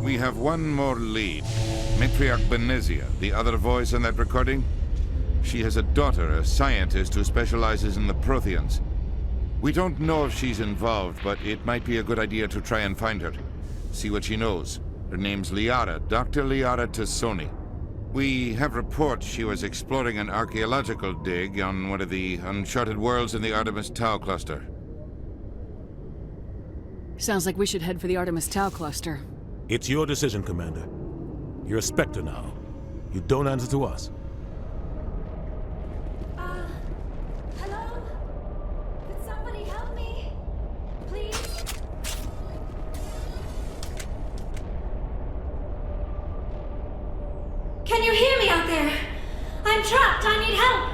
We have one more lead. Matriarch Benezia, the other voice in that recording. She has a daughter, a scientist who specializes in the Protheans. We don't know if she's involved, but it might be a good idea to try and find her. See what she knows. Her name's Liara, Dr. Liara Tassoni. We have reports she was exploring an archaeological dig on one of the uncharted worlds in the Artemis Tau cluster. Sounds like we should head for the Artemis Tau cluster. It's your decision, Commander. You're a Spectre now. You don't answer to us. Hello? Could somebody help me? Please? Can you hear me out there? I'm trapped. I need help.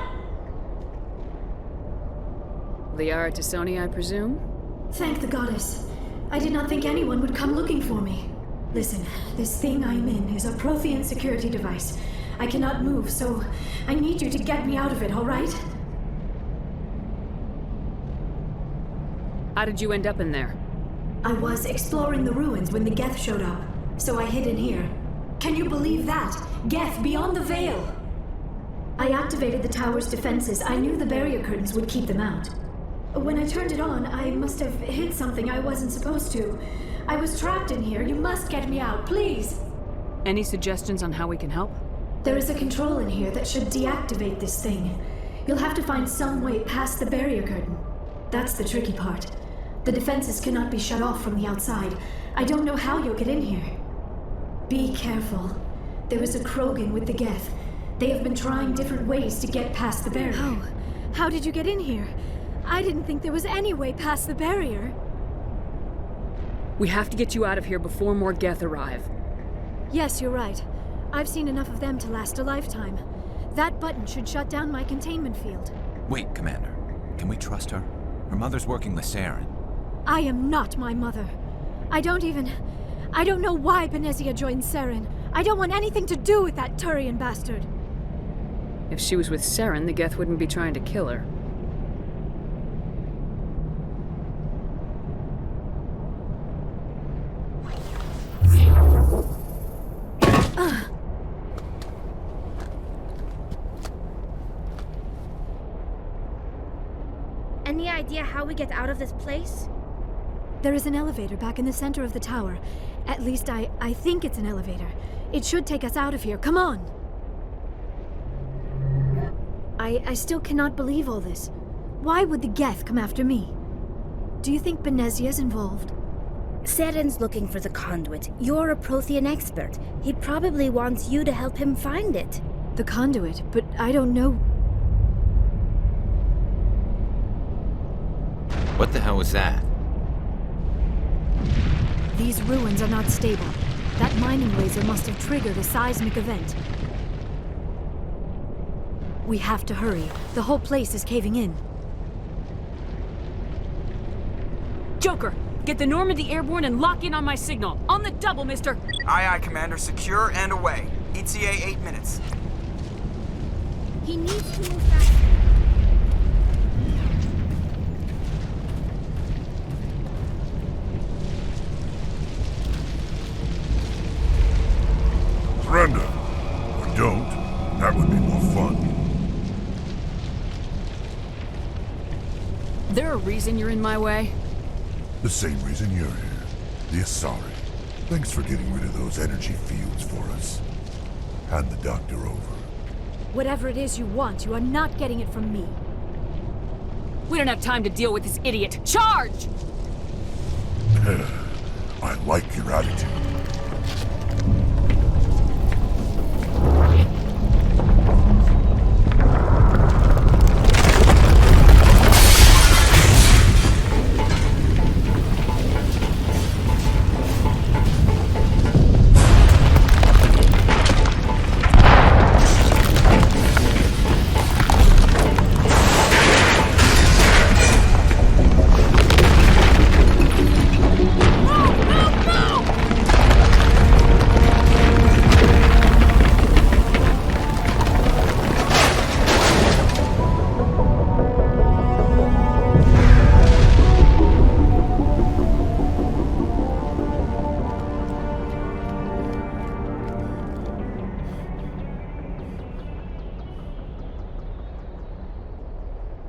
Liara Tassoni, I presume? Thank the goddess. I did not think anyone would come looking for me. Listen, this thing I'm in is a Prothean security device. I cannot move, so I need you to get me out of it, all right? How did you end up in there? I was exploring the ruins when the Geth showed up, so I hid in here. Can you believe that? Geth, beyond the veil! I activated the tower's defenses. I knew the barrier curtains would keep them out. When I turned it on, I must have hit something I wasn't supposed to. I was trapped in here. You must get me out, please! Any suggestions on how we can help? There is a control in here that should deactivate this thing. You'll have to find some way past the barrier curtain. That's the tricky part. The defenses cannot be shut off from the outside. I don't know how you'll get in here. Be careful. There is a Krogan with the Geth. They have been trying different ways to get past the barrier. How did you get in here? I didn't think there was any way past the barrier. We have to get you out of here before more Geth arrive. Yes, you're right. I've seen enough of them to last a lifetime. That button should shut down my containment field. Wait, Commander. Can we trust her? Her mother's working with Saren. I am not my mother. I don't know why Benezia joined Saren. I don't want anything to do with that Turian bastard. If she was with Saren, the Geth wouldn't be trying to kill her. Any idea how we get out of this place? There is an elevator back in the center of the tower. At least I think it's an elevator. It should take us out of here. Come on! I still cannot believe all this. Why would the Geth come after me? Do you think Benezia's involved? Saren's looking for the conduit. You're a Prothean expert. He probably wants you to help him find it. The conduit? But I don't know. What the hell was that? These ruins are not stable. That mining laser must have triggered a seismic event. We have to hurry. The whole place is caving in. Joker, get the Normandy airborne and lock in on my signal. On the double, mister! Aye, aye, Commander. Secure and away. ETA 8 minutes. He needs to move faster. Surrender. Or don't. That would be more fun. There a reason you're in my way? The same reason you're here. The Asari. Thanks for getting rid of those energy fields for us. Hand the doctor over. Whatever it is you want, you are not getting it from me. We don't have time to deal with this idiot. Charge! I like your attitude.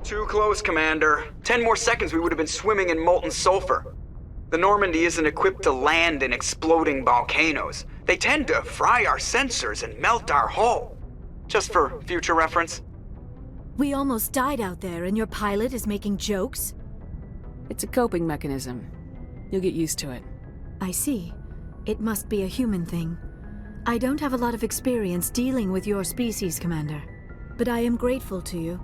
Too close, Commander. 10 more seconds we would have been swimming in molten sulfur. The Normandy isn't equipped to land in exploding volcanoes. They tend to fry our sensors and melt our hull. Just for future reference. We almost died out there, and your pilot is making jokes? It's a coping mechanism. You'll get used to it. I see. It must be a human thing. I don't have a lot of experience dealing with your species, Commander. But I am grateful to you.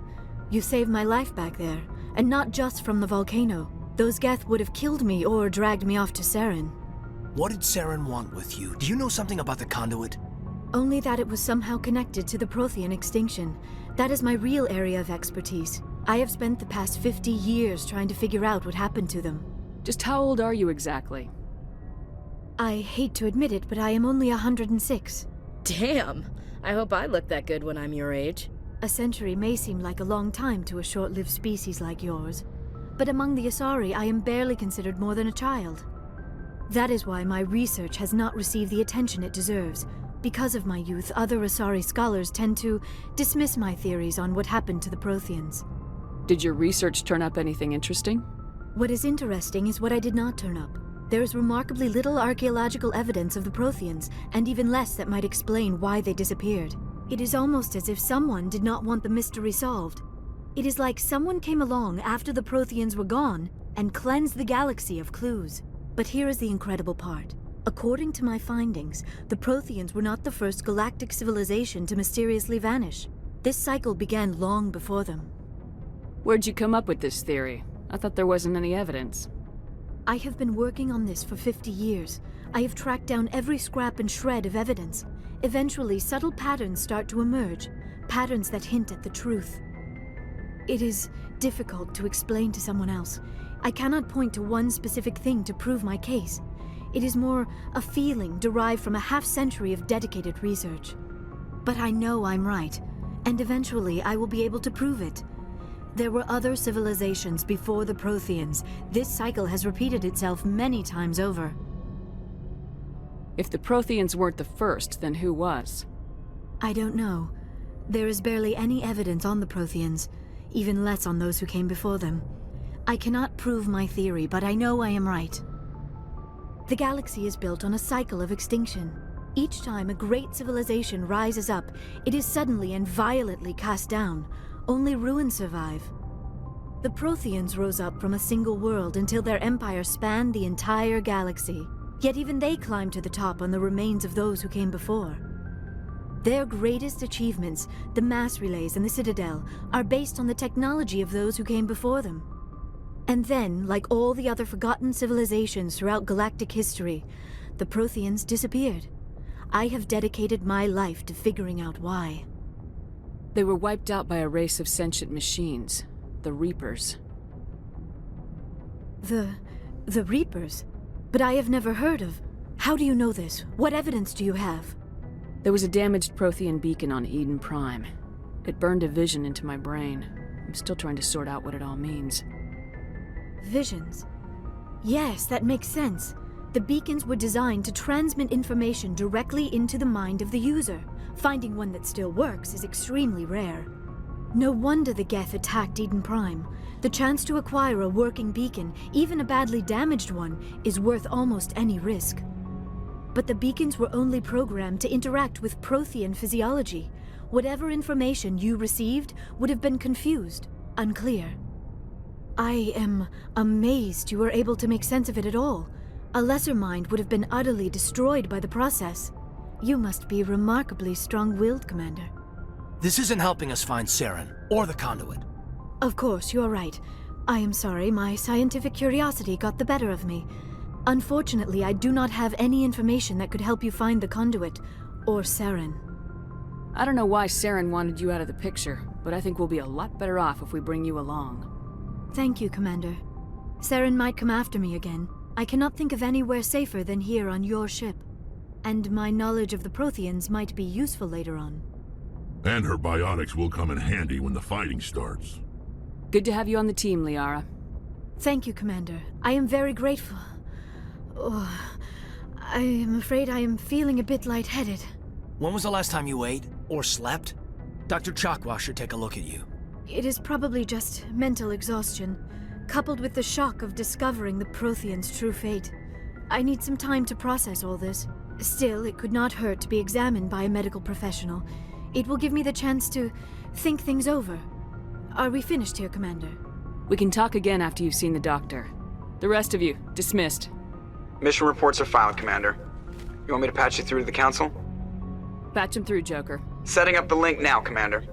You saved my life back there, and not just from the volcano. Those Geth would have killed me or dragged me off to Saren. What did Saren want with you? Do you know something about the conduit? Only that it was somehow connected to the Prothean extinction. That is my real area of expertise. I have spent the past 50 years trying to figure out what happened to them. Just how old are you exactly? I hate to admit it, but I am only 106. Damn! I hope I look that good when I'm your age. A century may seem like a long time to a short-lived species like yours, but among the Asari I am barely considered more than a child. That is why my research has not received the attention it deserves. Because of my youth, other Asari scholars tend to dismiss my theories on what happened to the Protheans. Did your research turn up anything interesting? What is interesting is what I did not turn up. There is remarkably little archaeological evidence of the Protheans, and even less that might explain why they disappeared. It is almost as if someone did not want the mystery solved. It is like someone came along after the Protheans were gone and cleansed the galaxy of clues. But here is the incredible part. According to my findings, the Protheans were not the first galactic civilization to mysteriously vanish. This cycle began long before them. Where'd you come up with this theory? I thought there wasn't any evidence. I have been working on this for 50 years. I have tracked down every scrap and shred of evidence. Eventually, subtle patterns start to emerge, patterns that hint at the truth. It is difficult to explain to someone else. I cannot point to one specific thing to prove my case. It is more a feeling derived from a half-century of dedicated research. But I know I'm right, and eventually I will be able to prove it. There were other civilizations before the Protheans. This cycle has repeated itself many times over. If the Protheans weren't the first, then who was? I don't know. There is barely any evidence on the Protheans, even less on those who came before them. I cannot prove my theory, but I know I am right. The galaxy is built on a cycle of extinction. Each time a great civilization rises up, it is suddenly and violently cast down. Only ruins survive. The Protheans rose up from a single world until their empire spanned the entire galaxy. Yet even they climbed to the top on the remains of those who came before. Their greatest achievements, the mass relays and the Citadel, are based on the technology of those who came before them. And then, like all the other forgotten civilizations throughout galactic history, the Protheans disappeared. I have dedicated my life to figuring out why. They were wiped out by a race of sentient machines, the Reapers. The Reapers? But I have never heard of. How do you know this? What evidence do you have? There was a damaged Prothean beacon on Eden Prime. It burned a vision into my brain. I'm still trying to sort out what it all means. Visions? Yes, that makes sense. The beacons were designed to transmit information directly into the mind of the user. Finding one that still works is extremely rare. No wonder the Geth attacked Eden Prime. The chance to acquire a working beacon, even a badly damaged one, is worth almost any risk. But the beacons were only programmed to interact with Prothean physiology. Whatever information you received would have been confused, unclear. I am amazed you were able to make sense of it at all. A lesser mind would have been utterly destroyed by the process. You must be remarkably strong-willed, Commander. This isn't helping us find Saren, or the conduit. Of course, you're right. I am sorry, my scientific curiosity got the better of me. Unfortunately, I do not have any information that could help you find the conduit, or Saren. I don't know why Saren wanted you out of the picture, but I think we'll be a lot better off if we bring you along. Thank you, Commander. Saren might come after me again. I cannot think of anywhere safer than here on your ship. And my knowledge of the Protheans might be useful later on. And her biotics will come in handy when the fighting starts. Good to have you on the team, Liara. Thank you, Commander. I am very grateful. Oh, I am afraid I am feeling a bit lightheaded. When was the last time you ate, or slept? Dr. Chakwa should take a look at you. It is probably just mental exhaustion, coupled with the shock of discovering the Prothean's true fate. I need some time to process all this. Still, it could not hurt to be examined by a medical professional. It will give me the chance to think things over. Are we finished here, Commander? We can talk again after you've seen the doctor. The rest of you, dismissed. Mission reports are filed, Commander. You want me to patch you through to the Council? Patch him through, Joker. Setting up the link now, Commander.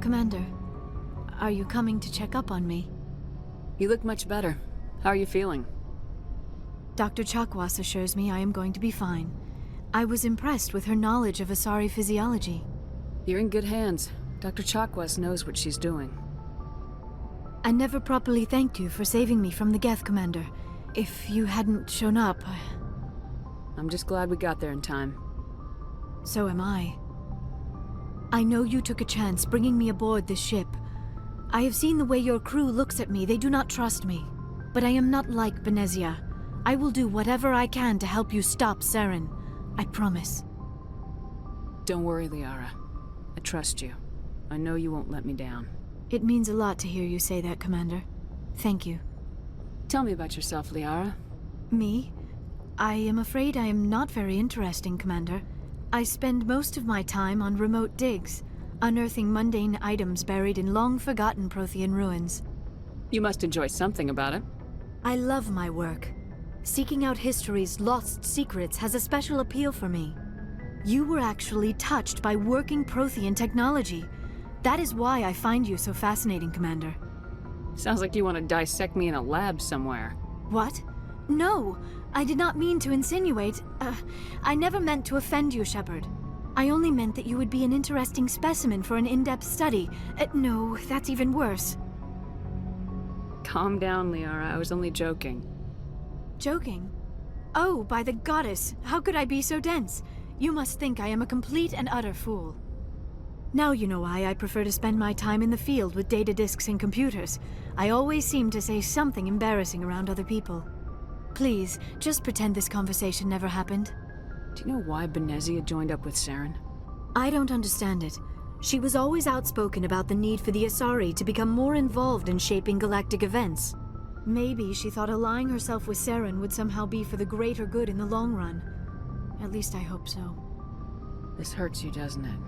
Commander, are you coming to check up on me? You look much better. How are you feeling? Dr. Chakwas assures me I am going to be fine. I was impressed with her knowledge of Asari physiology. You're in good hands. Dr. Chakwas knows what she's doing. I never properly thanked you for saving me from the Geth, Commander. If you hadn't shown up, I'm just glad we got there in time. So am I. I know you took a chance bringing me aboard this ship. I have seen the way your crew looks at me. They do not trust me. But I am not like Benezia. I will do whatever I can to help you stop Saren. I promise. Don't worry, Liara. I trust you. I know you won't let me down. It means a lot to hear you say that, Commander. Thank you. Tell me about yourself, Liara. Me? I am afraid I am not very interesting, Commander. I spend most of my time on remote digs, unearthing mundane items buried in long-forgotten Prothean ruins. You must enjoy something about it. I love my work. Seeking out history's lost secrets has a special appeal for me. You were actually touched by working Prothean technology. That is why I find you so fascinating, Commander. Sounds like you want to dissect me in a lab somewhere. What? No! I did not mean to insinuate. I never meant to offend you, Shepard. I only meant that you would be an interesting specimen for an in-depth study. No, that's even worse. Calm down, Liara. I was only joking. Joking? Oh, by the goddess, how could I be so dense? You must think I am a complete and utter fool. Now you know why I prefer to spend my time in the field with data disks and computers. I always seem to say something embarrassing around other people. Please, just pretend this conversation never happened. Do you know why Benezia joined up with Saren? I don't understand it. She was always outspoken about the need for the Asari to become more involved in shaping galactic events. Maybe she thought allying herself with Saren would somehow be for the greater good in the long run. At least I hope so. This hurts you, doesn't it?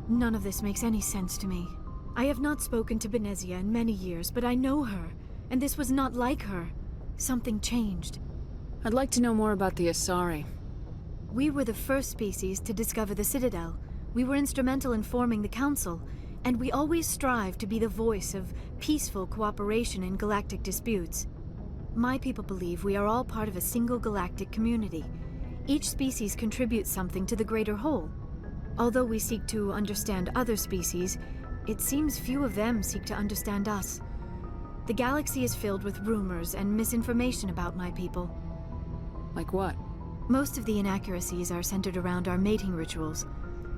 None of this makes any sense to me. I have not spoken to Benezia in many years, but I know her, and this was not like her. Something changed. I'd like to know more about the Asari. We were the first species to discover the Citadel. We were instrumental in forming the Council, and we always strive to be the voice of peaceful cooperation in galactic disputes. My people believe we are all part of a single galactic community. Each species contributes something to the greater whole. Although we seek to understand other species, it seems few of them seek to understand us. The galaxy is filled with rumors and misinformation about my people. Like what? Most of the inaccuracies are centered around our mating rituals.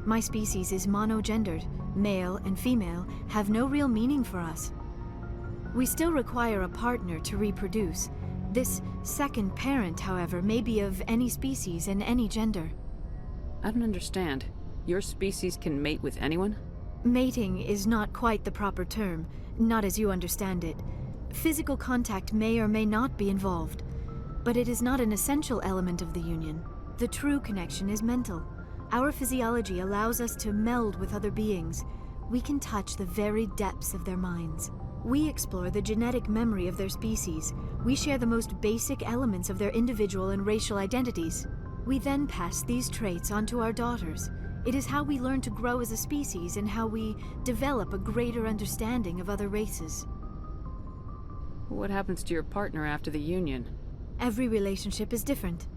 My species is monogendered. Male and female have no real meaning for us. We still require a partner to reproduce. This second parent, however, may be of any species and any gender. I don't understand. Your species can mate with anyone? Mating is not quite the proper term, not as you understand it. Physical contact may or may not be involved, but it is not an essential element of the union. The true connection is mental. Our physiology allows us to meld with other beings. We can touch the very depths of their minds. We explore the genetic memory of their species. We share the most basic elements of their individual and racial identities. We then pass these traits on to our daughters. It is how we learn to grow as a species and how we develop a greater understanding of other races. What happens to your partner after the union? Every relationship is different.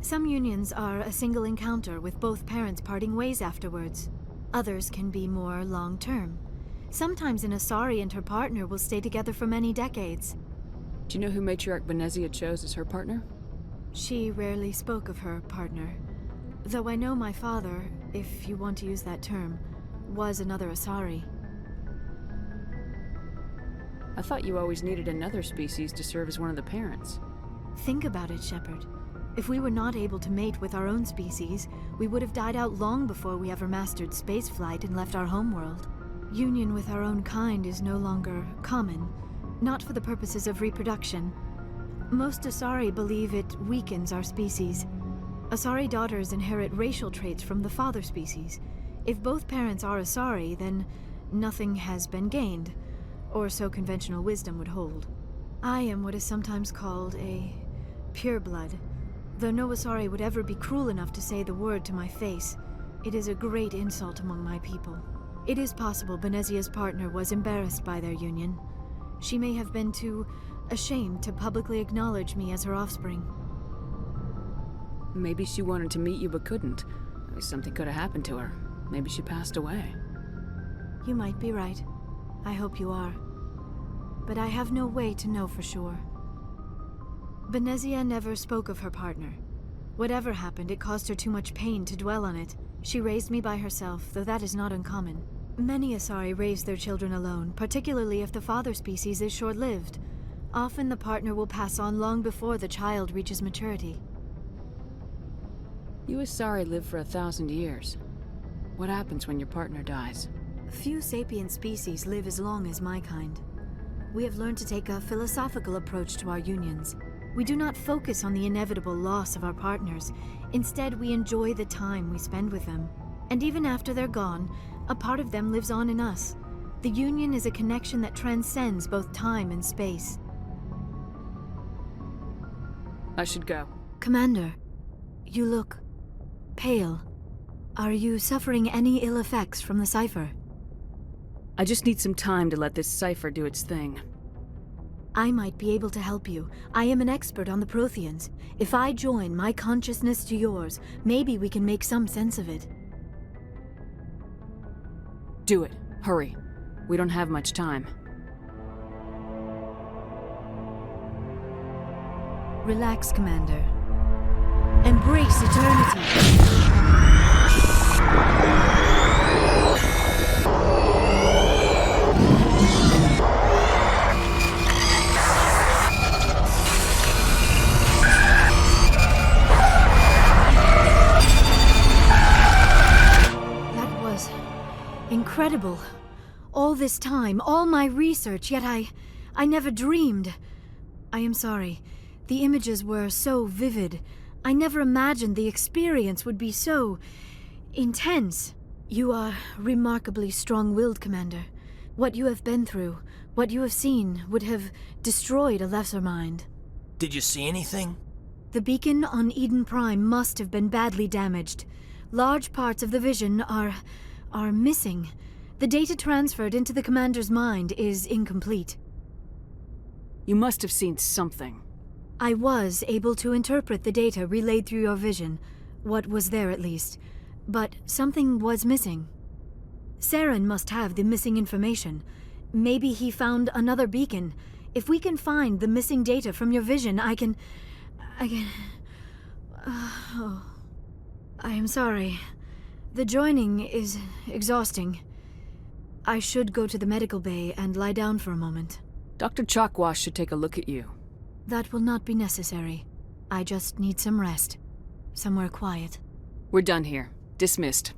Some unions are a single encounter with both parents parting ways afterwards. Others can be more long-term. Sometimes an Asari and her partner will stay together for many decades. Do you know who Matriarch Benezia chose as her partner? She rarely spoke of her partner. Though I know my father, if you want to use that term, was another Asari. I thought you always needed another species to serve as one of the parents. Think about it, Shepard. If we were not able to mate with our own species, we would have died out long before we ever mastered spaceflight and left our homeworld. Union with our own kind is no longer common, not for the purposes of reproduction. Most Asari believe it weakens our species. Asari daughters inherit racial traits from the father species. If both parents are Asari, then nothing has been gained, or so conventional wisdom would hold. I am what is sometimes called a pureblood. Though no Asari would ever be cruel enough to say the word to my face, it is a great insult among my people. It is possible Benezia's partner was embarrassed by their union. She may have been too ashamed to publicly acknowledge me as her offspring. Maybe she wanted to meet you but couldn't. Something could have happened to her. Maybe she passed away. You might be right. I hope you are. But I have no way to know for sure. Benezia never spoke of her partner. Whatever happened, it caused her too much pain to dwell on it. She raised me by herself, though that is not uncommon. Many Asari raise their children alone, particularly if the father species is short-lived. Often the partner will pass on long before the child reaches maturity. You Asari live for 1,000 years. What happens when your partner dies? Few sapient species live as long as my kind. We have learned to take a philosophical approach to our unions. We do not focus on the inevitable loss of our partners. Instead, we enjoy the time we spend with them. And even after they're gone, a part of them lives on in us. The union is a connection that transcends both time and space. I should go. Commander, you look pale. Are you suffering any ill effects from the cipher? I just need some time to let this cipher do its thing. I might be able to help you. I am an expert on the Protheans. If I join my consciousness to yours, maybe we can make some sense of it. Do it. Hurry. We don't have much time. Relax, Commander. Embrace eternity. Incredible. All this time, all my research, yet I never dreamed. I am sorry. The images were so vivid. I never imagined the experience would be so intense. You are remarkably strong-willed, Commander. What you have been through, what you have seen, would have destroyed a lesser mind. Did you see anything? The beacon on Eden Prime must have been badly damaged. Large parts of the vision are missing. The data transferred into the commander's mind is incomplete. You must have seen something. I was able to interpret the data relayed through your vision, what was there at least, but something was missing. Saren must have the missing information. Maybe he found another beacon. If we can find the missing data from your vision, I can... I am sorry. The joining is exhausting. I should go to the medical bay and lie down for a moment. Dr. Chakwas should take a look at you. That will not be necessary. I just need some rest. Somewhere quiet. We're done here. Dismissed.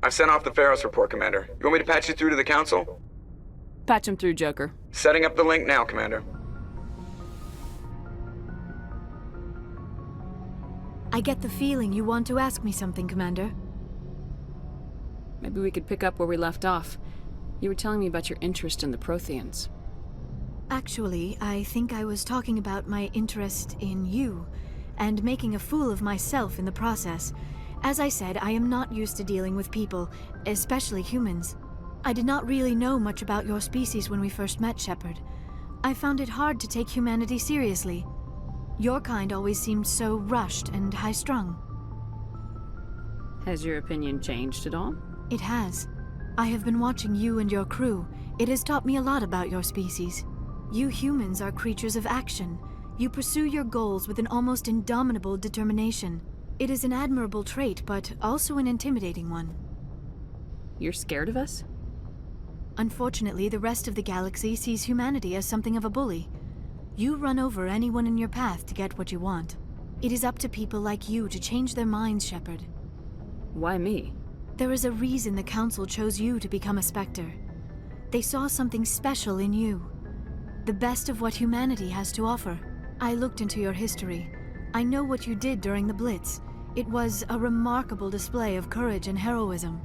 I've sent off the Pharos report, Commander. You want me to patch you through to the Council? Patch him through, Joker. Setting up the link now, Commander. I get the feeling you want to ask me something, Commander. Maybe we could pick up where we left off. You were telling me about your interest in the Protheans. Actually, I think I was talking about my interest in you, and making a fool of myself in the process. As I said, I am not used to dealing with people, especially humans. I did not really know much about your species when we first met, Shepard. I found it hard to take humanity seriously. Your kind always seemed so rushed and high-strung. Has your opinion changed at all? It has. I have been watching you and your crew. It has taught me a lot about your species. You humans are creatures of action. You pursue your goals with an almost indomitable determination. It is an admirable trait, but also an intimidating one. You're scared of us? Unfortunately, the rest of the galaxy sees humanity as something of a bully. You run over anyone in your path to get what you want. It is up to people like you to change their minds, Shepard. Why me? There is a reason the Council chose you to become a Spectre. They saw something special in you. The best of what humanity has to offer. I looked into your history. I know what you did during the Blitz. It was a remarkable display of courage and heroism.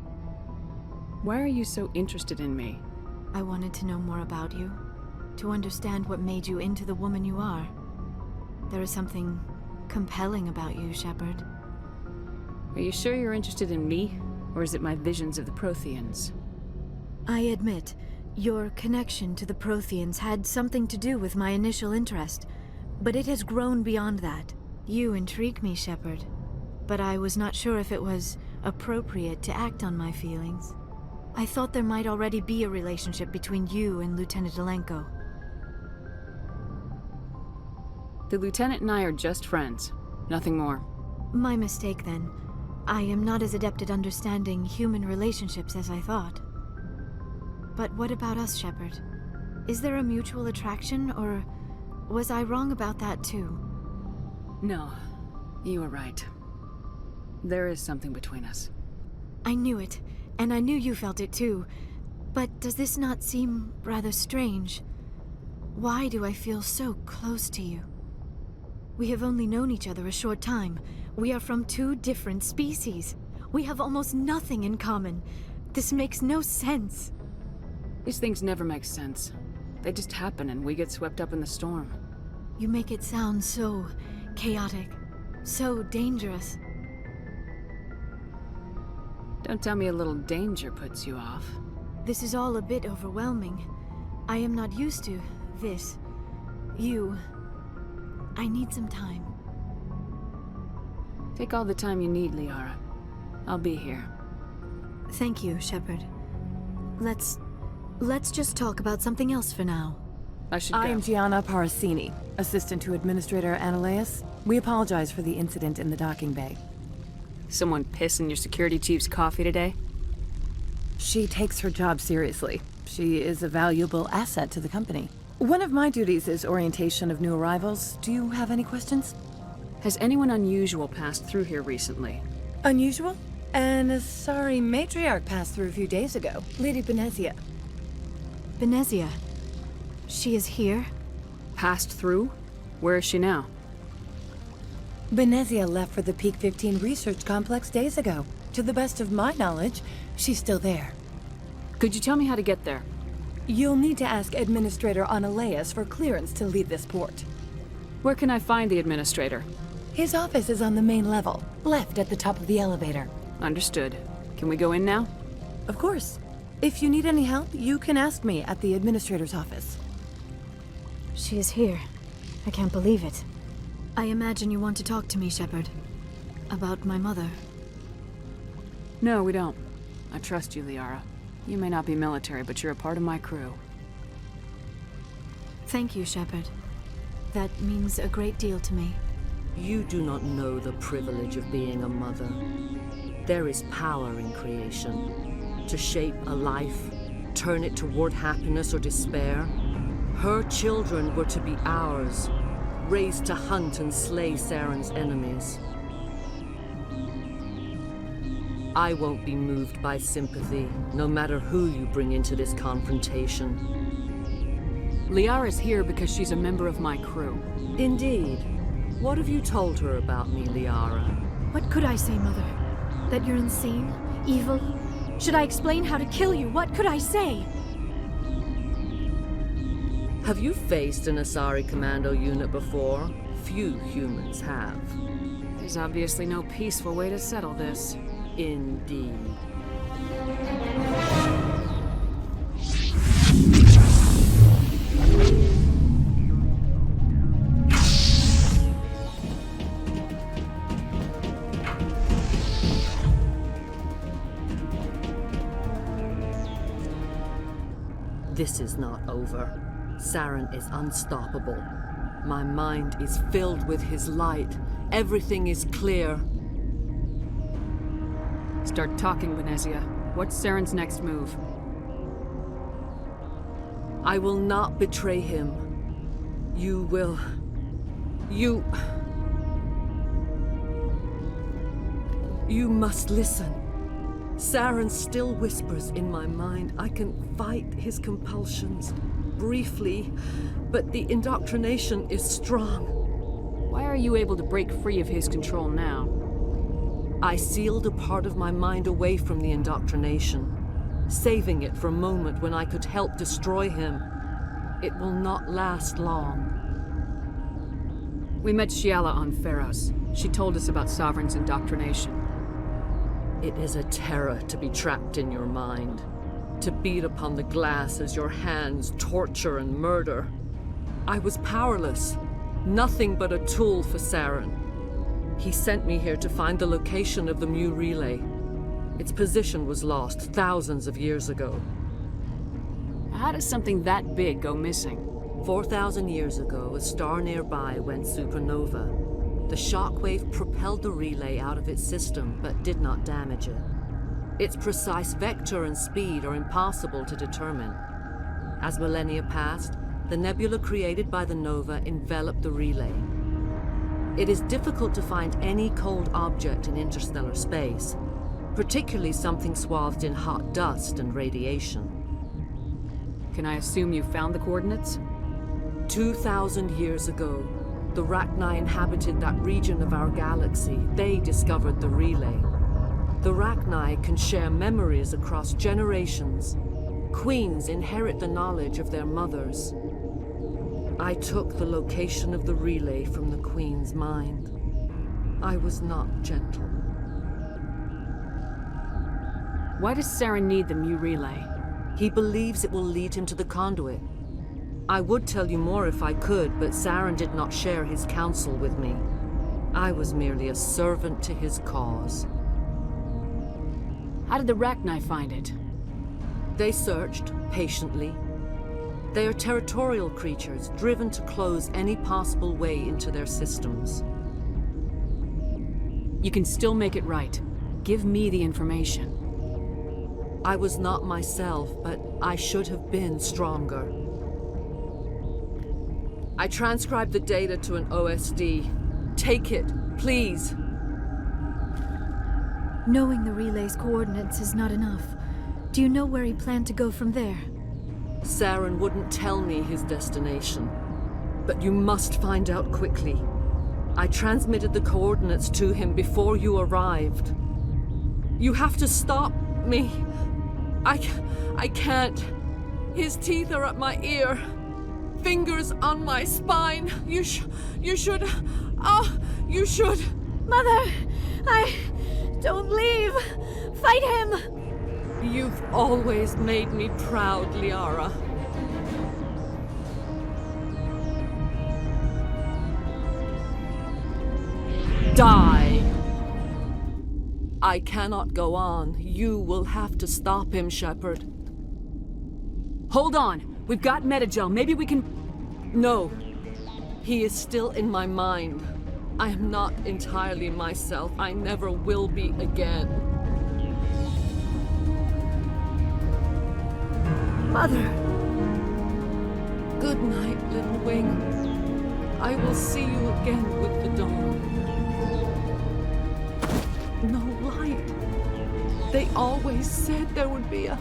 Why are you so interested in me? I wanted to know more about you. To understand what made you into the woman you are. There is something compelling about you, Shepard. Are you sure you're interested in me? Or is it my visions of the Protheans? I admit, your connection to the Protheans had something to do with my initial interest, but it has grown beyond that. You intrigue me, Shepard, but I was not sure if it was appropriate to act on my feelings. I thought there might already be a relationship between you and Lieutenant Alenko. The Lieutenant and I are just friends. Nothing more. My mistake, then. I am not as adept at understanding human relationships as I thought. But what about us, Shepard? Is there a mutual attraction, or was I wrong about that too? No, you were right. There is something between us. I knew it, and I knew you felt it too. But does this not seem rather strange? Why do I feel so close to you? We have only known each other a short time. We are from two different species. We have almost nothing in common. This makes no sense. These things never make sense. They just happen and we get swept up in the storm. You make it sound so chaotic, so dangerous. Don't tell me a little danger puts you off. This is all a bit overwhelming. I am not used to this. You. I need some time. Take all the time you need, Liara. I'll be here. Thank you, Shepard. Let's just talk about something else for now. I should go. I am Gianna Parasini, assistant to Administrator Ananias. We apologize for the incident in the docking bay. Someone piss in your security chief's coffee today? She takes her job seriously. She is a valuable asset to the company. One of my duties is orientation of new arrivals. Do you have any questions? Has anyone unusual passed through here recently? Unusual? An Asari matriarch passed through a few days ago. Lady Benezia. Benezia? She is here? Passed through? Where is she now? Benezia left for the Peak 15 research complex days ago. To the best of my knowledge, she's still there. Could you tell me how to get there? You'll need to ask Administrator Ananias for clearance to leave this port. Where can I find the Administrator? His office is on the main level, left at the top of the elevator. Understood. Can we go in now? Of course. If you need any help, you can ask me at the Administrator's office. She is here. I can't believe it. I imagine you want to talk to me, Shepard. About my mother. No, we don't. I trust you, Liara. You may not be military, but you're a part of my crew. Thank you, Shepard. That means a great deal to me. You do not know the privilege of being a mother. There is power in creation. To shape a life, turn it toward happiness or despair. Her children were to be ours, raised to hunt and slay Saren's enemies. I won't be moved by sympathy, no matter who you bring into this confrontation. Liara's here because she's a member of my crew. Indeed. What have you told her about me, Liara? What could I say, Mother? That you're insane? Evil? Should I explain how to kill you? What could I say? Have you faced an Asari commando unit before? Few humans have. There's obviously no peaceful way to settle this. Indeed. This is not over. Saren is unstoppable. My mind is filled with his light. Everything is clear. Start talking, Benezia. What's Saren's next move? I will not betray him. You will... You must listen. Saren still whispers in my mind. I can fight his compulsions, briefly, but the indoctrination is strong. Why are you able to break free of his control now? I sealed a part of my mind away from the indoctrination, saving it for a moment when I could help destroy him. It will not last long. We met Shiala on Pharos. She told us about Sovereign's indoctrination. It is a terror to be trapped in your mind, to beat upon the glass as your hands torture and murder. I was powerless, nothing but a tool for Saren. He sent me here to find the location of the Mu Relay. Its position was lost thousands of years ago. How does something that big go missing? 4,000 years ago, a star nearby went supernova. The shockwave propelled the relay out of its system, but did not damage it. Its precise vector and speed are impossible to determine. As millennia passed, the nebula created by the nova enveloped the relay. It is difficult to find any cold object in interstellar space, particularly something swathed in hot dust and radiation. Can I assume you found the coordinates? 2,000 years ago, the Rachni inhabited that region of our galaxy. They discovered the relay. The Rachni can share memories across generations. Queens inherit the knowledge of their mothers. I took the location of the relay from the Queen's mind. I was not gentle. Why does Saren need the Mu Relay? He believes it will lead him to the conduit. I would tell you more if I could, but Saren did not share his counsel with me. I was merely a servant to his cause. How did the Rachni find it? They searched, patiently. They are territorial creatures, driven to close any possible way into their systems. You can still make it right. Give me the information. I was not myself, but I should have been stronger. I transcribed the data to an OSD. Take it, please. Knowing the relay's coordinates is not enough. Do you know where he planned to go from there? Saren wouldn't tell me his destination. But you must find out quickly. I transmitted the coordinates to him before you arrived. You have to stop me. I can't. His teeth are at my ear. Fingers on my spine. You should. You should. Mother! Don't leave! Fight him! You've always made me proud, Liara. Die! I cannot go on. You will have to stop him, Shepard. Hold on! We've got Metagel. Maybe we can... No. He is still in my mind. I am not entirely myself. I never will be again. Mother! Good night, little wing. I will see you again with the dawn. No light. They always said there would be a...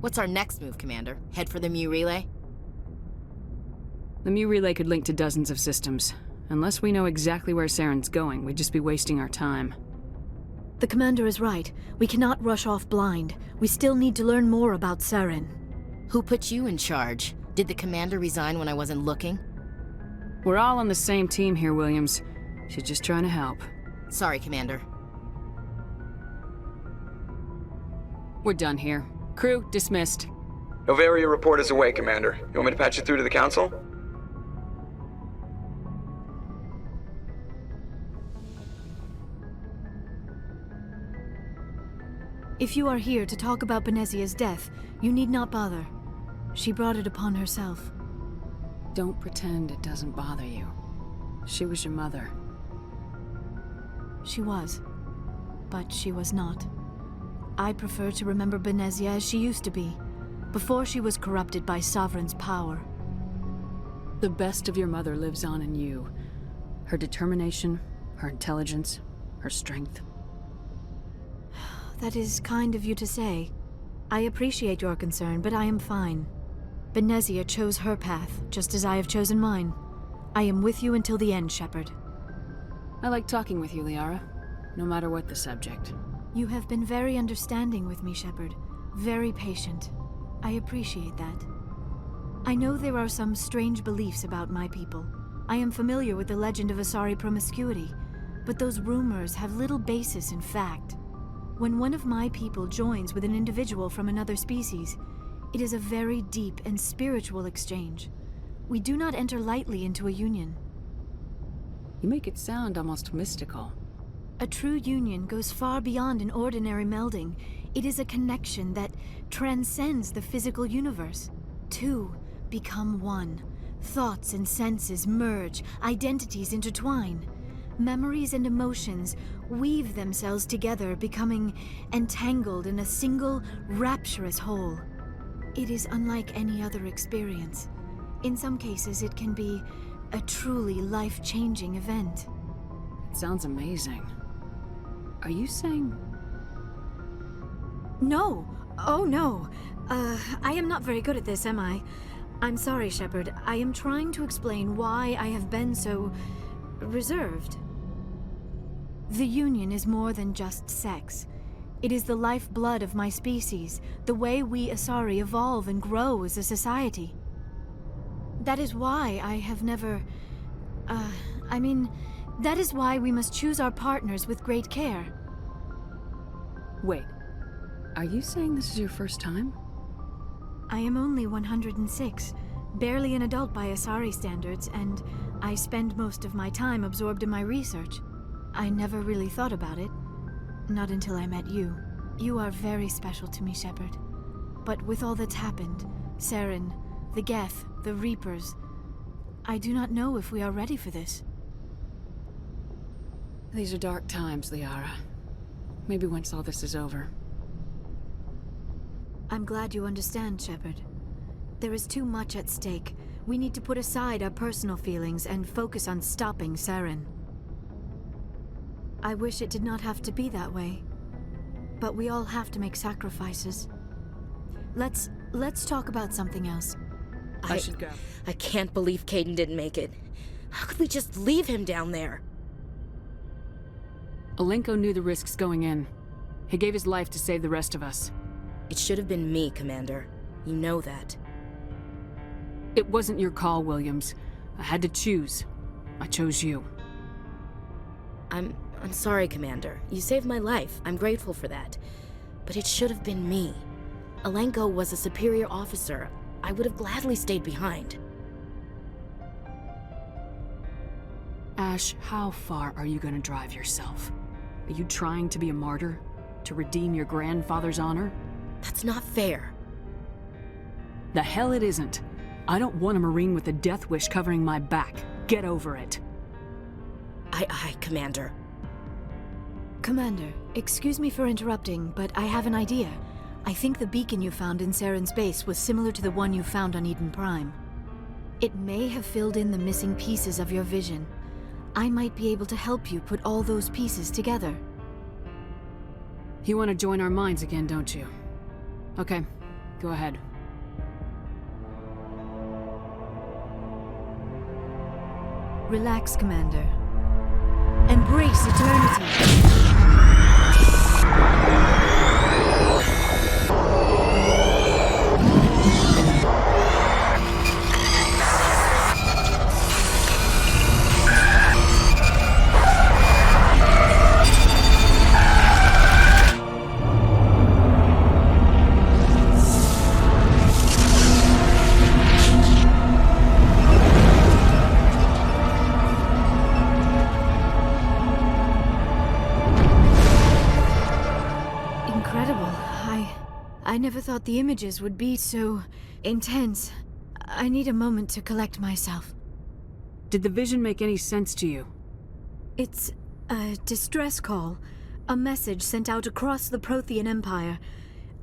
What's our next move, Commander? Head for the Mu Relay? The Mu Relay could link to dozens of systems. Unless we know exactly where Saren's going, we'd just be wasting our time. The Commander is right. We cannot rush off blind. We still need to learn more about Saren. Who put you in charge? Did the Commander resign when I wasn't looking? We're all on the same team here, Williams. She's just trying to help. Sorry, Commander. We're done here. Crew, dismissed. Novaria report is away, Commander. You want me to patch you through to the Council? If you are here to talk about Benezia's death, you need not bother. She brought it upon herself. Don't pretend it doesn't bother you. She was your mother. she was. But she was not. I prefer to remember Benezia as she used to be, before she was corrupted by Sovereign's power. The best of your mother lives on in you. Her determination, her intelligence, her strength. That is kind of you to say. I appreciate your concern, but I am fine. Benezia chose her path, just as I have chosen mine. I am with you until the end, Shepard. I like talking with you, Liara, no matter what the subject. You have been very understanding with me, Shepard. Very patient. I appreciate that. I know there are some strange beliefs about my people. I am familiar with the legend of Asari promiscuity, but those rumors have little basis in fact. When one of my people joins with an individual from another species, it is a very deep and spiritual exchange. We do not enter lightly into a union. You make it sound almost mystical. A true union goes far beyond an ordinary melding. It is a connection that transcends the physical universe. Two become one. Thoughts and senses merge, identities intertwine. Memories and emotions weave themselves together, becoming entangled in a single, rapturous whole. It is unlike any other experience. In some cases, it can be a truly life-changing event. It sounds amazing. Are you saying... No! Oh, no! I am not very good at this, am I? I'm sorry, Shepard. I am trying to explain why I have been so... reserved. The Union is more than just sex. It is the lifeblood of my species, the way we Asari evolve and grow as a society. That is why I have never... that is why we must choose our partners with great care. Wait, are you saying this is your first time? I am only 106, barely an adult by Asari standards, and I spend most of my time absorbed in my research. I never really thought about it. Not until I met you. You are very special to me, Shepard. But with all that's happened, Saren, the Geth, the Reapers, I do not know if we are ready for this. These are dark times, Liara. Maybe once all this is over. I'm glad you understand, Shepard. There is too much at stake. We need to put aside our personal feelings and focus on stopping Saren. I wish it did not have to be that way. But we all have to make sacrifices. Let's talk about something else. I should go. I can't believe Caden didn't make it. How could we just leave him down there? Alenko knew the risks going in. He gave his life to save the rest of us. It should have been me, Commander. You know that. It wasn't your call, Williams. I had to choose. I chose you. I'm sorry, Commander. You saved my life. I'm grateful for that. But it should have been me. Alenko was a superior officer. I would have gladly stayed behind. Ash, how far are you gonna drive yourself? Are you trying to be a martyr? To redeem your grandfather's honor? That's not fair. The hell it isn't. I don't want a Marine with a death wish covering my back. Get over it. Aye, Commander. Commander, excuse me for interrupting, but I have an idea. I think the beacon you found in Saren's base was similar to the one you found on Eden Prime. It may have filled in the missing pieces of your vision. I might be able to help you put all those pieces together. You want to join our minds again, don't you? Okay, go ahead. Relax, Commander. Embrace eternity. I never thought the images would be so intense. I need a moment to collect myself. Did the vision make any sense to you? It's A distress call. A message sent out across the Prothean Empire.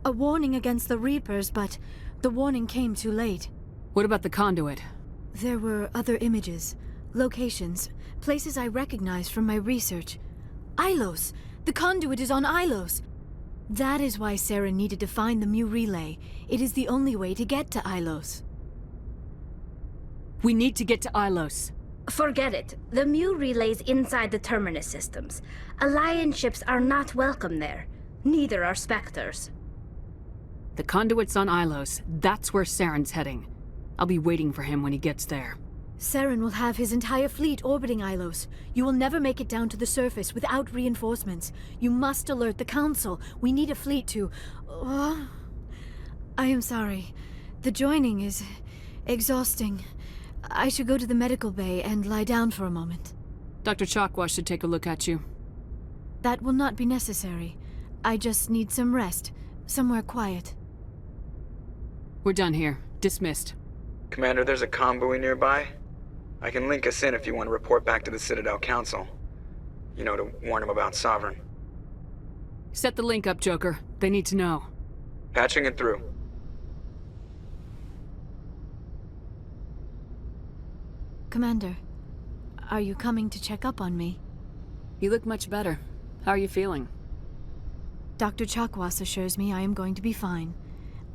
A warning against the Reapers, but the warning came too late. What about the conduit? There were other images, locations, places I recognized from my research. Ilos! The conduit is on Ilos! That is why Saren needed to find the Mu relay. It is the only way to get to Ilos. We need to get to Ilos. Forget it. The Mu relay's inside the Terminus systems. Alliance ships are not welcome there. Neither are Spectres. The conduit's on Ilos. That's where Saren's heading. I'll be waiting for him when he gets there. Saren will have his entire fleet orbiting Ilos. You will never make it down to the surface without reinforcements. You must alert the Council. We need a fleet to... I am sorry. The joining is exhausting. I should go to the medical bay and lie down for a moment. Dr. Chakwas should take a look at you. That will not be necessary. I just need some rest. Somewhere quiet. We're done here. Dismissed. Commander, there's a convoy nearby. I can link us in if you want to report back to the Citadel Council. You know, to warn them about Sovereign. Set the link up, Joker. They need to know. Patching it through. Commander, are you coming to check up on me? You look much better. How are you feeling? Dr. Chakwas assures me I am going to be fine.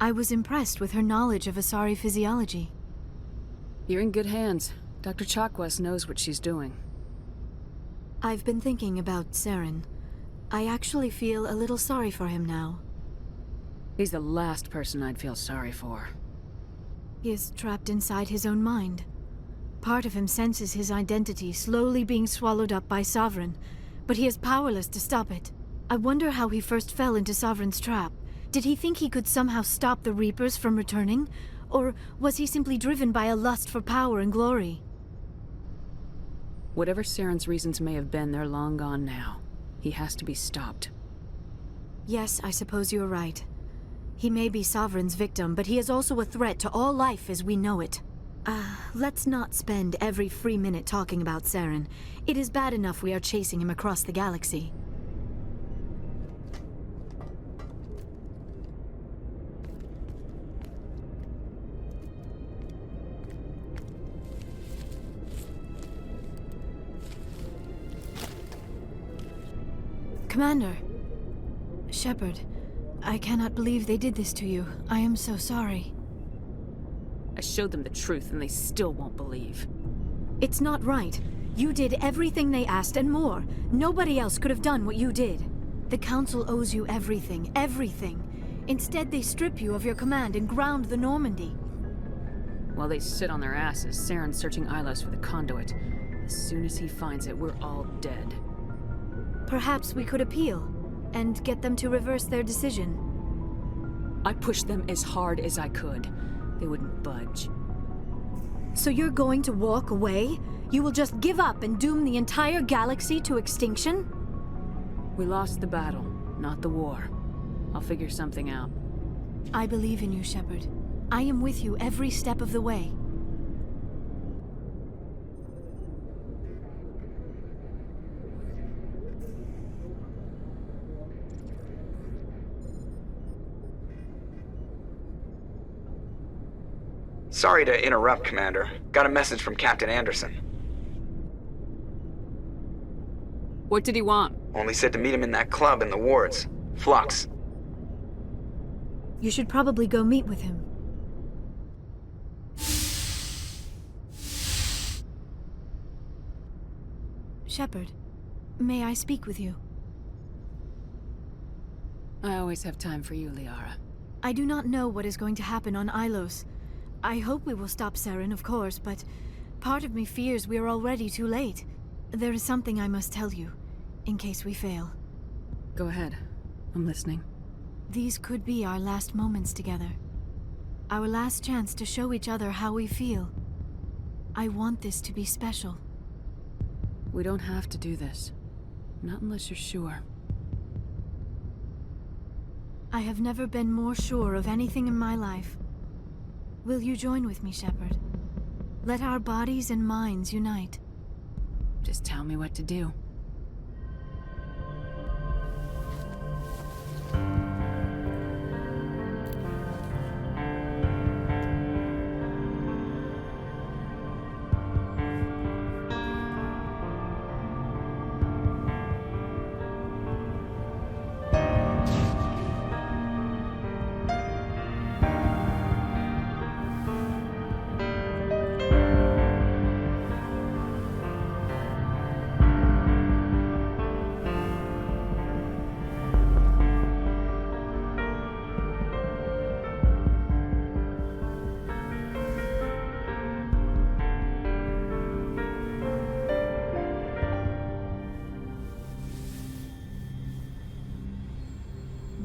I was impressed with her knowledge of Asari physiology. You're in good hands. Dr. Chakwas knows what she's doing. I've been thinking about Saren. I actually feel a little sorry for him now. He's the last person I'd feel sorry for. He is trapped inside his own mind. Part of him senses his identity slowly being swallowed up by Sovereign, but he is powerless to stop it. I wonder how he first fell into Sovereign's trap. Did he think he could somehow stop the Reapers from returning? Or was he simply driven by a lust for power and glory? Whatever Saren's reasons may have been, they're long gone now. He has to be stopped. Yes, I suppose you're right. He may be Sovereign's victim, but he is also a threat to all life as we know it. Let's not spend every free minute talking about Saren. It is bad enough we are chasing him across the galaxy. Commander. Shepard. I cannot believe they did this to you. I am so sorry. I showed them the truth and they still won't believe. It's not right. You did everything they asked and more. Nobody else could have done what you did. The Council owes you everything, everything. Instead, they strip you of your command and ground the Normandy. While they sit on their asses, Saren's searching Ilos for the conduit. As soon as he finds it, we're all dead. Perhaps we could appeal, and get them to reverse their decision. I pushed them as hard as I could. They wouldn't budge. So you're going to walk away? You will just give up and doom the entire galaxy to extinction? We lost the battle, not the war. I'll figure something out. I believe in you, Shepard. I am with you every step of the way. Sorry to interrupt, Commander. Got a message from Captain Anderson. What did he want? Only said to meet him in that club in the wards. Flux. You should probably go meet with him. Shepard, may I speak with you? I always have time for you, Liara. I do not know what is going to happen on Ilos. I hope we will stop Saren, of course, but part of me fears we are already too late. There is something I must tell you, in case we fail. Go ahead. I'm listening. These could be our last moments together. Our last chance to show each other how we feel. I want this to be special. We don't have to do this. Not unless you're sure. I have never been more sure of anything in my life. Will you join with me, Shepard? Let our bodies and minds unite. Just tell me what to do.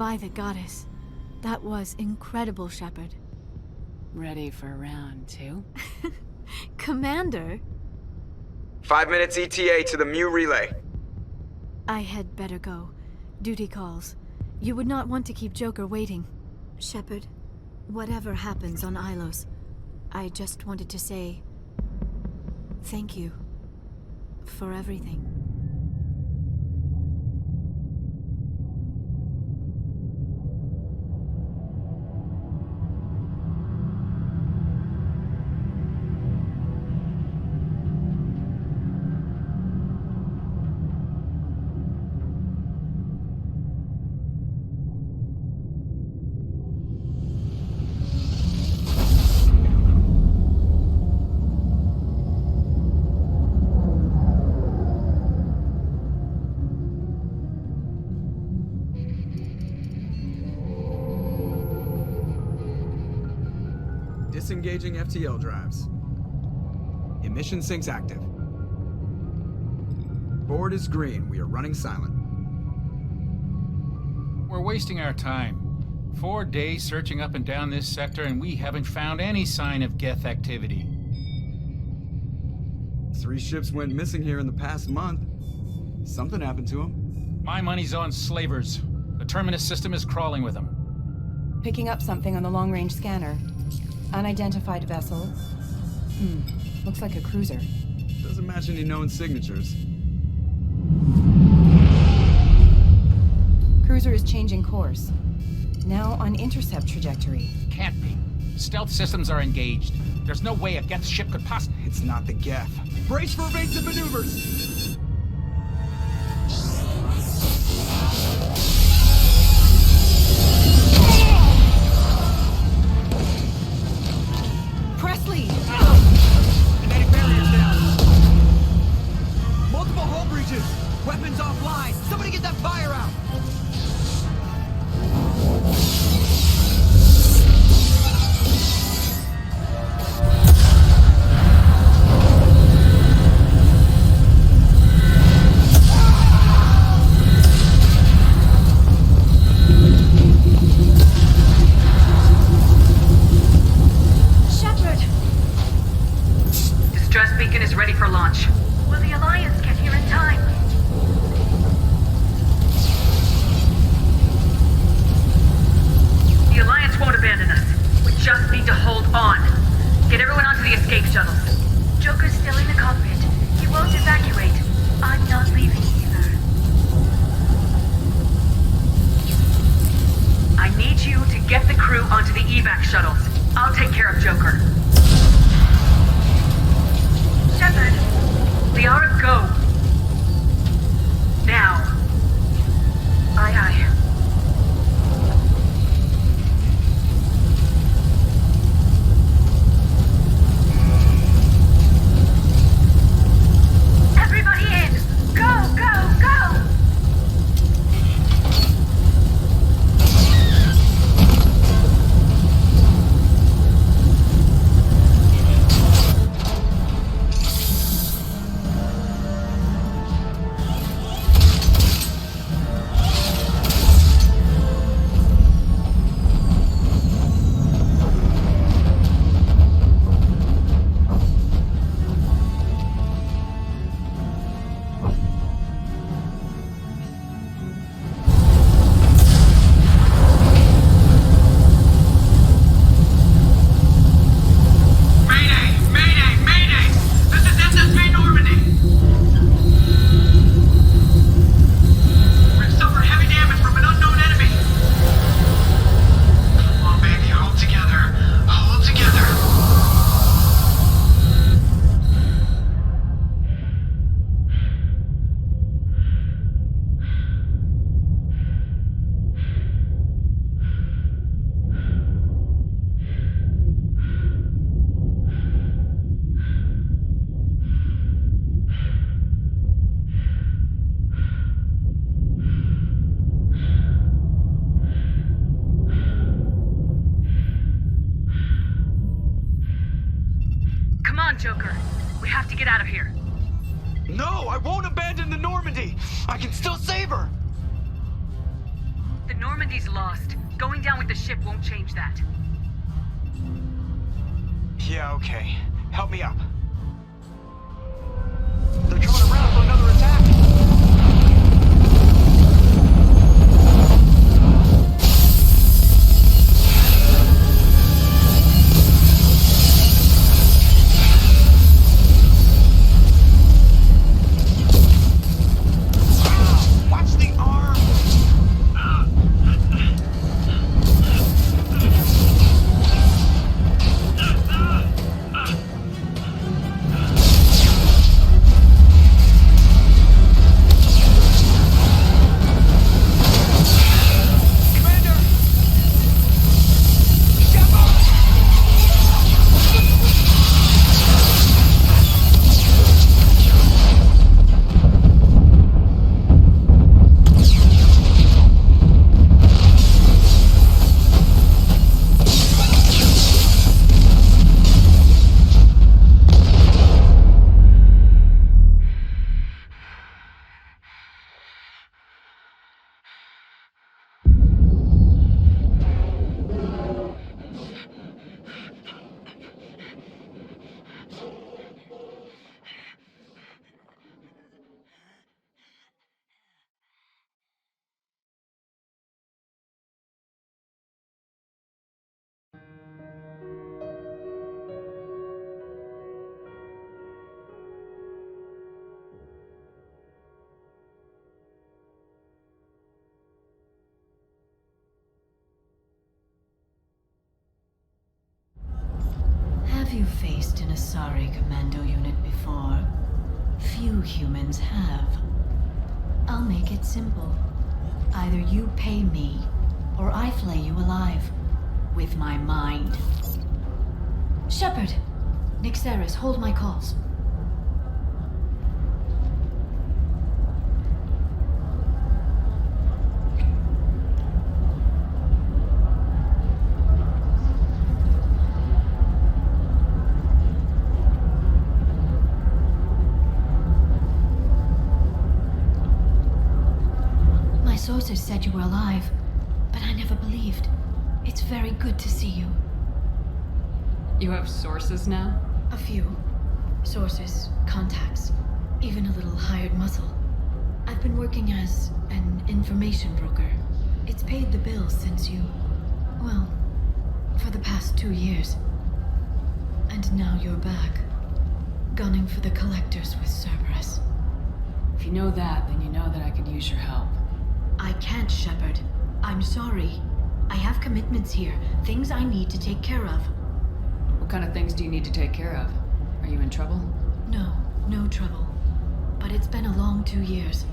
By the goddess. That was incredible, Shepard. Ready for round 2? Commander? 5 minutes ETA to the Mu relay. I had better go. Duty calls. You would not want to keep Joker waiting. Shepard, whatever happens on Ilos, I just wanted to say thank you for everything. Disengaging FTL drives. Emission sinks active. Board is green. We are running silent. We're wasting our time. 4 days searching up and down this sector, and we haven't found any sign of Geth activity. 3 ships went missing here in the past month. Something happened to them. My money's on slavers. The Terminus system is crawling with them. Picking up something on the long-range scanner. Unidentified vessel. Looks like a cruiser. Doesn't match any known signatures. Cruiser is changing course. Now on intercept trajectory. Can't be. Stealth systems are engaged. There's no way a Geth ship could possibly... It's not the Geth. Brace for evasive maneuvers! Presley! Kinetic barriers down. Multiple hull breaches. Weapons offline. Somebody get that fire out. Ready for launch. Will the Alliance get here in time? The Alliance won't abandon us. We just need to hold on. Get everyone onto the escape shuttles. Joker's still in the cockpit. He won't evacuate. I'm not leaving either. I need you to get the crew onto the evac shuttles. I'll take care of Joker. Shepard! Liara, go! Now. Aye, aye. Everybody in! Go, go, go! Joker. We have to get out of here. No, I won't abandon the Normandy. I can still save her. The Normandy's lost. Going down with the ship won't change that. Yeah, okay. Help me up. They're coming around for another attack! Have you faced an Asari commando unit before? Few humans have. I'll make it simple. Either you pay me, or I flay you alive. With my mind. Shepard! Nixeris, hold my calls. Sources said you were alive, but I never believed. It's very good to see you. You have sources now? A few. Sources, contacts, even a little hired muscle. I've been working as an information broker. It's paid the bills since you... well, for the past 2 years. And now you're back, gunning for the collectors with Cerberus. If you know that, then you know that I could use your help. I can't, Shepard. I'm sorry. I have commitments here, things I need to take care of. What kind of things do you need to take care of? Are you in trouble? No, no trouble. But it's been a long 2 years.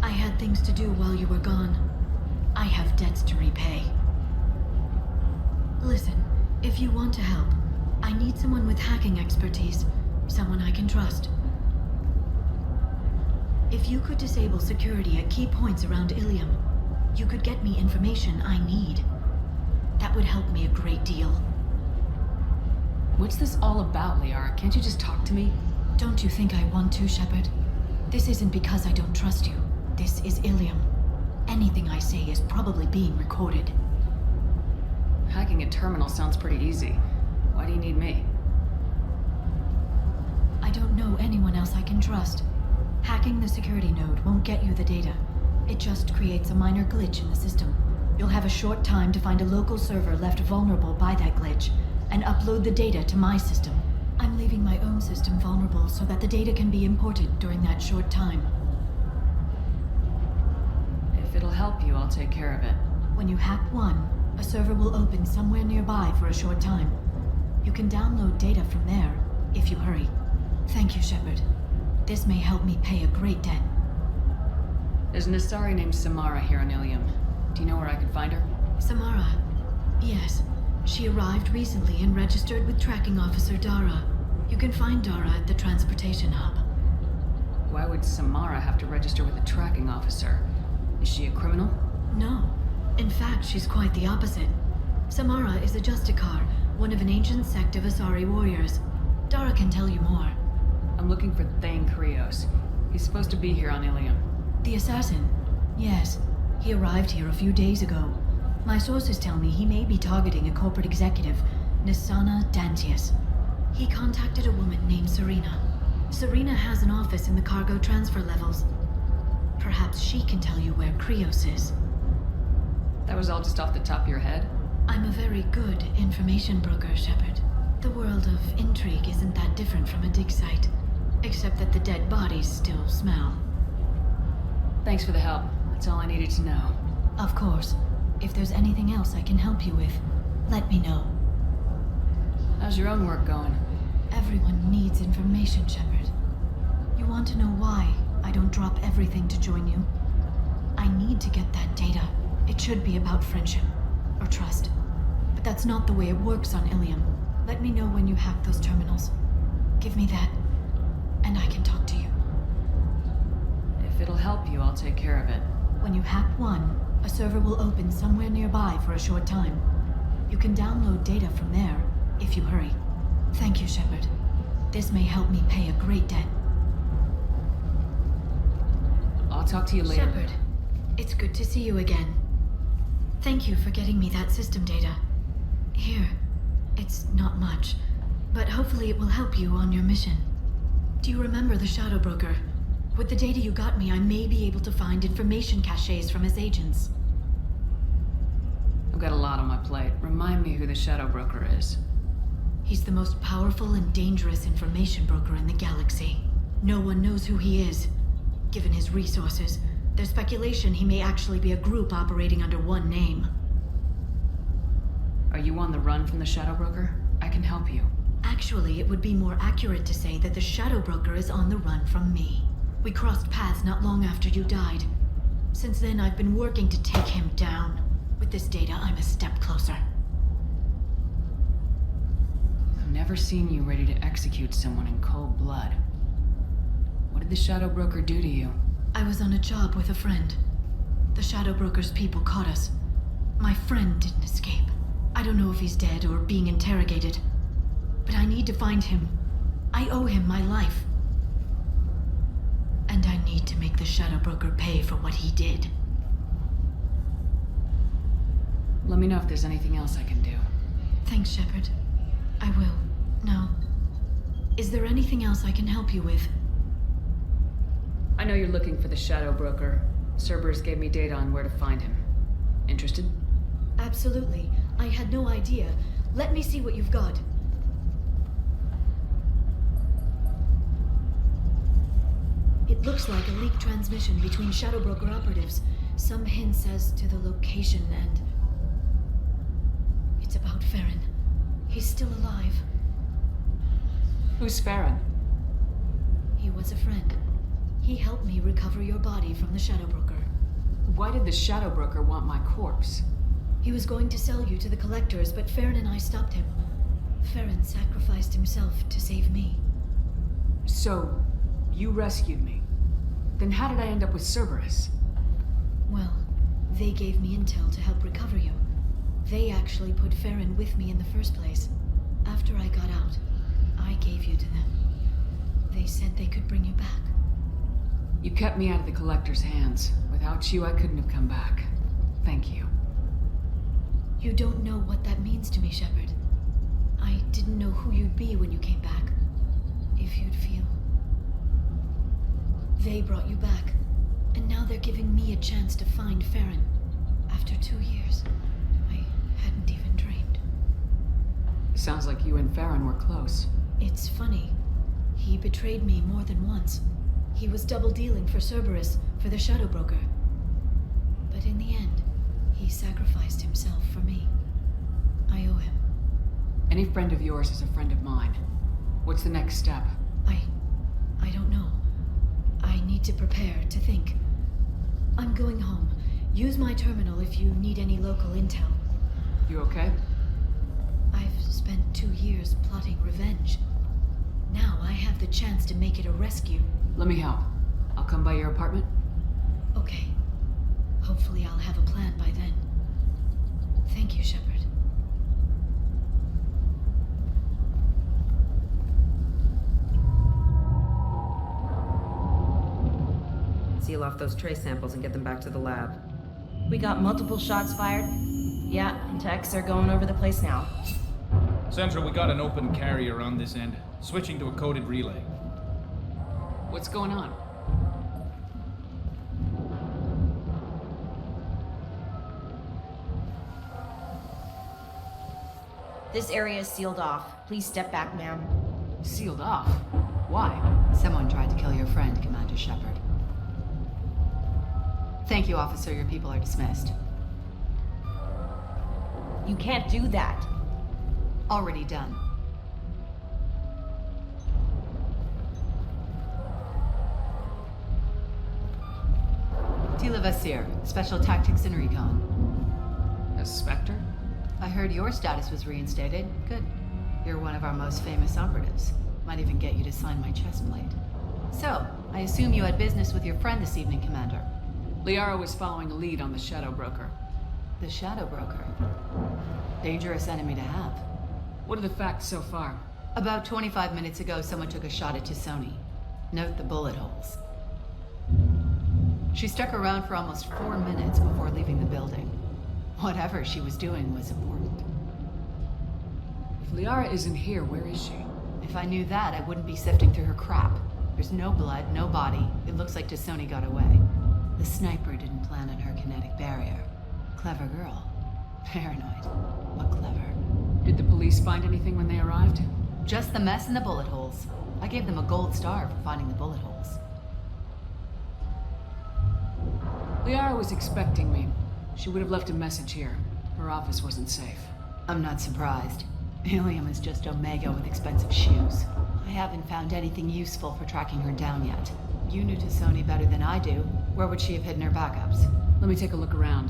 I had things to do while you were gone. I have debts to repay. Listen, if you want to help, I need someone with hacking expertise. Someone I can trust. If you could disable security at key points around Ilium, you could get me information I need. That would help me a great deal. What's this all about, Liara? Can't you just talk to me? Don't you think I want to, Shepard? This isn't because I don't trust you. This is Ilium. Anything I say is probably being recorded. Hacking a terminal sounds pretty easy. Why do you need me? I don't know anyone else I can trust. Hacking the security node won't get you the data. It just creates a minor glitch in the system. You'll have a short time to find a local server left vulnerable by that glitch, and upload the data to my system. I'm leaving my own system vulnerable so that the data can be imported during that short time. If it'll help you, I'll take care of it. When you hack one, a server will open somewhere nearby for a short time. You can download data from there, if you hurry. Thank you, Shepard. This may help me pay a great debt. There's an Asari named Samara here on Ilium. Do you know where I can find her? Samara? Yes. She arrived recently and registered with Tracking Officer Dara. You can find Dara at the transportation hub. Why would Samara have to register with the Tracking Officer? Is she a criminal? No. In fact, she's quite the opposite. Samara is a Justicar, one of an ancient sect of Asari warriors. Dara can tell you more. I'm looking for Thane Krios. He's supposed to be here on Ilium. The assassin? Yes. He arrived here a few days ago. My sources tell me he may be targeting a corporate executive, Nisana Dantius. He contacted a woman named Serena. Serena has an office in the cargo transfer levels. Perhaps she can tell you where Krios is. That was all just off the top of your head? I'm a very good information broker, Shepard. The world of intrigue isn't that different from a dig site, except that the dead bodies still smell. Thanks for the help. That's all I needed to know. Of course. If there's anything else I can help you with, let me know. How's your own work going? Everyone needs information, Shepard. You want to know why I don't drop everything to join you? I need to get that data. It should be about friendship, or trust. But that's not the way it works on Ilium. Let me know when you hack those terminals. Give me that, and I can talk to you. If it'll help you, I'll take care of it. When you hack one, a server will open somewhere nearby for a short time. You can download data from there, if you hurry. Thank you, Shepard. This may help me pay a great debt. I'll talk to you later. Shepard, it's good to see you again. Thank you for getting me that system data. Here, it's not much, but hopefully it will help you on your mission. Do you remember the Shadow Broker? With the data you got me, I may be able to find information caches from his agents. I've got a lot on my plate. Remind me who the Shadow Broker is. He's the most powerful and dangerous information broker in the galaxy. No one knows who he is. Given his resources, there's speculation he may actually be a group operating under one name. Are you on the run from the Shadow Broker? I can help you. Actually, it would be more accurate to say that the Shadow Broker is on the run from me. We crossed paths not long after you died. Since then, I've been working to take him down. With this data, I'm a step closer. I've never seen you ready to execute someone in cold blood. What did the Shadow Broker do to you? I was on a job with a friend. The Shadow Broker's people caught us. My friend didn't escape. I don't know if he's dead or being interrogated. But I need to find him. I owe him my life. And I need to make the Shadow Broker pay for what he did. Let me know if there's anything else I can do. Thanks, Shepard. I will. Now, is there anything else I can help you with? I know you're looking for the Shadow Broker. Cerberus gave me data on where to find him. Interested? Absolutely. I had no idea. Let me see what you've got. It looks like a leaked transmission between Shadow Broker operatives. Some hints as to the location and... It's about Farron. He's still alive. Who's Farron? He was a friend. He helped me recover your body from the Shadow Broker. Why did the Shadow Broker want my corpse? He was going to sell you to the Collectors, but Farron and I stopped him. Farron sacrificed himself to save me. So, you rescued me. Then how did I end up with Cerberus? Well, they gave me intel to help recover you. They actually put Farron with me in the first place. After I got out, I gave you to them. They said they could bring you back. You kept me out of the Collector's hands. Without you, I couldn't have come back. Thank you. You don't know what that means to me, Shepard. I didn't know who you'd be when you came back. If you'd feel. They brought you back, and now they're giving me a chance to find Farron. After 2 years, I hadn't even dreamed. Sounds like you and Farron were close. It's funny. He betrayed me more than once. He was double-dealing for Cerberus, for the Shadow Broker. But in the end, he sacrificed himself for me. I owe him. Any friend of yours is a friend of mine. What's the next step? I don't know. I need to prepare, to think. I'm going home. Use my terminal if you need any local intel. You okay? I've spent 2 years plotting revenge. Now I have the chance to make it a rescue. Let me help. I'll come by your apartment. Okay. Hopefully I'll have a plan by then. Thank you, Shepard. Seal off those trace samples and get them back to the lab. We got multiple shots fired. Yeah, and techs are going over the place now. Central, we got an open carrier on this end. Switching to a coded relay. What's going on? This area is sealed off. Please step back, ma'am. Sealed off? Why? Someone tried to kill your friend, Commander Shepard. Thank you, officer. Your people are dismissed. You can't do that. Already done. Tila Vasir, Special Tactics and Recon. A Spectre? I heard your status was reinstated. Good. You're one of our most famous operatives. Might even get you to sign my chest plate. So, I assume you had business with your friend this evening, Commander. Liara was following a lead on the Shadow Broker. The Shadow Broker? Dangerous enemy to have. What are the facts so far? About 25 minutes ago, someone took a shot at T'Soni. Note the bullet holes. She stuck around for almost 4 minutes before leaving the building. Whatever she was doing was important. If Liara isn't here, where is she? If I knew that, I wouldn't be sifting through her crap. There's no blood, no body. It looks like T'Soni got away. The sniper didn't plan on her kinetic barrier. Clever girl. Paranoid, but clever. Did the police find anything when they arrived? Just the mess and the bullet holes. I gave them a gold star for finding the bullet holes. Liara was expecting me. She would have left a message here. Her office wasn't safe. I'm not surprised. Helium is just Omega with expensive shoes. I haven't found anything useful for tracking her down yet. You knew T'Soni better than I do. Where would she have hidden her backups? Let me take a look around.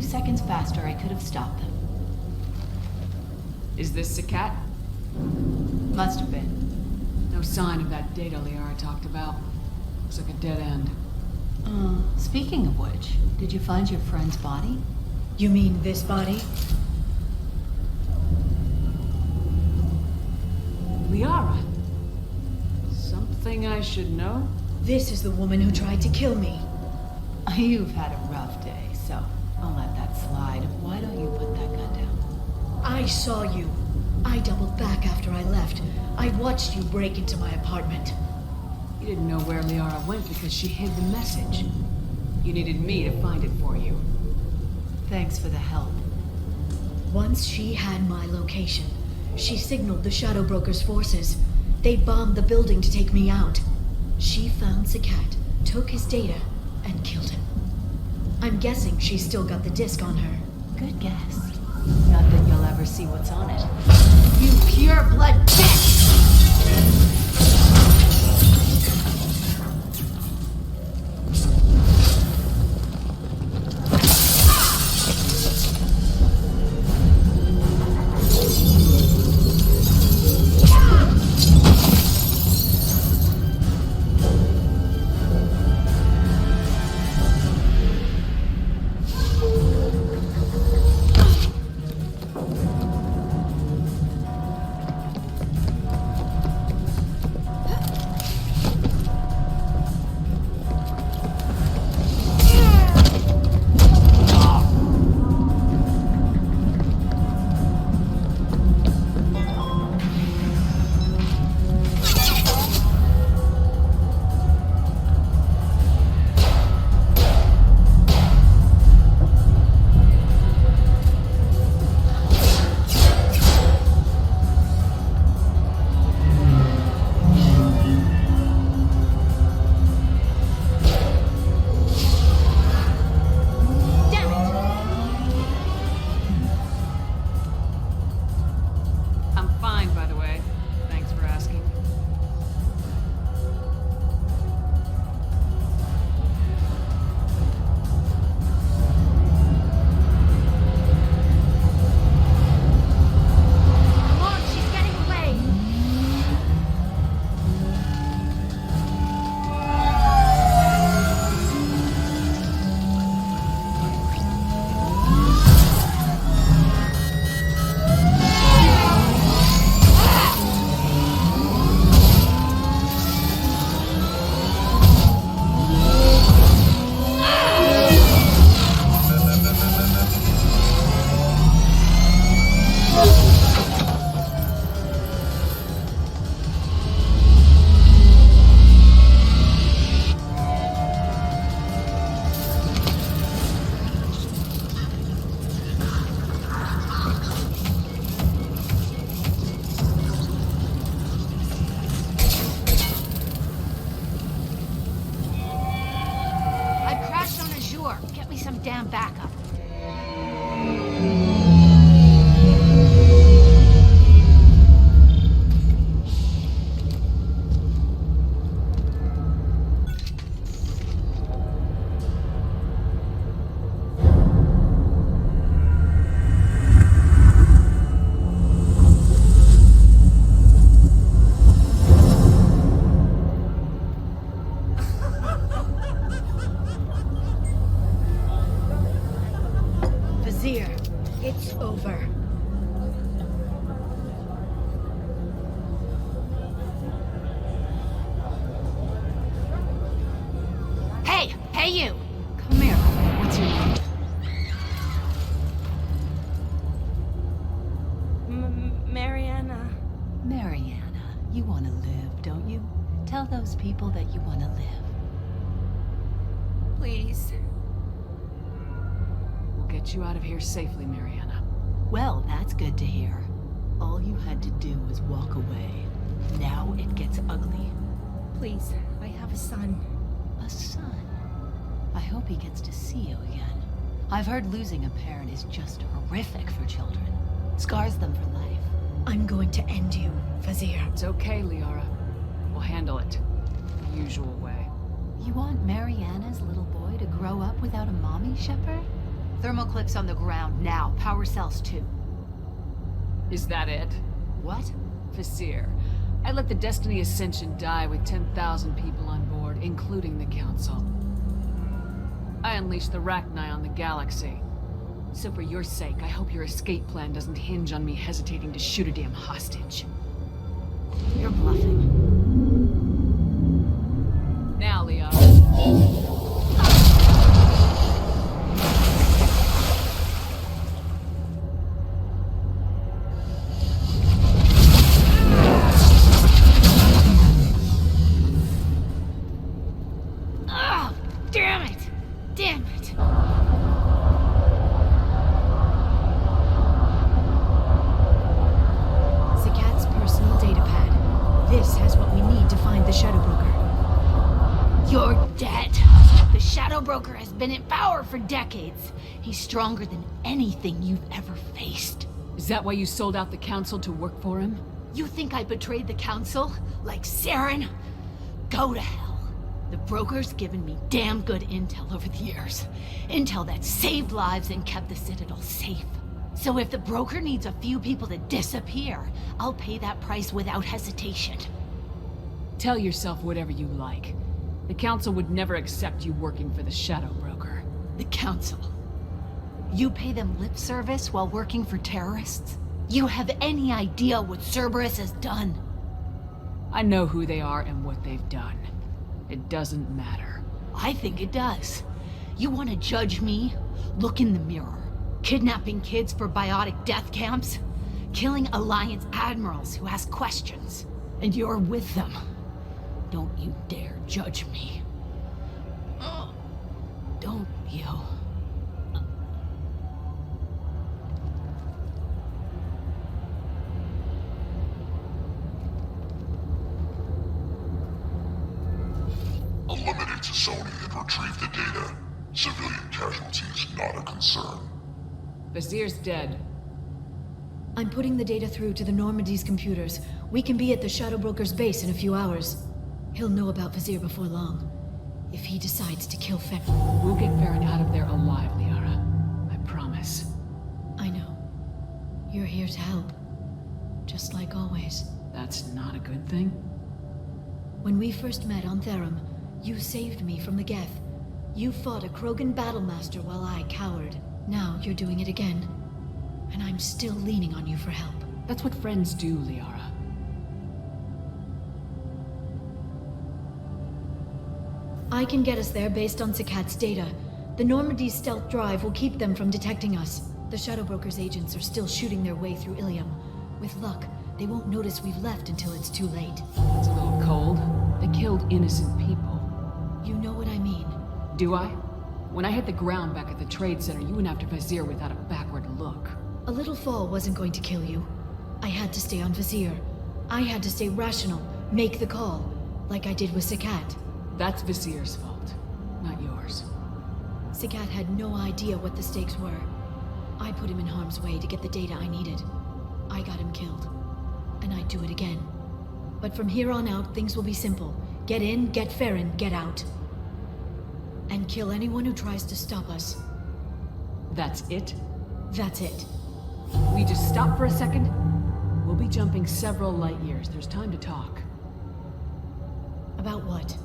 Seconds faster, I could have stopped them. Is this Sakat? Must have been. No sign of that data Liara talked about. Looks like a dead end. Speaking of which, did you find your friend's body? You mean this body? Liara? Something I should know? This is the woman who tried to kill me. You've had a rough day, so I'll let that slide. Why don't you put that gun down? I saw you. I doubled back after I left. I watched you break into my apartment. You didn't know where Liara went because she hid the message. You needed me to find it for you. Thanks for the help. Once she had my location, she signaled the Shadow Broker's forces. They bombed the building to take me out. She found Sakat, took his data, and killed him. I'm guessing she's still got the disc on her. Good guess. Not that you'll ever see what's on it. You pure blood bitch! some damn backup. It's over. Hey! Hey you! Come here. What's your name? Mariana. Mariana, you want to live, don't you? Tell those people that you want to live. Please. We'll get you out of here safely, Mariana. Well, that's good to hear. All you had to do was walk away. Now it gets ugly. Please, I have a son. A son? I hope he gets to see you again. I've heard losing a parent is just horrific for children. Scars them for life. I'm going to end you, Vizier. It's okay, Liara. We'll handle it. The usual way. You want Mariana's little boy to grow up without a mommy, Shepard? Thermal clips on the ground now. Power cells too. Is that it? What? Vizier, I let the Destiny Ascension die with 10,000 people on board, including the Council. I unleashed the Rachni on the galaxy. So for your sake, I hope your escape plan doesn't hinge on me hesitating to shoot a damn hostage. You're bluffing. Now, Liara. Damn it! Damn it! Zakat's personal data pad. This has what we need to find the Shadow Broker. You're dead! The Shadow Broker has been in power for decades. He's stronger than anything you've ever faced. Is that why you sold out the Council to work for him? You think I betrayed the Council? Like Saren? Go to hell. The Broker's given me damn good intel over the years. Intel that saved lives and kept the Citadel safe. So if the Broker needs a few people to disappear, I'll pay that price without hesitation. Tell yourself whatever you like. The Council would never accept you working for the Shadow Broker. The Council? You pay them lip service while working for terrorists? You have any idea what Cerberus has done? I know who they are and what they've done. It doesn't matter. I think it does. You want to judge me? Look in the mirror. Kidnapping kids for biotic death camps? Killing Alliance admirals who ask questions. And you're with them. Don't you dare judge me. Don't you? Eliminate Sony and retrieve the data. Civilian casualties not a concern. Vizier's dead. I'm putting the data through to the Normandy's computers. We can be at the Shadow Broker's base in a few hours. He'll know about Vizier before long. If he decides to kill Feck. We'll get Farron out of there alive, Liara. I promise. I know. You're here to help. Just like always. That's not a good thing? When we first met on Therum, you saved me from the Geth. You fought a Krogan battlemaster while I cowered. Now you're doing it again. And I'm still leaning on you for help. That's what friends do, Liara. I can get us there based on Zakat's data. The Normandy's stealth drive will keep them from detecting us. The Shadow Broker's agents are still shooting their way through Ilium. With luck, they won't notice we've left until it's too late. It's a little cold. They killed innocent people. You know what I mean. Do I? When I hit the ground back at the trade center, you went after Vizier without a backward look. A little fall wasn't going to kill you. I had to stay on Vizier. I had to stay rational, make the call, like I did with Zakat. That's Vizier's fault, not yours. Sagat had no idea what the stakes were. I put him in harm's way to get the data I needed. I got him killed. And I'd do it again. But from here on out, things will be simple. Get in, get Farron, get out. And kill anyone who tries to stop us. That's it? That's it. We just stop for a second? We'll be jumping several light years. There's time to talk. About what?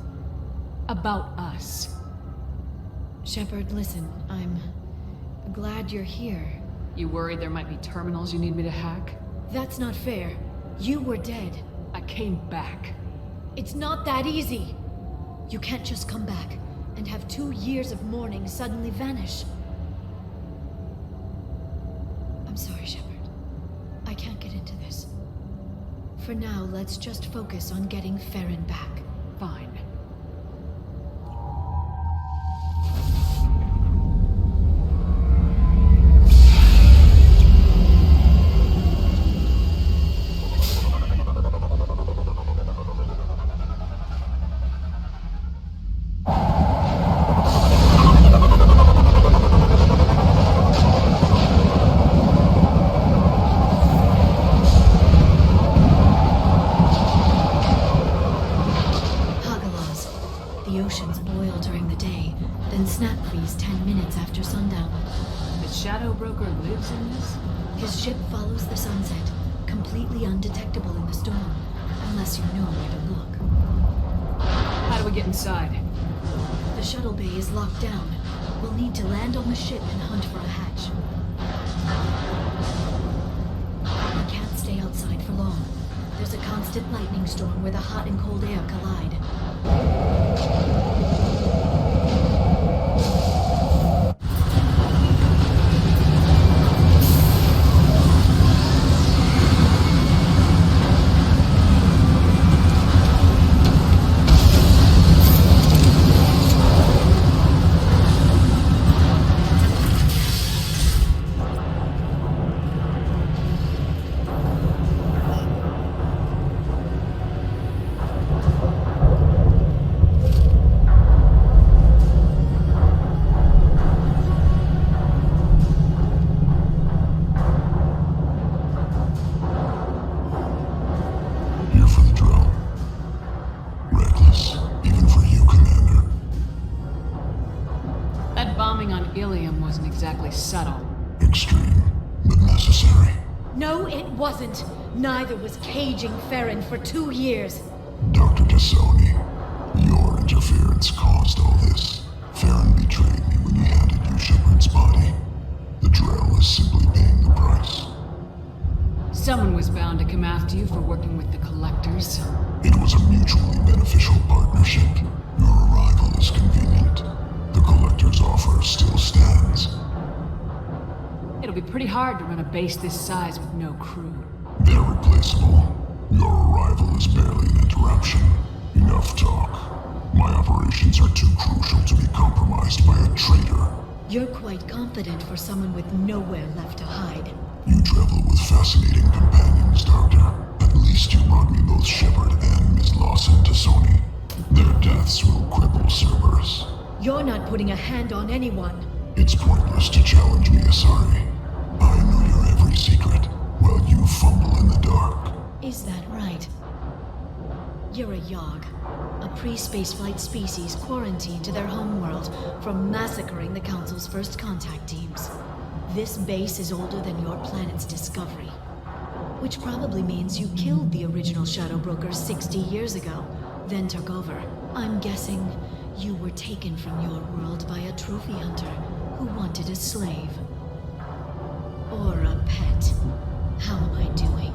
About us. Shepard, listen, I'm glad you're here. You worried there might be terminals you need me to hack? That's not fair. You were dead. I came back. It's not that easy. You can't just come back and have 2 years of mourning suddenly vanish. I'm sorry, Shepard. I can't get into this. For now, let's just focus on getting Farron back. Fine. His ship follows the sunset, completely undetectable in the storm, unless you know where to look. How do we get inside? The shuttle bay is locked down. We'll need to land on the ship and hunt for a hatch. We can't stay outside for long. There's a constant lightning storm where the hot and cold air collide. Subtle. Extreme, but necessary. No, it wasn't. Neither was caging Farron for 2 years. Dr. Tassoni, your interference caused all this. Farron betrayed me when he handed you Shepard's body. The Drell is simply paying the price. Someone was bound to come after you for working with the Collectors. It was a mutually beneficial partnership. Your arrival is convenient. The Collector's offer still stands. It'll be pretty hard to run a base this size with no crew. They're replaceable. Your arrival is barely an interruption. Enough talk. My operations are too crucial to be compromised by a traitor. You're quite confident for someone with nowhere left to hide. You travel with fascinating companions, Doctor. At least you brought me both Shepard and Ms. Lawson Tassoni. Their deaths will cripple Cerberus. You're not putting a hand on anyone. It's pointless to challenge me, Asari. I know your every secret, while you fumble in the dark. Is that right? You're a Yogg, a pre-spaceflight species quarantined to their homeworld from massacring the Council's first contact teams. This base is older than your planet's discovery. Which probably means you killed the original Shadow Brokers 60 years ago, then took over. I'm guessing you were taken from your world by a trophy hunter who wanted a slave. Or a pet. How am I doing?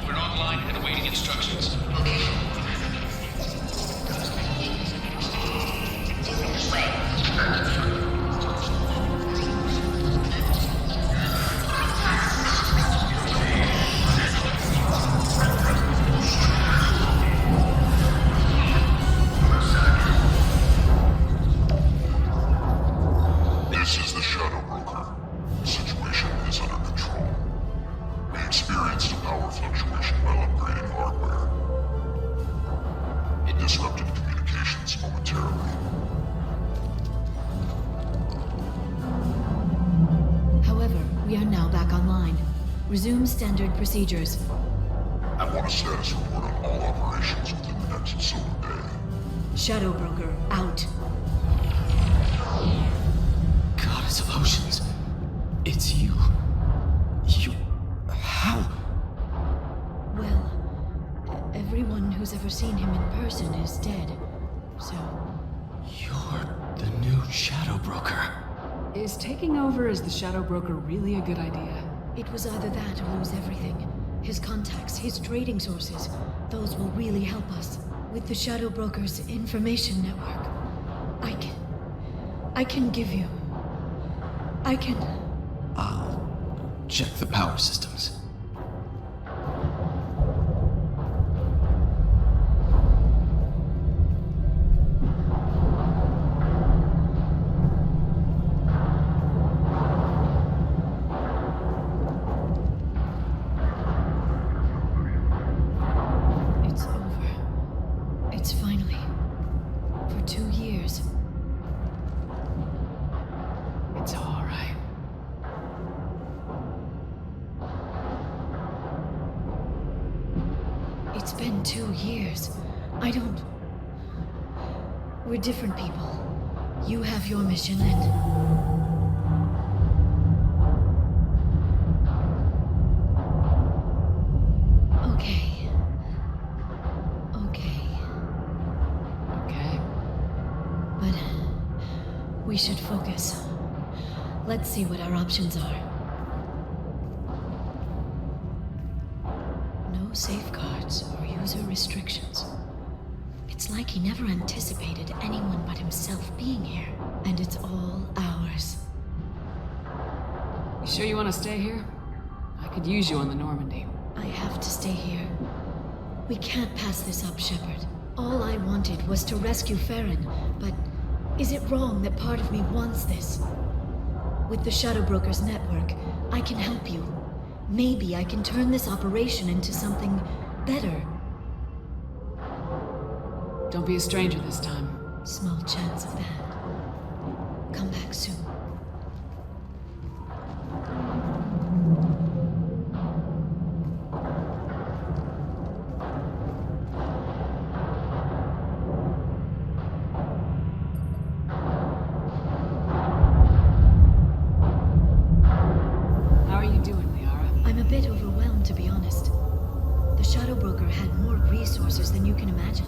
We're online and awaiting instructions. This is the Shadow Broker. The situation is under control. We experienced a power fluctuation while upgrading hardware. It disrupted communications momentarily. However, we are now back online. Resume standard procedures. I want a status report on all operations within the next solar day. Shadow Broker, out. Goddess of Oceans. It's you. You... How? Well, everyone who's ever seen him in person is dead. So... You're the new Shadow Broker. Is taking over as the Shadow Broker really a good idea? It was either that or lose everything. His contacts, his trading sources. Those will really help us. With the Shadow Broker's information network, I can give you... I can... I'll check the power systems. It's over. It's finally... For 2 years. It's all right. It's been 2 years. I don't... We're different people. You have your mission and... Okay. But... we should focus. Let's see what our options are. No safeguards or user restrictions. It's like he never anticipated anyone but himself being here. And it's all ours. You sure you want to stay here? I could use you on the Normandy. I have to stay here. We can't pass this up, Shepard. All I wanted was to rescue Farron, but is it wrong that part of me wants this? With the Shadow Broker's network, I can help you. Maybe I can turn this operation into something better. Don't be a stranger this time. Small chance of that. Come back soon. How are you doing, Liara? I'm a bit overwhelmed, to be honest. The Shadow Broker had more resources than you can imagine.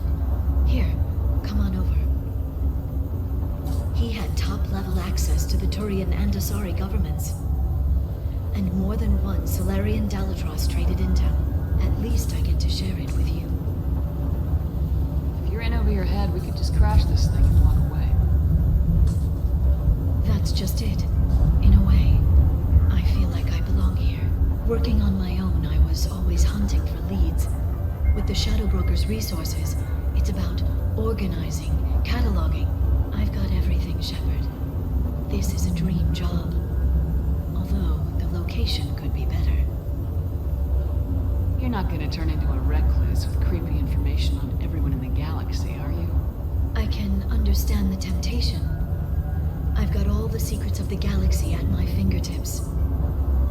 Here, come on over. He had top-level access to the Turian and Asari governments. And more than one Solarian Dalatros traded intel. At least I get to share it with you. If you're in over your head, we could just crash this thing and walk away. That's just it. In a way, I feel like I belong here. Working on my own, I was always hunting for leads. With the Shadow Broker's resources, it's about organizing, cataloging. I've got everything, Shepard. This is a dream job. Although, the location could be better. You're not gonna turn into a recluse with creepy information on everyone in the galaxy, are you? I can understand the temptation. I've got all the secrets of the galaxy at my fingertips.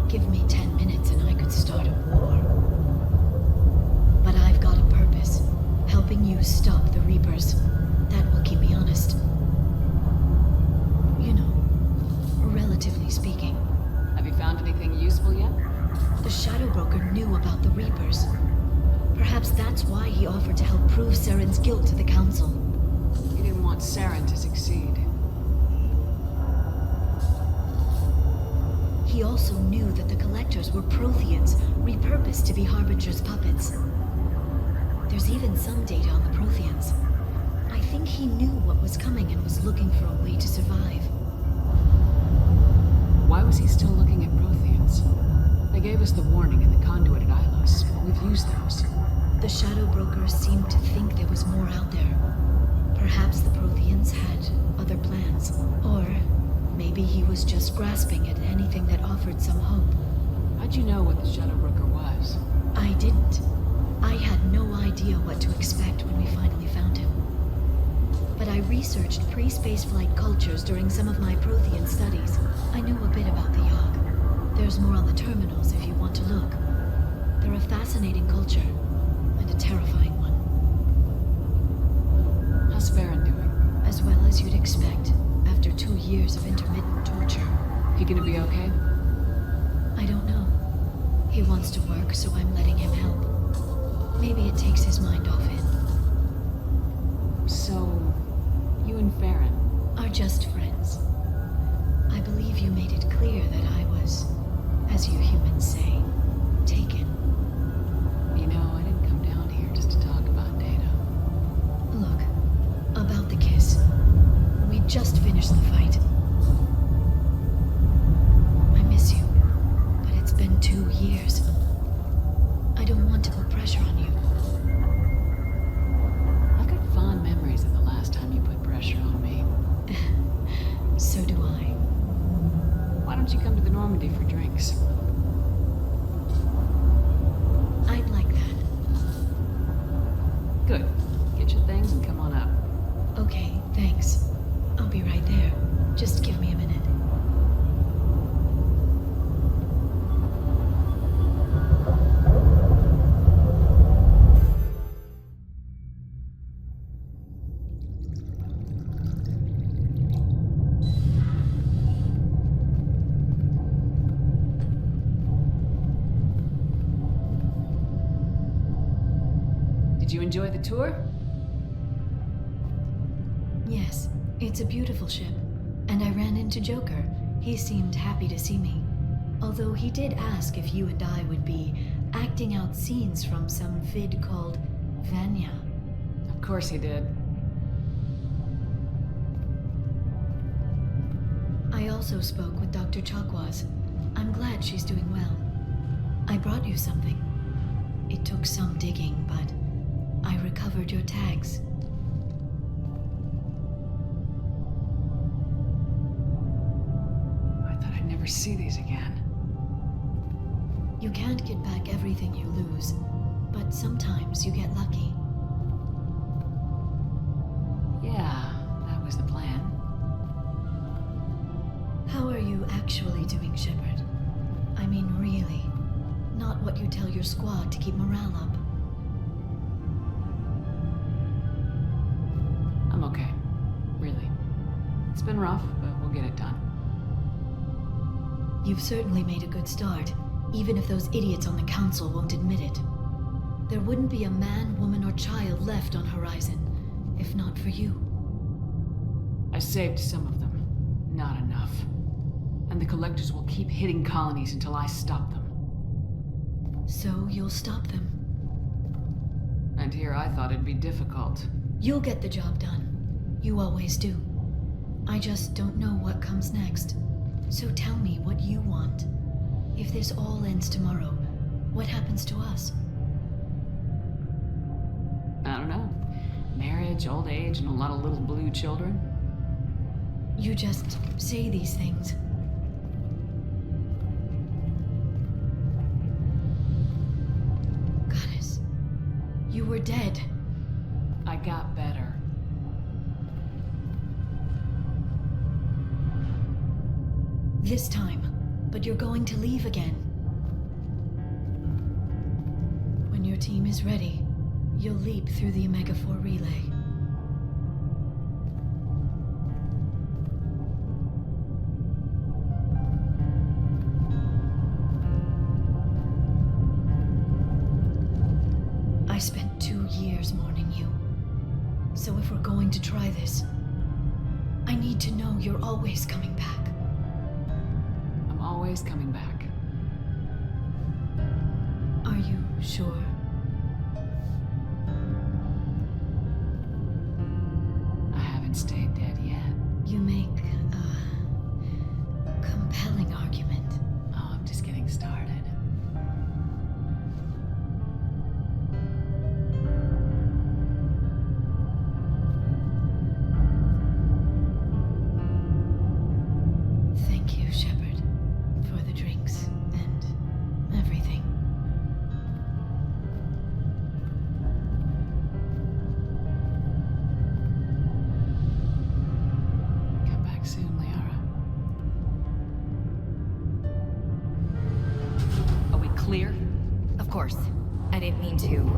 Give me 10 minutes and I could start a war. But I've got a purpose. Helping you stop the Reapers. That will keep me honest. You know, relatively speaking. Have you found anything useful yet? The Shadow Broker knew about the Reapers. Perhaps that's why he offered to help prove Saren's guilt to the Council. He didn't want Saren to succeed. He he also knew that the Collectors were Protheans, repurposed to be Harbinger's puppets. There's even some data on the Protheans. I think he knew what was coming and was looking for a way to survive. Why was he still looking at Protheans? They gave us the warning in the conduit at Ilos. We've used those. The Shadow Brokers seemed to think there was more out there. Perhaps the Protheans had other plans. Or maybe he was just grasping at anything that offered some hope. How'd you know what the Shadow Broker was? I didn't. I had no idea what to expect when we finally found him. But I researched pre-spaceflight cultures during some of my Prothean studies. I knew a bit about the Yogg. There's more on the terminals if you want to look. They're a fascinating culture, and a terrifying one. How's Farron doing? As well as you'd expect, after 2 years of intermittent torture. He gonna be okay? I don't know. He wants to work, so I'm letting him help. Maybe it takes his mind off it. So, you and Farron are just friends. I believe you made it clear that I was, as you humans say, taken. You know, I didn't come down here just to talk about data. Look, about the kiss. We just finished the fight. I miss you, but it's been 2 years. I don't want to put pressure on you. I've got fond memories of the last time you put pressure on me. So do I. Why don't you come to the Normandy for drinks? I'd like that. Good. Get your things and come on up. Okay, thanks. I'll be right there. Just give me a minute. Did you enjoy the tour? Yes, it's a beautiful ship. And I ran into Joker. He seemed happy to see me. Although he did ask if you and I would be acting out scenes from some vid called Vanya. Of course he did. I also spoke with Dr. Chakwas. I'm glad she's doing well. I brought you something. It took some digging, but I recovered your tags. I thought I'd never see these again. You can't get back everything you lose, but sometimes you get lucky. Yeah, that was the plan. How are you actually doing, Shepard? I mean, really. Not what you tell your squad to keep morale up. I'm okay. Really. It's been rough, but we'll get it done. You've certainly made a good start, even if those idiots on the council won't admit it. There wouldn't be a man, woman, or child left on Horizon, if not for you. I saved some of them. Not enough. And the Collectors will keep hitting colonies until I stop them. So you'll stop them? And here I thought it'd be difficult. You'll get the job done. You always do. I just don't know what comes next. So tell me what you want. If this all ends tomorrow, what happens to us? I don't know. Marriage, old age, and a lot of little blue children. You just say these things. Goddess, you were dead. I got better. This time, but you're going to leave again. When your team is ready, you'll leap through the Omega-4 relay. I spent 2 years mourning you. So if we're going to try this, I need to know you're always coming back. I'm always coming back. Are you sure? I haven't stayed dead yet. You make a compelling argument. Oh, I'm just getting started. Thank you, Shepard, for the drinks and everything. Come back soon, Liara. Are we clear? Of course. I didn't mean to.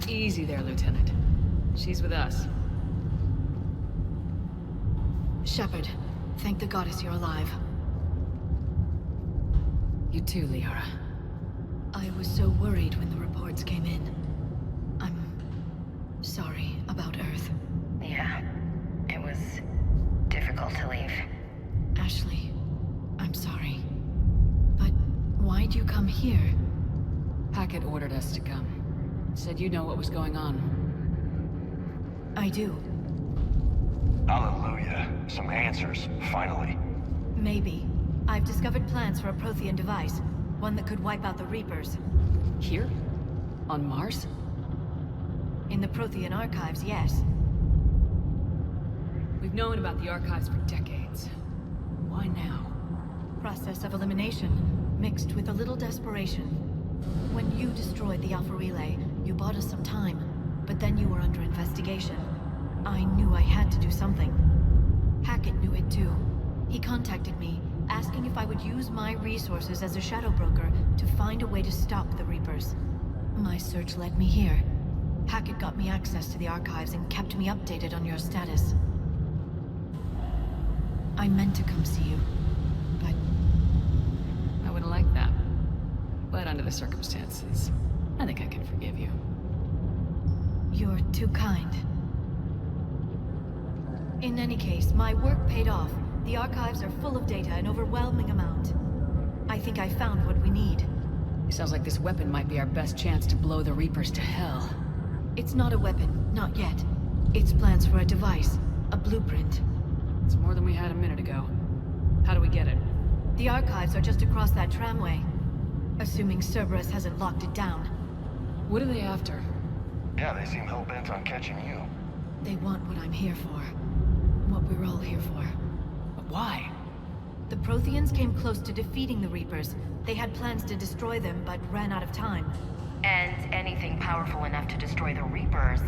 Easy there, Lieutenant. She's with us. Shepard, thank the goddess you're alive. You too, Liara. I was so worried when the reports came in. I'm sorry about Earth. Yeah, it was difficult to leave. Ashley, I'm sorry. But why'd you come here? Hackett ordered us to come. Said you know what was going on. I do. Hallelujah. Some answers, finally. Maybe. I've discovered plans for a Prothean device. One that could wipe out the Reapers. Here? On Mars? In the Prothean archives, yes. We've known about the archives for decades. Why now? Process of elimination, mixed with a little desperation. When you destroyed the Alpha Relay, you bought us some time, but then you were under investigation. I knew I had to do something. Hackett knew it too. He contacted me, asking if I would use my resources as a shadow broker to find a way to stop the Reapers. My search led me here. Hackett got me access to the archives and kept me updated on your status. I meant to come see you, but... I wouldn't like that. But under the circumstances, I think I can forgive you. You're too kind. In any case, my work paid off. The archives are full of data, an overwhelming amount. I think I found what we need. It sounds like this weapon might be our best chance to blow the Reapers to hell. It's not a weapon, not yet. It's plans for a device, a blueprint. It's more than we had a minute ago. How do we get it? The archives are just across that tramway. Assuming Cerberus hasn't locked it down. What are they after? Yeah, they seem hell-bent on catching you. They want what I'm here for. What we're all here for. But why? The Protheans came close to defeating the Reapers. They had plans to destroy them, but ran out of time. And anything powerful enough to destroy the Reapers.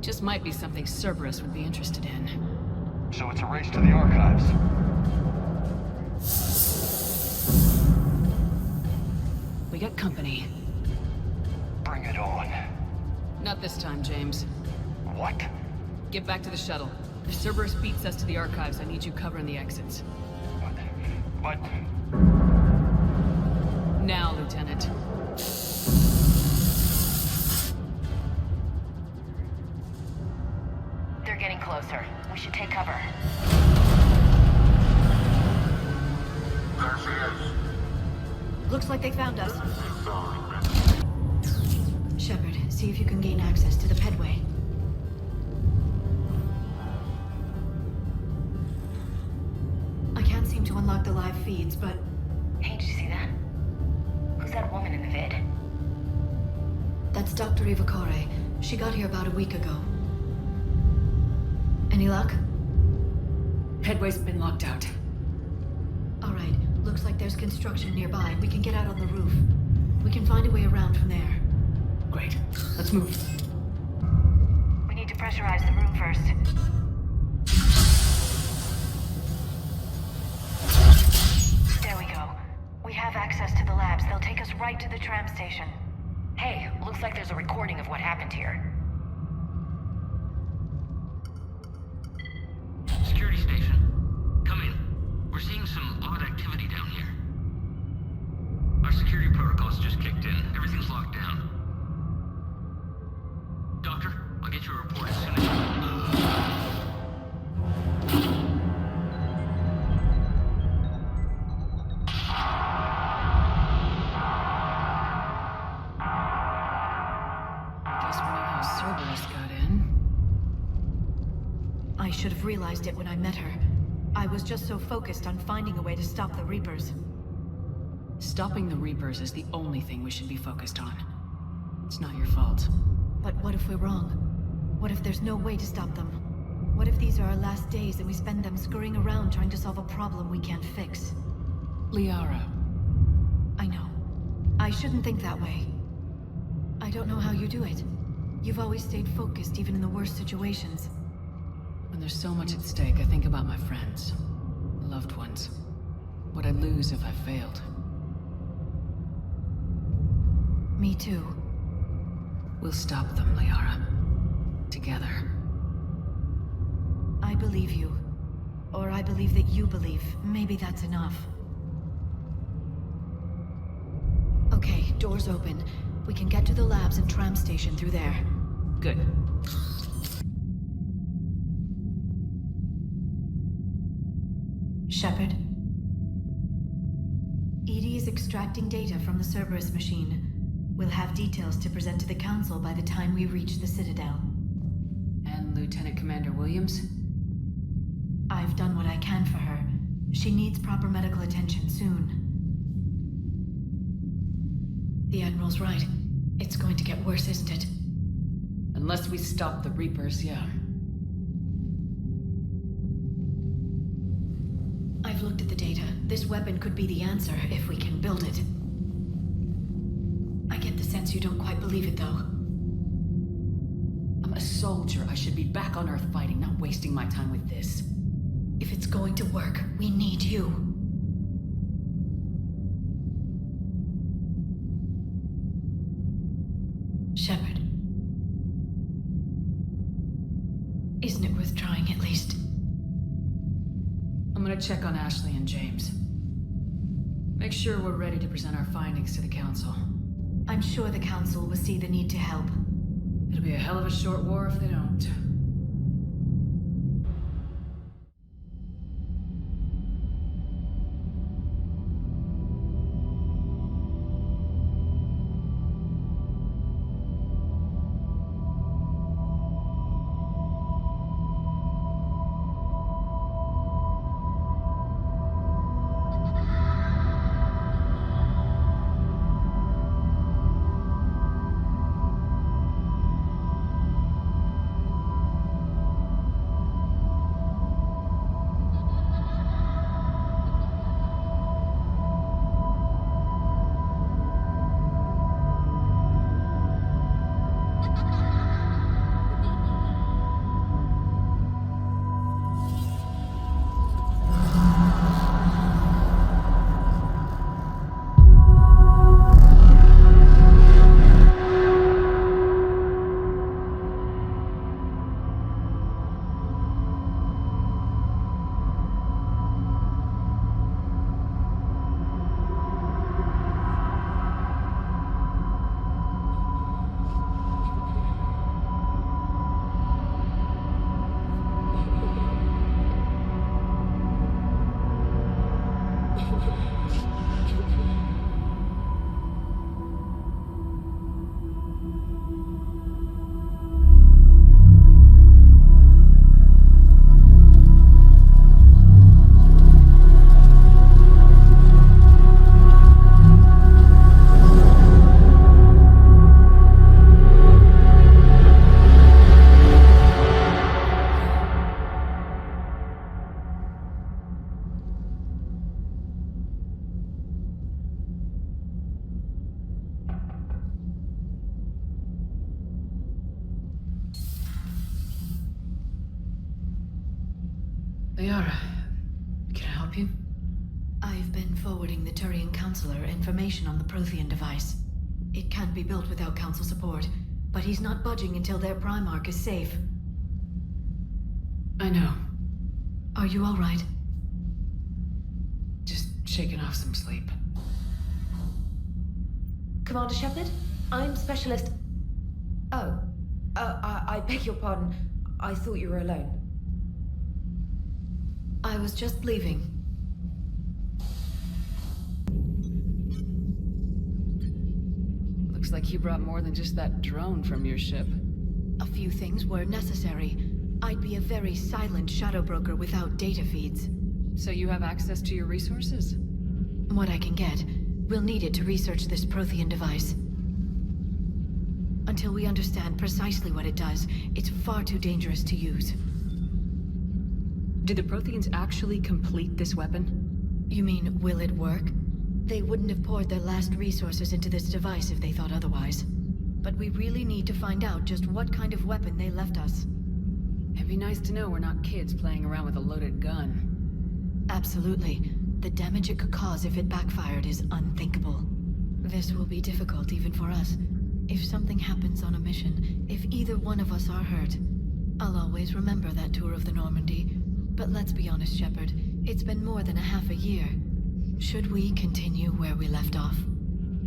Just might be something Cerberus would be interested in. So it's a race to the archives. We got company. Bring it on. Not this time, James. What? Get back to the shuttle. If Cerberus beats us to the archives, I need you covering the exits. But... Now, Lieutenant. They're getting closer. We should take cover. There she is. Looks like they found us. Shepard, see if you can gain access to the pedway. I can't seem to unlock the live feeds, but... Hey, did you see that? Who's that woman in the vid? That's Dr. Eva Corey. She got here about a week ago. Any luck? Headway's been locked out. Alright, looks like there's construction nearby. We can get out on the roof. We can find a way around from there. Great. Let's move. We need to pressurize the room first. There we go. We have access to the labs. They'll take us right to the tram station. Hey, looks like there's a recording of what happened here. Security station. Come in. We're seeing some odd activity down here. Our security protocols just kicked in. Everything's locked down. Doctor, I'll get you a report as soon as Guess we know how Cerberus got in. I should have realized it when I met her. I was just so focused on finding a way to stop the Reapers. Stopping the Reapers is the only thing we should be focused on. It's not your fault. But what if we're wrong? What if there's no way to stop them? What if these are our last days and we spend them scurrying around trying to solve a problem we can't fix? Liara. I know. I shouldn't think that way. I don't know how you do it. You've always stayed focused even in the worst situations. When there's so much at stake, I think about my friends, loved ones. What I'd lose if I failed. Me too. We'll stop them, Liara. Together. I believe you. Or I believe that you believe. Maybe that's enough. Okay, doors open. We can get to the labs and tram station through there. Good. Shepard? EDI is extracting data from the Cerberus machine. We'll have details to present to the Council by the time we reach the Citadel. And Lieutenant Commander Williams? I've done what I can for her. She needs proper medical attention soon. The Admiral's right. It's going to get worse, isn't it? Unless we stop the Reapers, yeah. I've looked at the data. This weapon could be the answer if we can build it. I get the sense you don't quite believe it, though. I'm a soldier. I should be back on Earth fighting, not wasting my time with this. If it's going to work, we need you. Shepard. Isn't it worth trying, at least? I'm gonna check on Ashley and James. Make sure we're ready to present our findings to the Council. I'm sure the Council will see the need to help. It'll be a hell of a short war if they don't. Liara, can I help you? I've been forwarding the Turian Counselor information on the Prothean device. It can't be built without Council support, but he's not budging until their Primarch is safe. I know. Are you all right? Just shaking off some sleep. Commander Shepard, I'm Specialist... Oh. I beg your pardon. I thought you were alone. I was just leaving. Looks like you brought more than just that drone from your ship. A few things were necessary. I'd be a very silent shadow broker without data feeds. So you have access to your resources? What I can get. We'll need it to research this Prothean device. Until we understand precisely what it does, it's far too dangerous to use. Did the Protheans actually complete this weapon? You mean, will it work? They wouldn't have poured their last resources into this device if they thought otherwise. But we really need to find out just what kind of weapon they left us. It'd be nice to know we're not kids playing around with a loaded gun. Absolutely. The damage it could cause if it backfired is unthinkable. This will be difficult even for us. If something happens on a mission, if either one of us are hurt, I'll always remember that tour of the Normandy. But let's be honest, Shepard, it's been more than a half a year. Should we continue where we left off?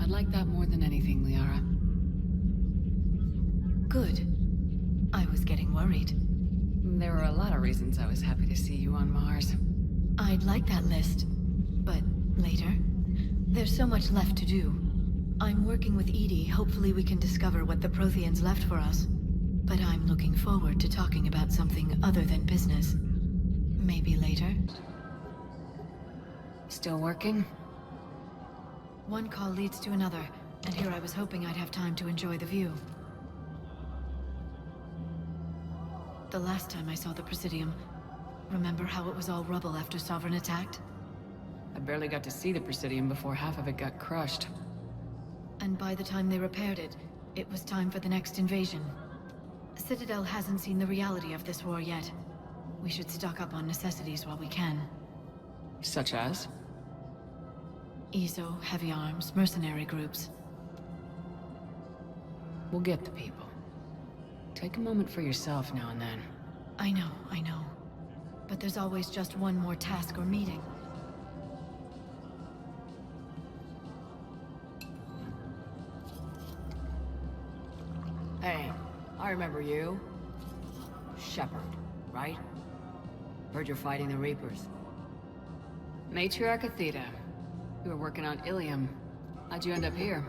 I'd like that more than anything, Liara. Good. I was getting worried. There were a lot of reasons I was happy to see you on Mars. I'd like that list. But later? There's so much left to do. I'm working with Edie. Hopefully we can discover what the Protheans left for us. But I'm looking forward to talking about something other than business. Maybe later? Still working? One call leads to another, and here I was hoping I'd have time to enjoy the view. The last time I saw the Presidium, remember how it was all rubble after Sovereign attacked? I barely got to see the Presidium before half of it got crushed. And by the time they repaired it, it was time for the next invasion. Citadel hasn't seen the reality of this war yet. We should stock up on necessities while we can. Such as? ESO, heavy arms, mercenary groups. We'll get the people. Take a moment for yourself now and then. I know. But there's always just one more task or meeting. Hey, I remember you. Shepard, right? Heard you're fighting the Reapers. Matriarch Athena. You were working on Ilium. How'd you end up here?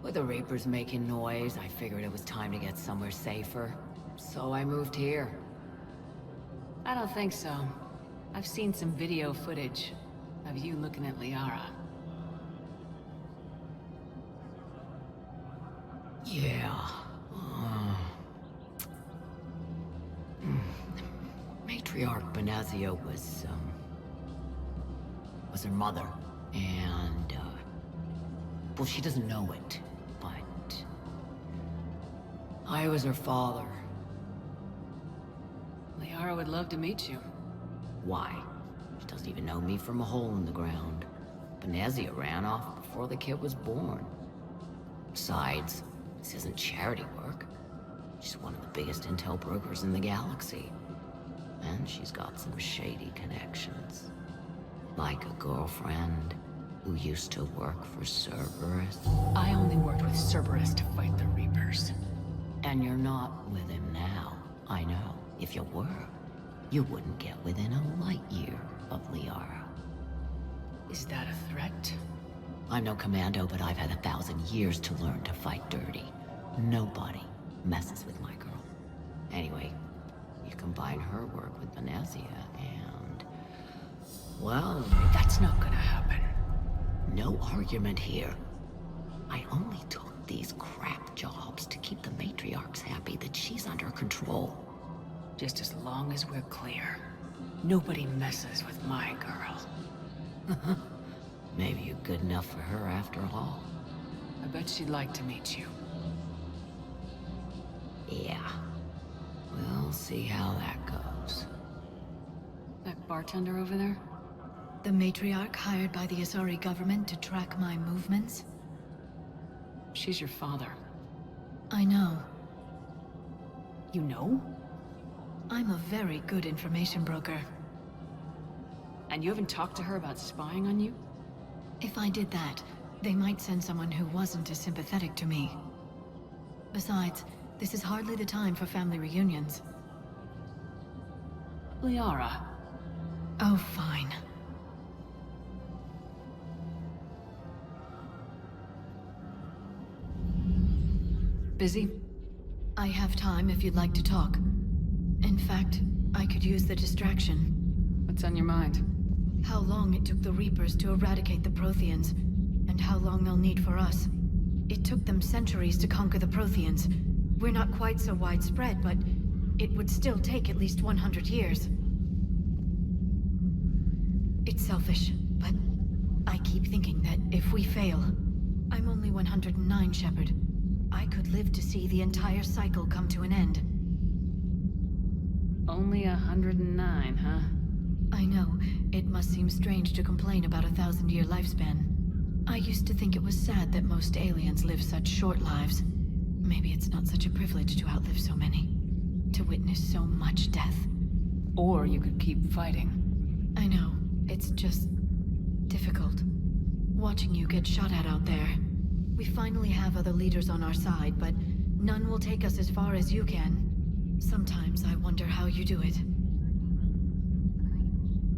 With the Reapers making noise, I figured it was time to get somewhere safer. So I moved here. I don't think so. I've seen some video footage of you looking at Liara. Yeah. Matriarch Benazio was her mother. And, well, she doesn't know it, but I was her father. Liara would love to meet you. Why? She doesn't even know me from a hole in the ground. Benazio ran off before the kid was born. Besides, this isn't charity work. She's one of the biggest intel brokers in the galaxy. And she's got some shady connections. Like a girlfriend who used to work for Cerberus. I only worked with Cerberus to fight the Reapers. And you're not with him now. I know. If you were, you wouldn't get within a light year of Liara. Is that a threat? I'm no commando, but I've had 1,000 years to learn to fight dirty. Nobody messes with my girl. Anyway, you combine her work with Benazia and... well... That's not gonna happen. No argument here. I only took these crap jobs to keep the matriarchs happy that she's under control. Just as long as we're clear. Nobody messes with my girl. Maybe you're good enough for her after all. I bet she'd like to meet you. Yeah. We'll see how that goes. That bartender over there? The matriarch hired by the Asari government to track my movements? She's your father. I know. You know? I'm a very good information broker. And you haven't talked to her about spying on you? If I did that, they might send someone who wasn't as sympathetic to me. Besides, this is hardly the time for family reunions. Liara. Oh, fine. Busy? I have time if you'd like to talk. In fact, I could use the distraction. What's on your mind? How long it took the Reapers to eradicate the Protheans, and how long they'll need for us. It took them centuries to conquer the Protheans. We're not quite so widespread, but it would still take at least 100 years. It's selfish, but I keep thinking that if we fail... I'm only 109, Shepard. I could live to see the entire cycle come to an end. Only 109, huh? I know. It must seem strange to complain about a 1,000-year lifespan. I used to think it was sad that most aliens live such short lives. Maybe it's not such a privilege to outlive so many. To witness so much death. Or you could keep fighting. I know. It's just... difficult. Watching you get shot at out there. We finally have other leaders on our side, but none will take us as far as you can. Sometimes I wonder how you do it.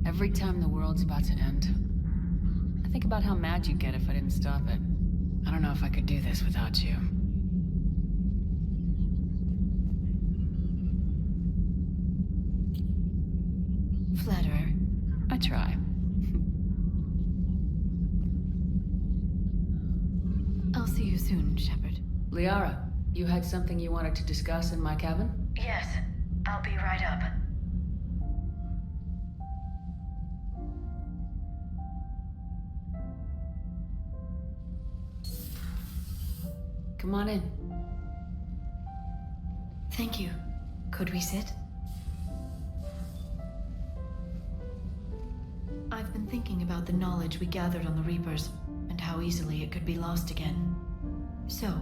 Every time the world's about to end, I think about how mad you'd get if I didn't stop it. I don't know if I could do this without you. Flatterer. I try. I'll see you soon, Shepard. Liara, you had something you wanted to discuss in my cabin? Yes, I'll be right up. Come on in. Thank you. Could we sit? I've been thinking about the knowledge we gathered on the Reapers, and how easily it could be lost again. So,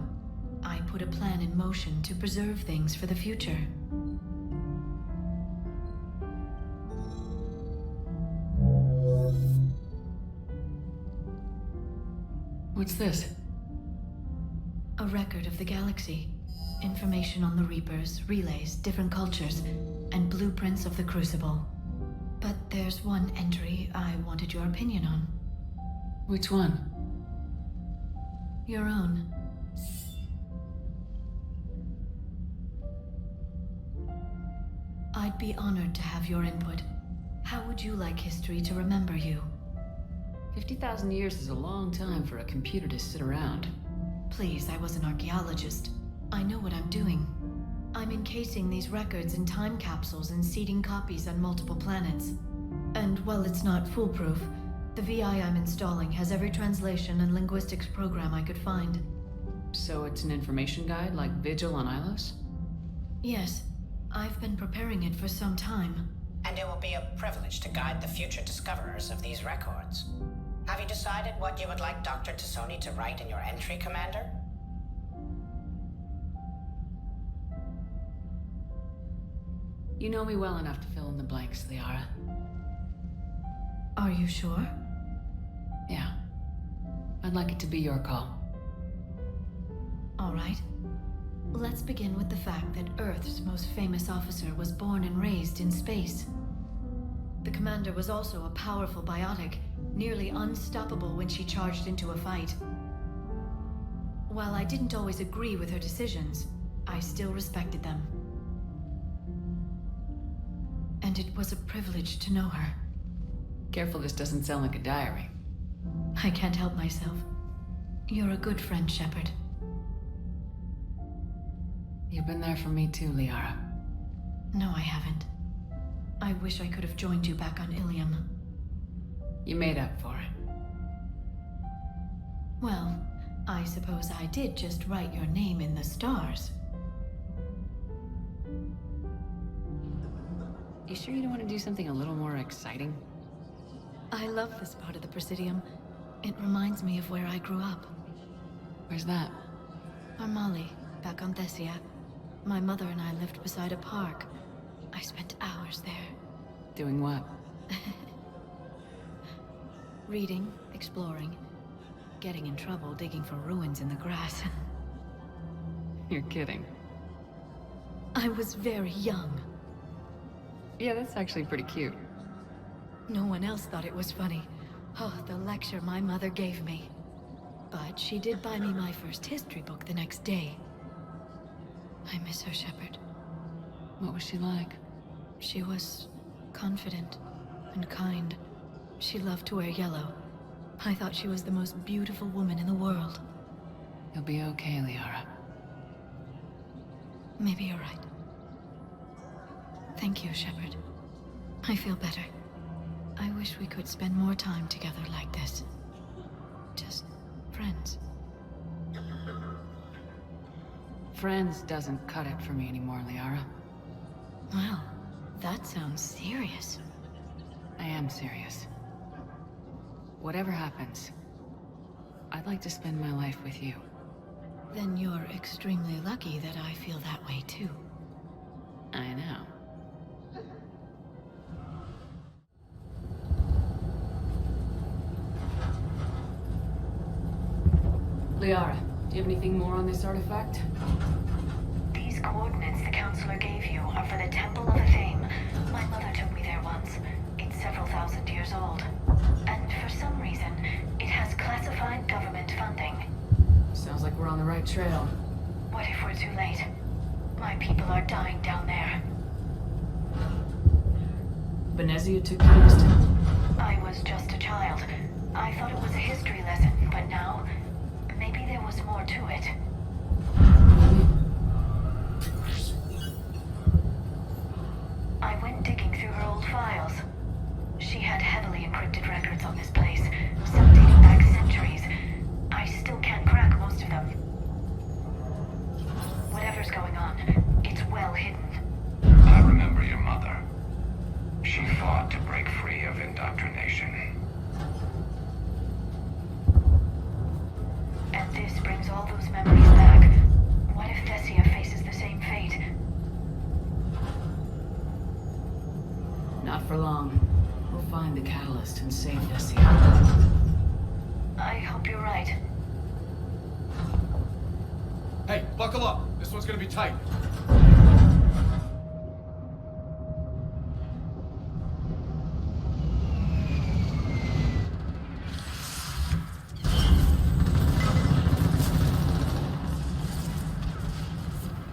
I put a plan in motion to preserve things for the future. What's this? A record of the galaxy. Information on the Reapers, relays, different cultures, and blueprints of the Crucible. But there's one entry I wanted your opinion on. Which one? Your own. I'd be honored to have your input. How would you like history to remember you? 50,000 years is a long time for a computer to sit around. Please, I was an archaeologist. I know what I'm doing. I'm encasing these records in time capsules and seeding copies on multiple planets. And while it's not foolproof, the VI I'm installing has every translation and linguistics program I could find. So it's an information guide like Vigil on Ilos? Yes. I've been preparing it for some time. And it will be a privilege to guide the future discoverers of these records. Have you decided what you would like Dr. T'Soni to write in your entry, Commander? You know me well enough to fill in the blanks, Liara. Are you sure? Yeah. I'd like it to be your call. All right. Let's begin with the fact that Earth's most famous officer was born and raised in space. The commander was also a powerful biotic, nearly unstoppable when she charged into a fight. While I didn't always agree with her decisions, I still respected them. And it was a privilege to know her. Careful this doesn't sound like a diary. I can't help myself. You're a good friend, Shepard. You've been there for me too, Liara. No, I haven't. I wish I could have joined you back on Ilium. You made up for it. Well, I suppose I did just write your name in the stars. You sure you don't want to do something a little more exciting? I love this part of the Presidium. It reminds me of where I grew up. Where's that? Armali, back on Thessia. My mother and I lived beside a park. I spent hours there. Doing what? Reading, exploring, getting in trouble digging for ruins in the grass. You're kidding. I was very young. Yeah, that's actually pretty cute. No one else thought it was funny. Oh, the lecture my mother gave me. But she did buy me my first history book the next day. I miss her, Shepard. What was she like? She was confident and kind. She loved to wear yellow. I thought she was the most beautiful woman in the world. You'll be okay, Liara. Maybe you're right. Thank you, Shepard. I feel better. I wish we could spend more time together like this. Just friends. Friends doesn't cut it for me anymore, Liara. Wow, that sounds serious. I am serious. Whatever happens, I'd like to spend my life with you. Then you're extremely lucky that I feel that way too. I know. Liara, do you have anything more on this artifact? These coordinates the counselor gave you are for the Temple of Athame. My mother took me there once. It's several thousand years old. And for some reason, it has classified government funding. Sounds like we're on the right trail. What if we're too late? My people are dying down there. Venezia took you to this temple? I was just a child. I thought it was a history lesson, but now, maybe there was more to it. I went digging through her old files. She had heavily encrypted records on this place, some dating back centuries. I still can't crack most of them. Whatever's going on, it's well hidden. I remember your mother. She fought to break free of indoctrination. And this brings all those memories back. What if Thessia faces the same fate? Not for long. We'll find the catalyst and save Thessia. I hope you're right. Hey, buckle up. This one's gonna be tight.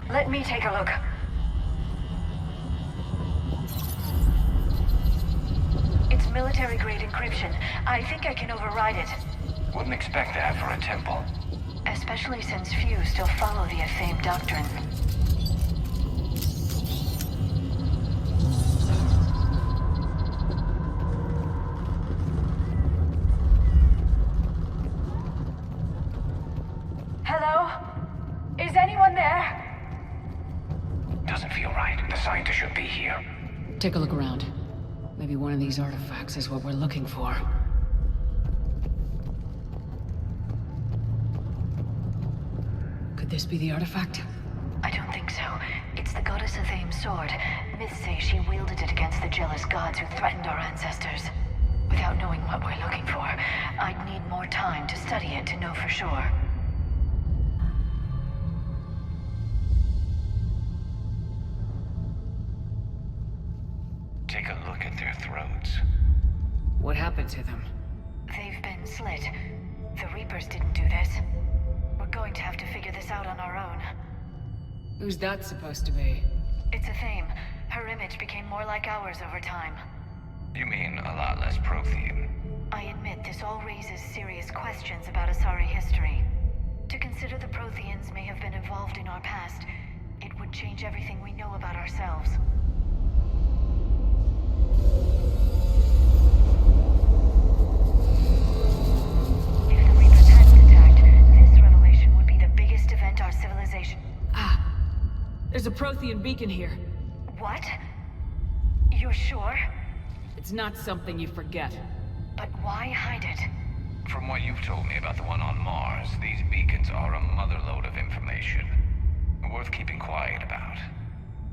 Let me take a look. It's military-grade encryption. I think I can override it. Wouldn't expect that for a temple. Especially since few still follow the Athame doctrine. Hello? Is anyone there? Doesn't feel right. The scientist should be here. Take a look around. Maybe one of these artifacts is what we're looking for. Could this be the artifact? I don't think so. It's the goddess Athame's sword. Myths say she wielded it against the jealous gods who threatened our ancestors. Without knowing what we're looking for, I'd need more time to study it to know for sure. Take a look at their throats. What happened to them? They've been slit. The Reapers didn't do this. We're going to have to figure this out on our own. Who's that supposed to be? It's Athame. Her image became more like ours over time. You mean a lot less Prothean? I admit this all raises serious questions about Asari history. To consider the Protheans may have been involved in our past, it would change everything we know about ourselves. If the Reapers hadn't attacked, this revelation would be the biggest event our civilization... Ah! There's a Prothean beacon here. What? You're sure? It's not something you forget. But why hide it? From what you've told me about the one on Mars, these beacons are a motherlode of information. Worth keeping quiet about.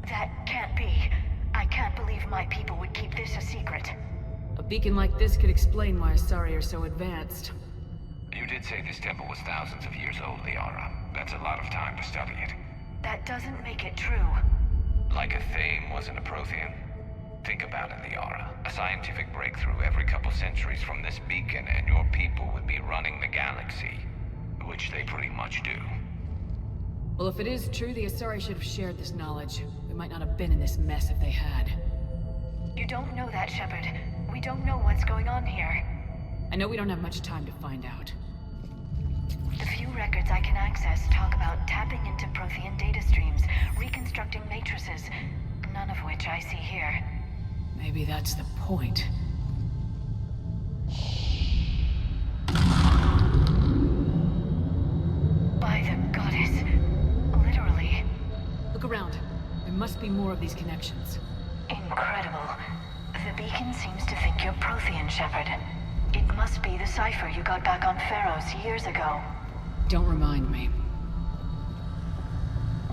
That can't be. I can't believe my people would keep this a secret. A beacon like this could explain why Asari are so advanced. You did say this temple was thousands of years old, Liara. That's a lot of time to study it. That doesn't make it true. Like a Thame wasn't a Prothean. Think about it, Liara. A scientific breakthrough every couple centuries from this beacon, and your people would be running the galaxy. Which they pretty much do. Well, if it is true, the Asari should have shared this knowledge. We might not have been in this mess if they had. You don't know that, Shepard. We don't know what's going on here. I know we don't have much time to find out. The few records I can access talk about tapping into Prothean data streams, reconstructing matrices, none of which I see here. Maybe that's the point. By the goddess. Literally. Look around. There must be more of these connections. Incredible. The beacon seems to think you're Prothean, Shepard. It must be the cipher you got back on Pharaohs years ago. Don't remind me.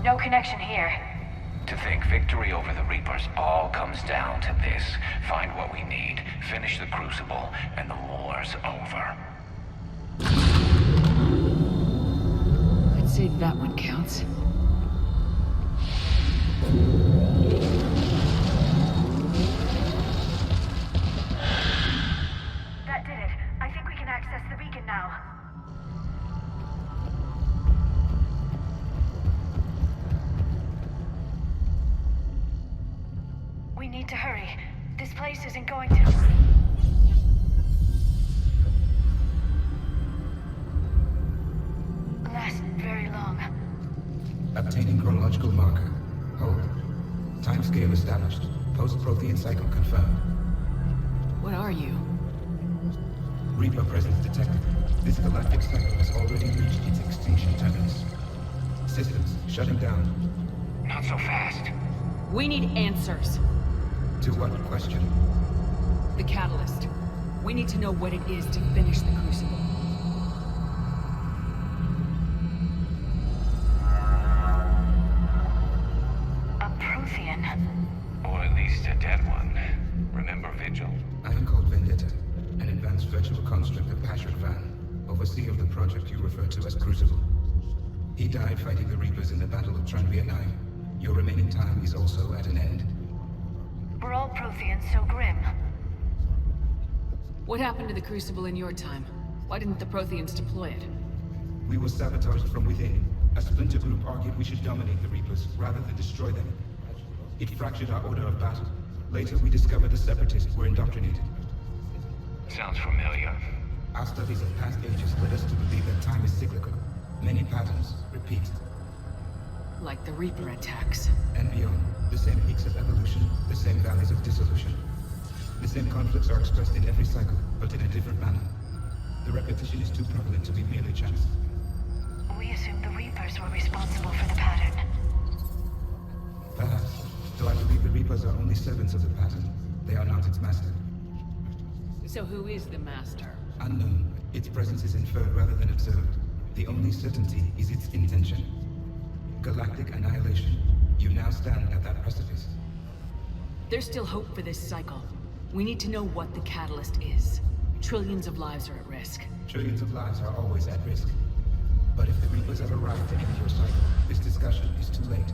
No connection here. To think victory over the Reapers all comes down to this. Find what we need, finish the Crucible, and the war's over. I'd say that one counts. That did it. I think we can access the beacon now. We need to hurry. This place isn't going to... last very long. Obtaining chronological marker. Hold. Timescale established. Post-Prothean cycle confirmed. What are you? Reaper presence detected. This galactic cycle has already reached its extinction terminus. Systems shutting down. Not so fast. We need answers. To what question? The catalyst. We need to know what it is to finish the Crucible. A Prothean. Or at least a dead one. Remember Vigil? I am called Vendetta, an advanced virtual construct of Patrick Van, overseer of the project you refer to as Crucible. He died fighting the Reapers in the Battle of Tranvia 9. Your remaining time is also at an end. We're all Protheans so grim. What happened to the Crucible in your time? Why didn't the Protheans deploy it? We were sabotaged from within. A splinter group argued we should dominate the Reapers rather than destroy them. It fractured our order of battle. Later, we discovered the Separatists were indoctrinated. Sounds familiar. Our studies of past ages led us to believe that time is cyclical. Many patterns repeat. Like the Reaper attacks. And beyond, the same peaks of evolution, the same valleys of dissolution. The same conflicts are expressed in every cycle, but in a different manner. The repetition is too prevalent to be merely chance. We assumed the Reapers were responsible for the pattern. Perhaps, though I believe the Reapers are only servants of the pattern. They are not its master. So who is the Master? Unknown. Its presence is inferred rather than observed. The only certainty is its intention. Galactic annihilation. You now stand at that precipice. There's still hope for this cycle. We need to know what the catalyst is. Trillions of lives are at risk. Trillions of lives are always at risk. But if the Reapers have arrived to end your cycle, this discussion is too late.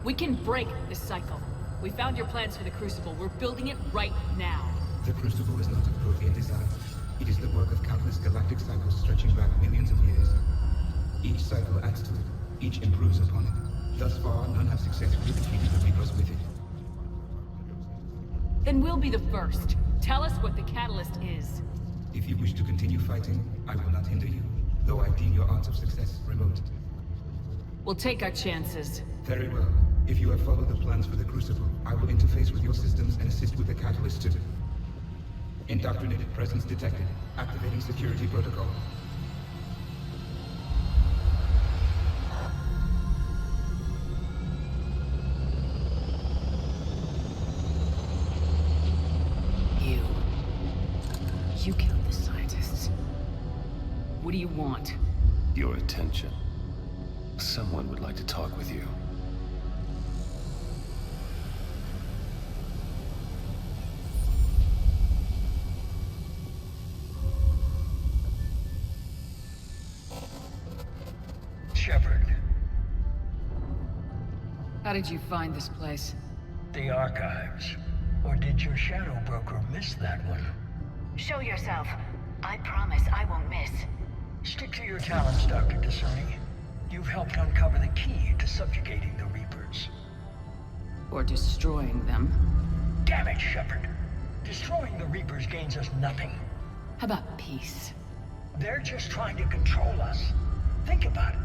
We can break this cycle. We found your plans for the Crucible. We're building it right now. The Crucible is not of Prothean design. It is the work of countless galactic cycles stretching back millions of years. Each cycle adds to it. Each improves upon it. Thus far, none have successfully defeated the Reapers with it. Then we'll be the first. Tell us what the catalyst is. If you wish to continue fighting, I will not hinder you, though I deem your odds of success remote. We'll take our chances. Very well. If you have followed the plans for the Crucible, I will interface with your systems and assist with the catalyst too. Indoctrinated presence detected. Activating security protocol. You killed the scientists. What do you want? Your attention. Someone would like to talk with you. Shepard. How did you find this place? The archives. Or did your shadow broker miss that one? Show yourself. I promise I won't miss. Stick to your talents, Dr. T'Soni. You've helped uncover the key to subjugating the Reapers. Or destroying them. Damn it, Shepard. Destroying the Reapers gains us nothing. How about peace? They're just trying to control us. Think about it.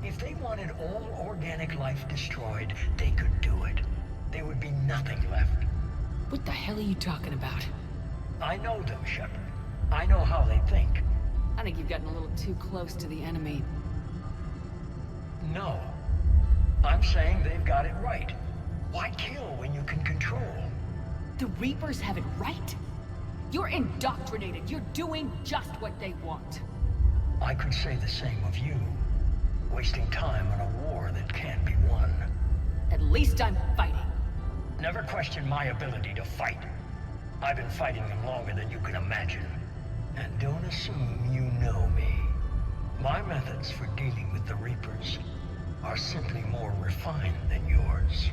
If they wanted all organic life destroyed, they could do it. There would be nothing left. What the hell are you talking about? I know them, Shepard. I know how they think. I think you've gotten a little too close to the enemy. No. I'm saying they've got it right. Why kill when you can control? The Reapers have it right? You're indoctrinated. You're doing just what they want. I could say the same of you. Wasting time on a war that can't be won. At least I'm fighting. Never question my ability to fight. I've been fighting them longer than you can imagine. And don't assume you know me. My methods for dealing with the Reapers are simply more refined than yours.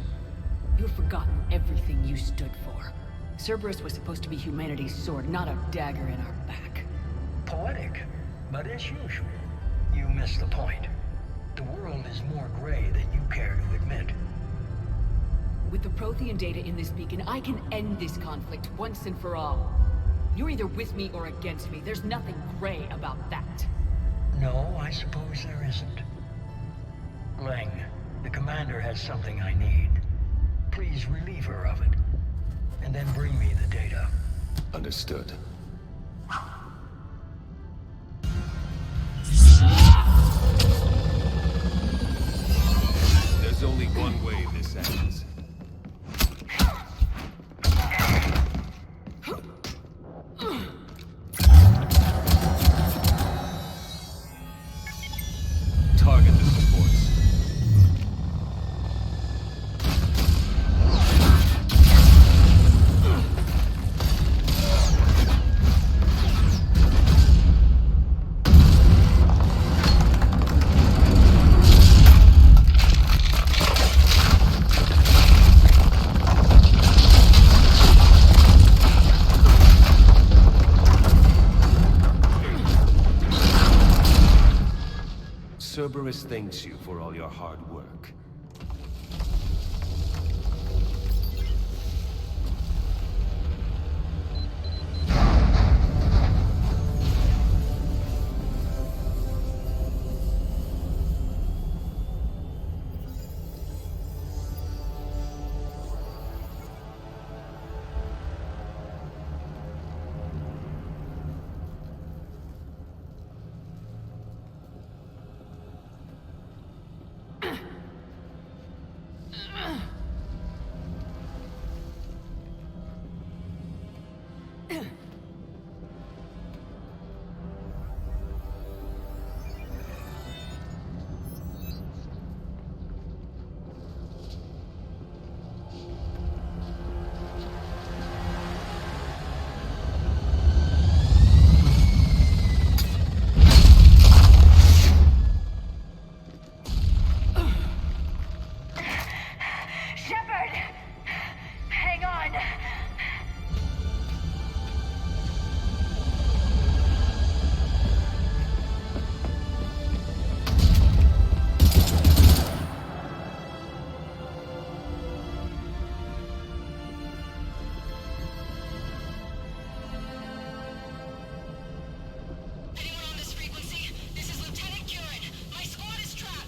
You've forgotten everything you stood for. Cerberus was supposed to be humanity's sword, not a dagger in our back. Poetic, but as usual, you miss the point. The world is more gray than you care to admit. With the Prothean data in this beacon, I can end this conflict once and for all. You're either with me or against me. There's nothing gray about that. No, I suppose there isn't. Lang, the commander has something I need. Please relieve her of it. And then bring me the data. Understood. There's only one way this ends. Target the supports. Cerberus thanks you for all your hard work.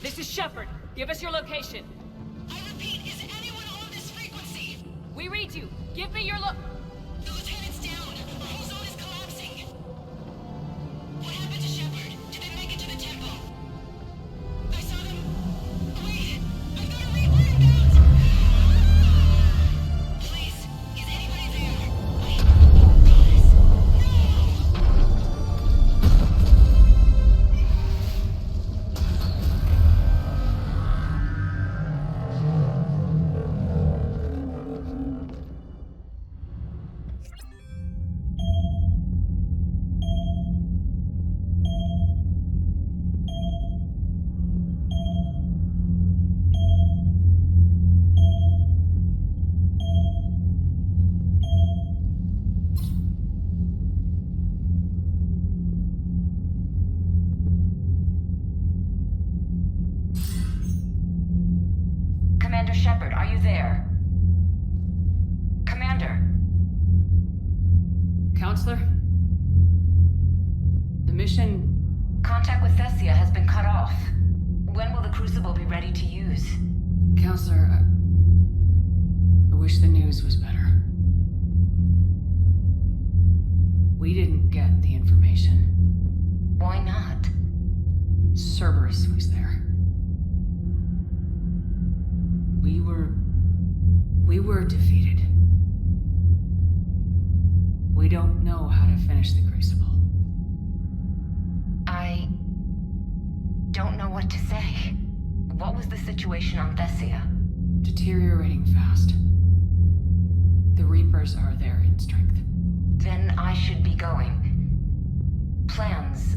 This is Shepard. Give us your location. I repeat, is anyone on this frequency? We read you. Give me your look. The lieutenant's down. The whole zone is collapsing. What happened to Shepard? Did they make it to the temple? I saw them. Wait, I've got a Reaper inbound. Please, is anybody there? Wait, promise. No! information... Contact with Thessia has been cut off. When will the Crucible be ready to use? Counselor, I wish the news was better. We didn't get the information. Why not? Cerberus was there. We were defeated. We don't know how to finish the Crucible. I don't know what to say. What was the situation on Thessia? Deteriorating fast. The Reapers are there in strength. Then I should be going. Plans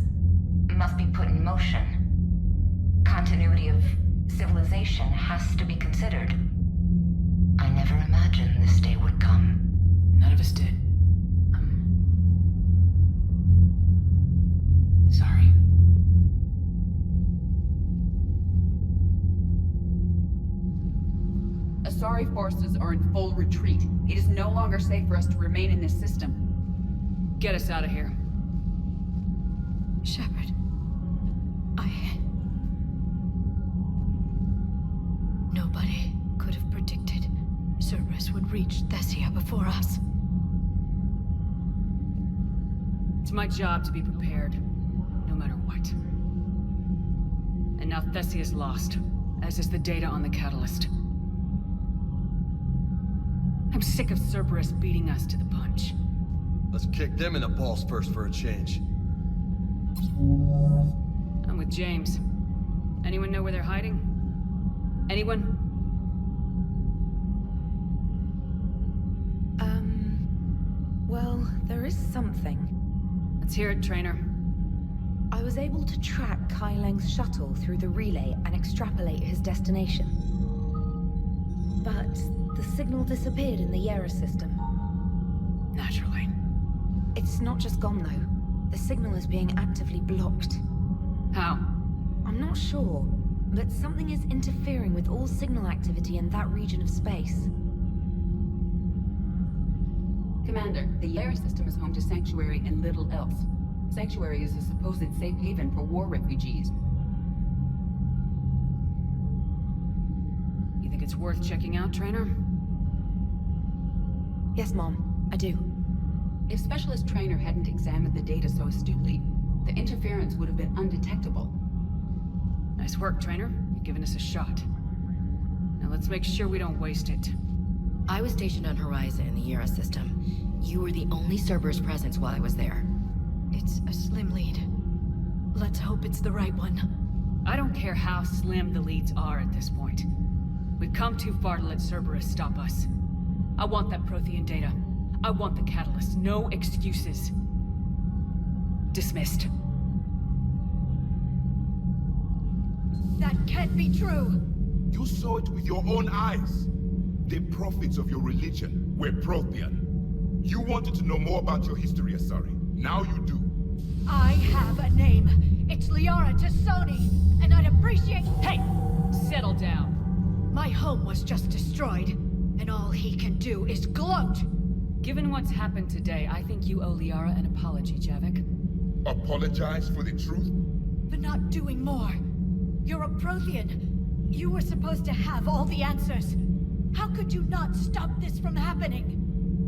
must be put in motion. Continuity of civilization has to be considered. I never imagined this day would come. None of us did. Sorry. Asari forces are in full retreat. It is no longer safe for us to remain in this system. Get us out of here. Shepard. Nobody could have predicted Cerberus would reach Thessia before us. It's my job to be prepared, no matter what. And now Thessia's lost, as is the data on the catalyst. I'm sick of Cerberus beating us to the punch. Let's kick them in the balls first for a change. I'm with James. Anyone know where they're hiding? Anyone? Well, there is something. Let's hear it, Trainer. I was able to track Kai Leng's shuttle through the relay and extrapolate his destination. But the signal disappeared in the Liara system. Naturally. It's not just gone, though. The signal is being actively blocked. How? I'm not sure, but something is interfering with all signal activity in that region of space. Commander, the Liara system is home to Sanctuary and little else. Sanctuary is a supposed safe haven for war refugees. You think it's worth checking out, Trainer? Yes, Mom, I do. If Specialist Trainer hadn't examined the data so astutely, the interference would have been undetectable. Nice work, Trainer. You've given us a shot. Now let's make sure we don't waste it. I was stationed on Horizon in the Liara system. You were the only Cerberus presence while I was there. It's a slim lead. Let's hope it's the right one. I don't care how slim the leads are at this point. We've come too far to let Cerberus stop us. I want that Prothean data. I want the catalyst. No excuses. Dismissed. That can't be true! You saw it with your own eyes. The prophets of your religion were Prothean. You wanted to know more about your history, Asari. Now you do. I have a name. It's Liara Tassoni, and I'd appreciate... Hey! Settle down. My home was just destroyed, and all he can do is gloat. Given what's happened today, I think you owe Liara an apology, Javik. Apologize for the truth? For not doing more. You're a Prothean. You were supposed to have all the answers. How could you not stop this from happening?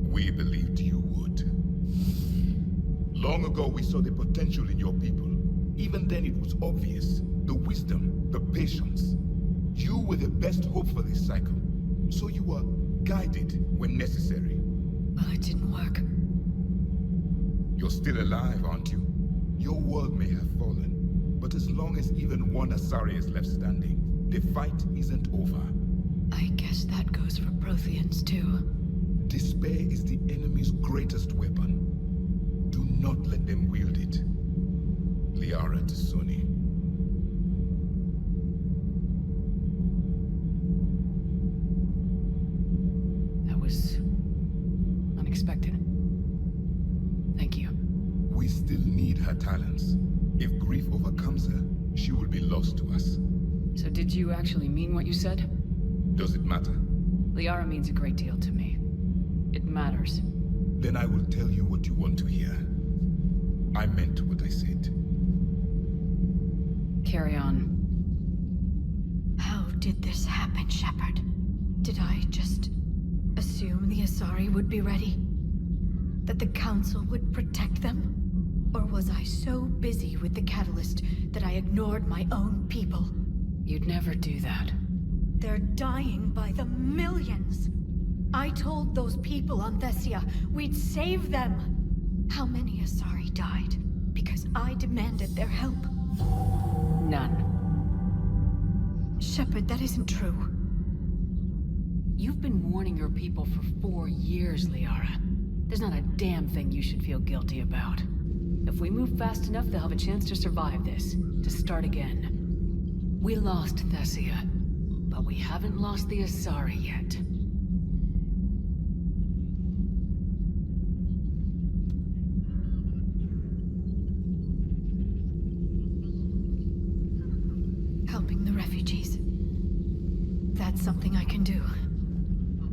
We believed you would. Long ago, we saw the potential in your people. Even then, it was obvious. The wisdom, the patience. You were the best hope for this cycle. So you were guided when necessary. Well, it didn't work. You're still alive, aren't you? Your world may have fallen, but as long as even one Asari is left standing, the fight isn't over. I guess that goes for Protheans, too. Despair is the enemy's greatest weapon. Do not let them wield it. Liara Tassoni. That was... unexpected. Thank you. We still need her talents. If grief overcomes her, she will be lost to us. So did you actually mean what you said? Does it matter? Liara means a great deal to me. It matters. Then I will tell you what you want to hear. I meant what I said. carry on. How did this happen, Shepard? Did I just assume the Asari would be ready? That the Council would protect them? Or was I so busy with the Catalyst that I ignored my own people? You'd never do that. They're dying by the millions. I told those people on Thessia we'd save them. How many Asari died because I demanded their help? None. Shepard, that isn't true. You've been warning your people for 4 years, Liara. There's not a damn thing you should feel guilty about. If we move fast enough, they'll have a chance to survive this, to start again. We lost Thessia, but we haven't lost the Asari yet. Helping the refugees. That's something I can do.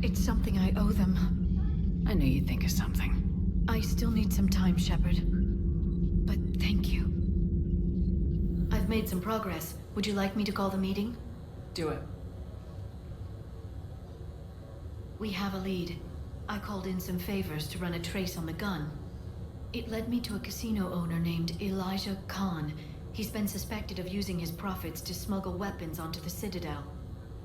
It's something I owe them. I knew you'd think of something. I still need some time, Shepard. But thank you. I've made some progress. Would you like me to call the meeting? Do it. We have a lead. I called in some favors to run a trace on the gun. It led me to a casino owner named Elijah Khan. He's been suspected of using his profits to smuggle weapons onto the Citadel.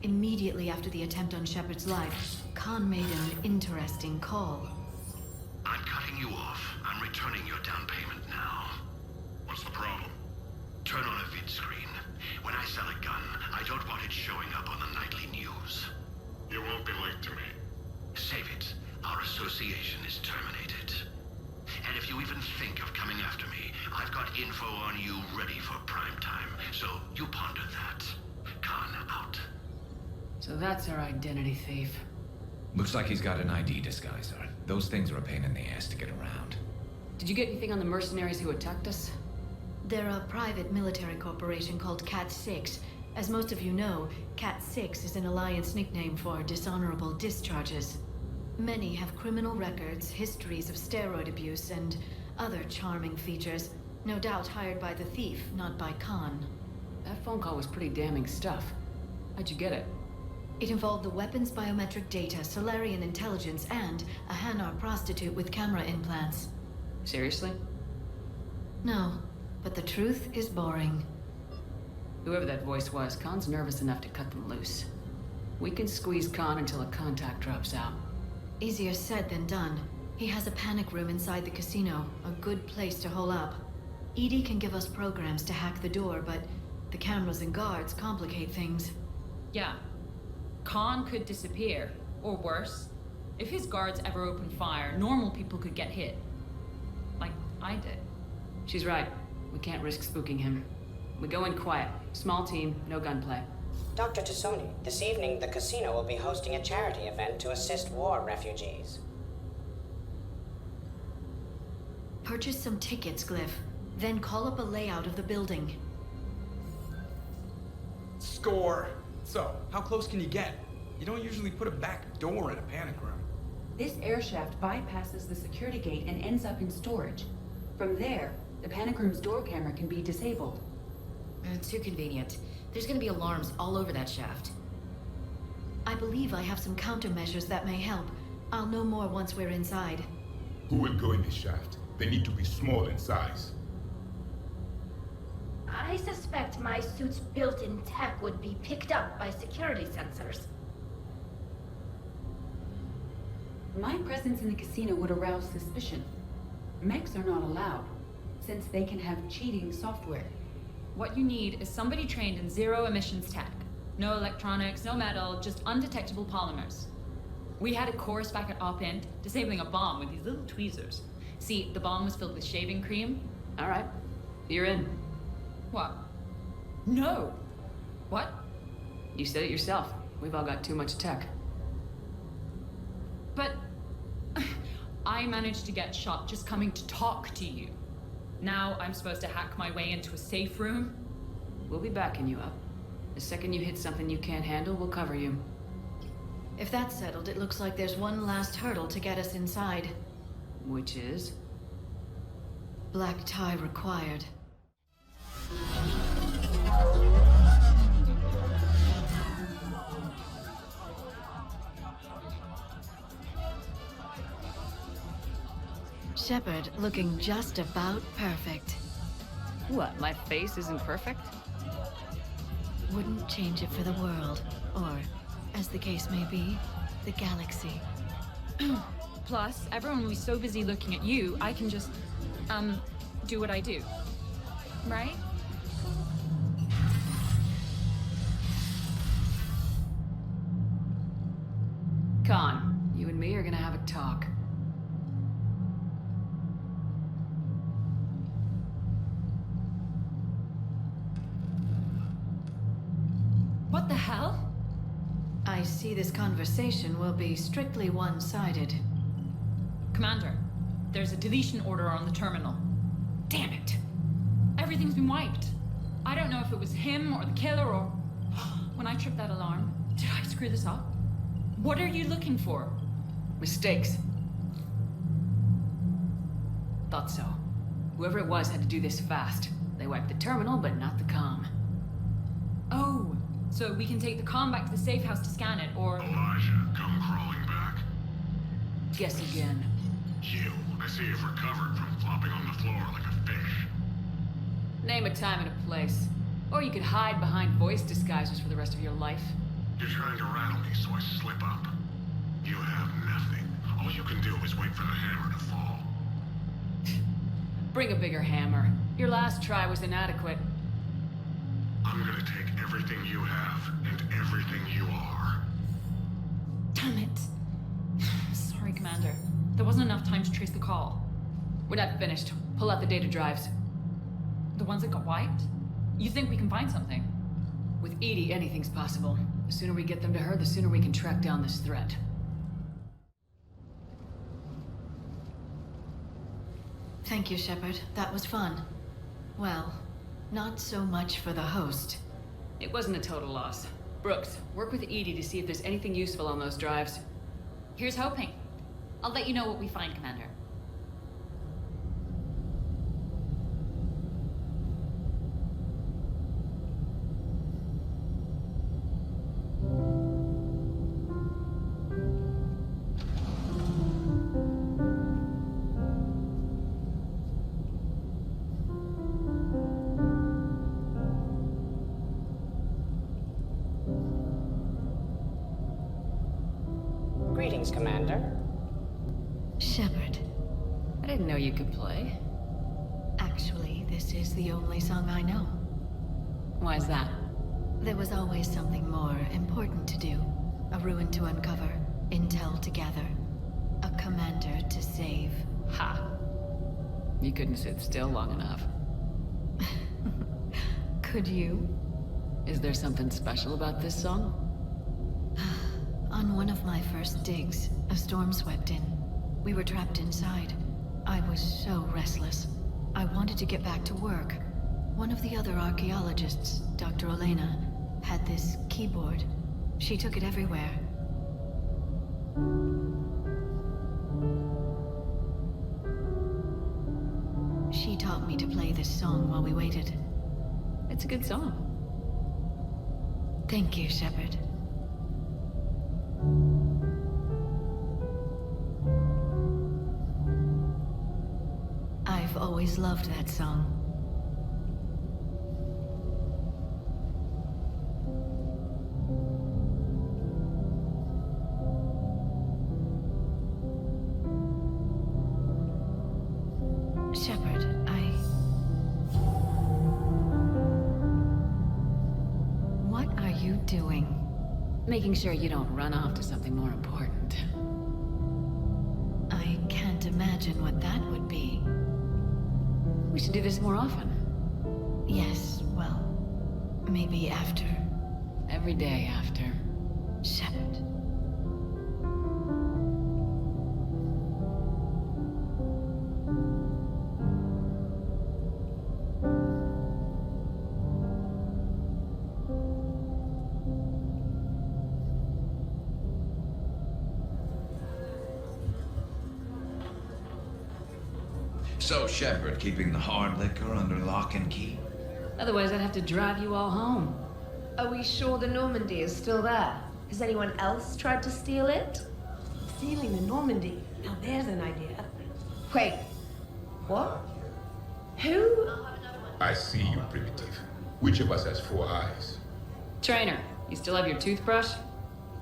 Immediately after the attempt on Shepard's life, Khan made an interesting call. I'm cutting you off. I'm returning your down payment now. What's the problem? Turn on a vid screen. When I sell a gun, I don't want it showing up on the nightly news. You won't be linked to me. Save it. Our association is terminated. And if you even think of coming after me, I've got info on you ready for prime time. So you ponder that. Khan out. So that's our identity thief. Looks like he's got an ID disguiser. Those things are a pain in the ass to get around. Did you get anything on the mercenaries who attacked us? They're a private military corporation called Cat-6. As most of you know, Cat-6 is an Alliance nickname for dishonorable discharges. Many have criminal records, histories of steroid abuse, and other charming features. No doubt hired by the thief, not by Khan. That phone call was pretty damning stuff. How'd you get it? It involved the weapons biometric data, Solarian intelligence, and a Hanar prostitute with camera implants. Seriously? No, but the truth is boring. Whoever that voice was, Khan's nervous enough to cut them loose. We can squeeze Khan until a contact drops out. Easier said than done. He has a panic room inside the casino, a good place to hole up. EDI can give us programs to hack the door, but the cameras and guards complicate things. Yeah. Khan could disappear, or worse. If his guards ever open fire, normal people could get hit. Like I did. She's right. We can't risk spooking him. We go in quiet. Small team, no gunplay. Dr. Tassoni, this evening the casino will be hosting a charity event to assist war refugees. Purchase some tickets, Glyph. Then call up a layout of the building. Score! So, how close can you get? You don't usually put a back door in a panic room. This air shaft bypasses the security gate and ends up in storage. From there, the panic room's door camera can be disabled. Too convenient. There's gonna be alarms all over that shaft. I believe I have some countermeasures that may help. I'll know more once we're inside. Who will go in this shaft? They need to be small in size. I suspect my suit's built-in tech would be picked up by security sensors. My presence in the casino would arouse suspicion. Mechs are not allowed, since they can have cheating software. What you need is somebody trained in zero emissions tech. No electronics, no metal, just undetectable polymers. We had a course back at Op-Int, disabling a bomb with these little tweezers. See, the bomb was filled with shaving cream. All right, you're in. What? No. What? You said it yourself. We've all got too much tech. But I managed to get shot just coming to talk to you. Now I'm supposed to hack my way into a safe room? We'll be backing you up. The second you hit something you can't handle, we'll cover you. If that's settled, it looks like there's one last hurdle to get us inside. Which is? Black tie required. Shepard looking just about perfect. What, my face isn't perfect? Wouldn't change it for the world. Or, as the case may be, the galaxy. Plus, everyone will be so busy looking at you, I can just, do what I do. Right? Khan, you and me are gonna have a talk. What the hell? I see this conversation will be strictly one-sided. Commander, there's a deletion order on the terminal. Damn it! Everything's been wiped. I don't know if it was him or the killer or... When I tripped that alarm, did I screw this up? What are you looking for? Mistakes. Thought so. Whoever it was had to do this fast. They wiped the terminal, but not the comm. Oh, so we can take the comm back to the safe house to scan it, or... Elijah, come crawling back. Guess again. You, I see you've recovered from flopping on the floor like a fish. Name a time and a place. Or you could hide behind voice disguisers for the rest of your life. You're trying to rattle me so I slip up. You have nothing. All you can do is wait for the hammer to fall. Bring a bigger hammer. Your last try was inadequate. I'm gonna take everything you have and everything you are. Damn it. Sorry, Commander. There wasn't enough time to trace the call. We're not finished. Pull out the data drives. The ones that got wiped? You think we can find something? With EDI, anything's possible. The sooner we get them to her, the sooner we can track down this threat. Thank you, Shepard. That was fun. Well, not so much for the host. It wasn't a total loss. Brooks, work with EDI to see if there's anything useful on those drives. Here's hoping. I'll let you know what we find, Commander. Greetings, Commander. Shepard. I didn't know you could play. Actually, this is the only song I know. Why is that? There was always something more important to do. A ruin to uncover, intel to gather, a commander to save. Ha! You couldn't sit still long enough. Could you? Is there something special about this song? On one of my first digs, a storm swept in. We were trapped inside. I was so restless. I wanted to get back to work. One of the other archaeologists, Dr. Elena, had this keyboard. She took it everywhere. She taught me to play this song while we waited. It's a good song. Thank you, Shepard. I've always loved that song. Shepard, What are you doing? Making sure you don't run off to something more important. I can't imagine what that would be. We should do this more often. Yes, well, maybe after. Every day after. Shepard. So, Shepard, keeping the hard liquor under lock and key? Otherwise, I'd have to drive you all home. Are we sure the Normandy is still there? Has anyone else tried to steal it? Stealing the Normandy. Now there's an idea. Wait. What? Who? I see you, Primitive. Which of us has 4 eyes? Trainer, you still have your toothbrush?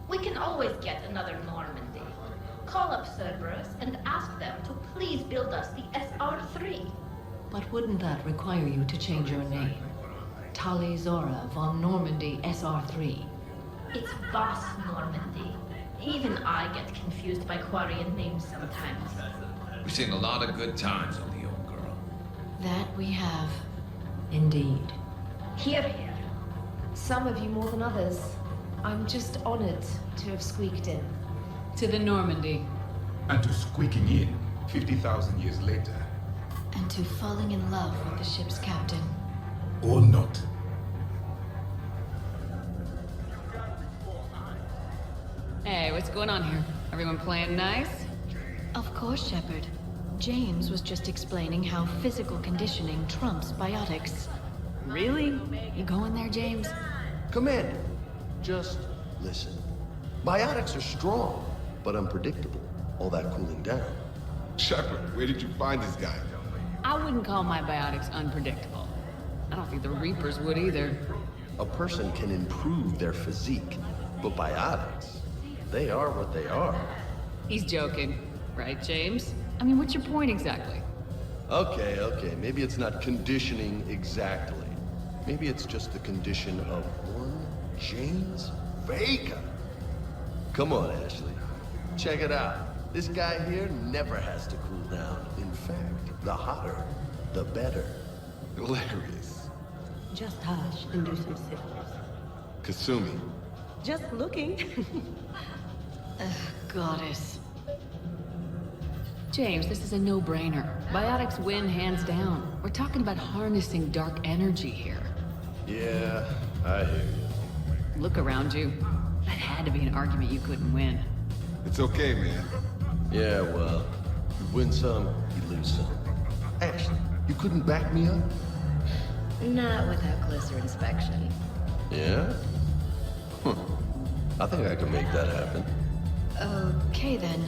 We can always get another Normandy. Call up Cerberus and ask them to please build us the SR3. But wouldn't that require you to change your name? Tali Zora von Normandy SR3. It's Boss Normandy. Even I get confused by Quarian names sometimes. We've seen a lot of good times on the old girl. That we have. Indeed. Hear, hear. Some of you more than others. I'm just honored to have squeaked in. To the Normandy. And to squeaking in 50,000 years later. And to falling in love with the ship's captain. Or not. Hey, what's going on here? Everyone playing nice? Of course, Shepard. James was just explaining how physical conditioning trumps biotics. Really? You going there, James? Commander, just listen. Biotics are strong, but unpredictable. All that cooling down. Shepard, where did you find this guy? I wouldn't call my biotics unpredictable. I don't think the Reapers would either. A person can improve their physique, but biotics, they are what they are. He's joking. Right, James? I mean, what's your point exactly? Okay, maybe it's not conditioning exactly. Maybe it's just the condition of one James Vega. Come on, Ashley. Check it out. This guy here never has to cool down. In fact, the hotter, the better. Hilarious. Just hush and do some syphilis. Kasumi. Just looking. Goddess. James, this is a no-brainer. Biotics win hands down. We're talking about harnessing dark energy here. Yeah, I hear you. Look around you. That had to be an argument you couldn't win. It's okay, man. Yeah, well, you win some, you lose some. Ashley, you couldn't back me up? Not without closer inspection. Yeah? I think I can make that happen. Okay, then.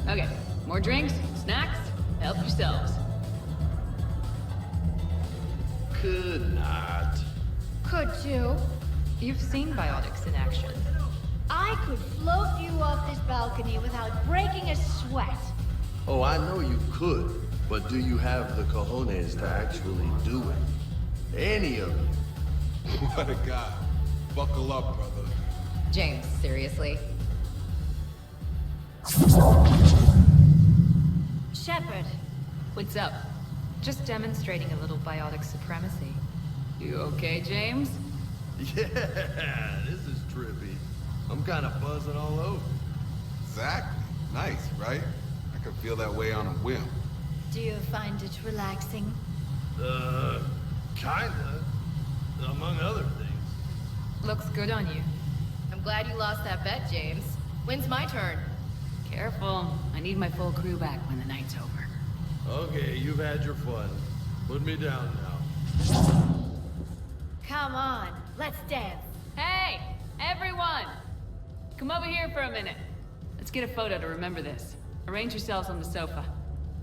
Okay, more drinks, snacks, help yourselves. Could not. Could you? You've seen biotics in action. I could float you off this balcony without breaking a sweat. Oh, I know you could, but do you have the cojones to actually do it? Any of you? What a guy. Buckle up, brother. James, seriously? Shepard. What's up? Just demonstrating a little biotic supremacy. You okay, James? Yeah, this is trippy. I'm kind of buzzing all over. Exactly. Nice, right? I could feel that way on a whim. Do you find it relaxing? Kinda. Among other things. Looks good on you. I'm glad you lost that bet, James. When's my turn? Careful. I need my full crew back when the night's over. Okay, you've had your fun. Put me down now. Come on, let's dance. Hey, everyone! Come over here for a minute. Let's get a photo to remember this. Arrange yourselves on the sofa.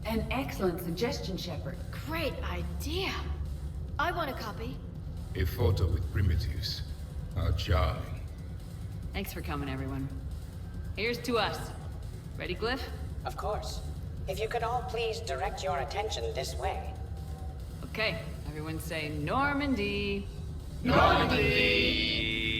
An excellent suggestion, Shepard. Great idea. I want a copy. A photo with primitives. How charming. Thanks for coming, everyone. Here's to us. Ready, Glyph? Of course. If you could all please direct your attention this way. Okay, everyone say Normandy. Normandy!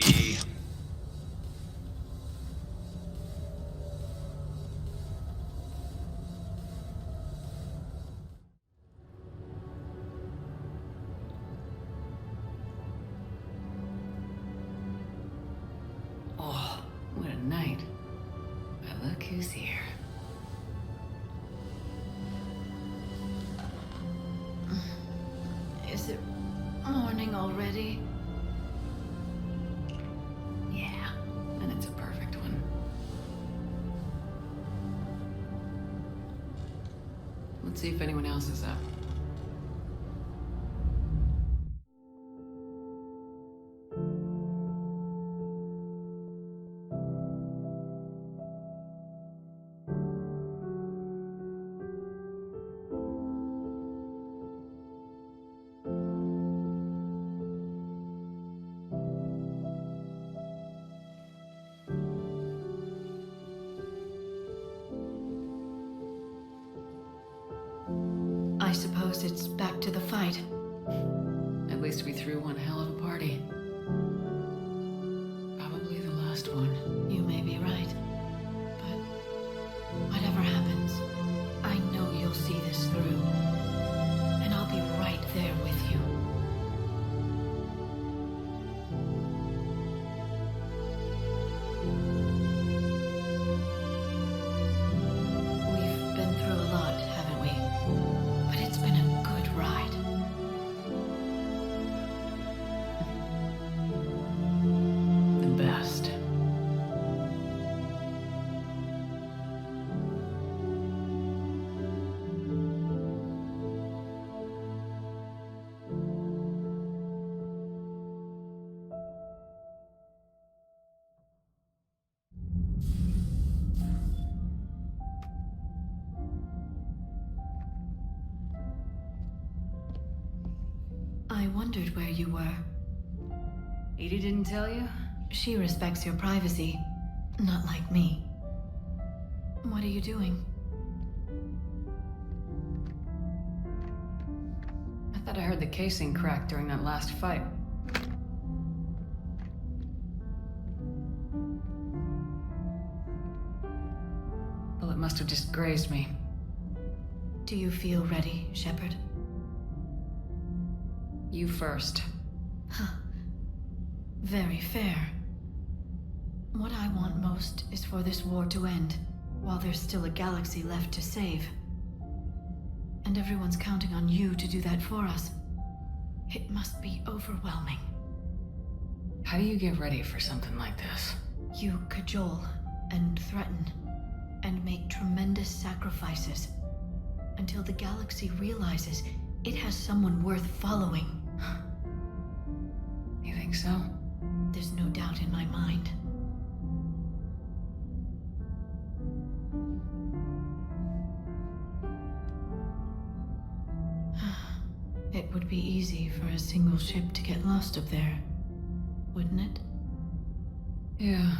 Oh, what a night. But look who's here. Is it morning already? Yeah, and it's a perfect one. Let's see if anyone else is up. guess it's back to the fight. At least we threw one hell of a party. Probably the last one. You may be right. But whatever happens, I know you'll see this through. And I'll be right there with you. We've been through a lot, haven't we? But it's been a good ride. The best. I wondered where you were. Edie didn't tell you? She respects your privacy, not like me. What are you doing? I thought I heard the casing crack during that last fight. Bullet must have just grazed me. Do you feel ready, Shepard? You first. Huh. Very fair. What I want most is for this war to end, while there's still a galaxy left to save. And everyone's counting on you to do that for us. It must be overwhelming. How do you get ready for something like this? You cajole and threaten and make tremendous sacrifices until the galaxy realizes it has someone worth following. You think so? There's no doubt in my mind. It would be easy for a single ship to get lost up there, wouldn't it? Yeah.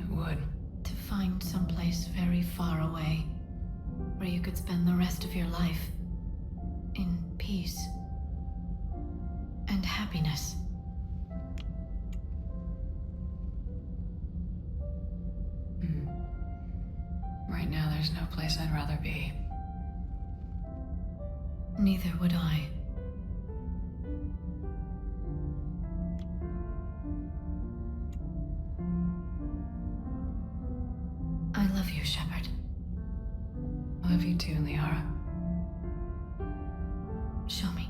It would. To find someplace very far away, where you could spend the rest of your life in peace and happiness. Right now, there's no place I'd rather be. Neither would I. I love you, Shepard. I love you too, Liara. Show me.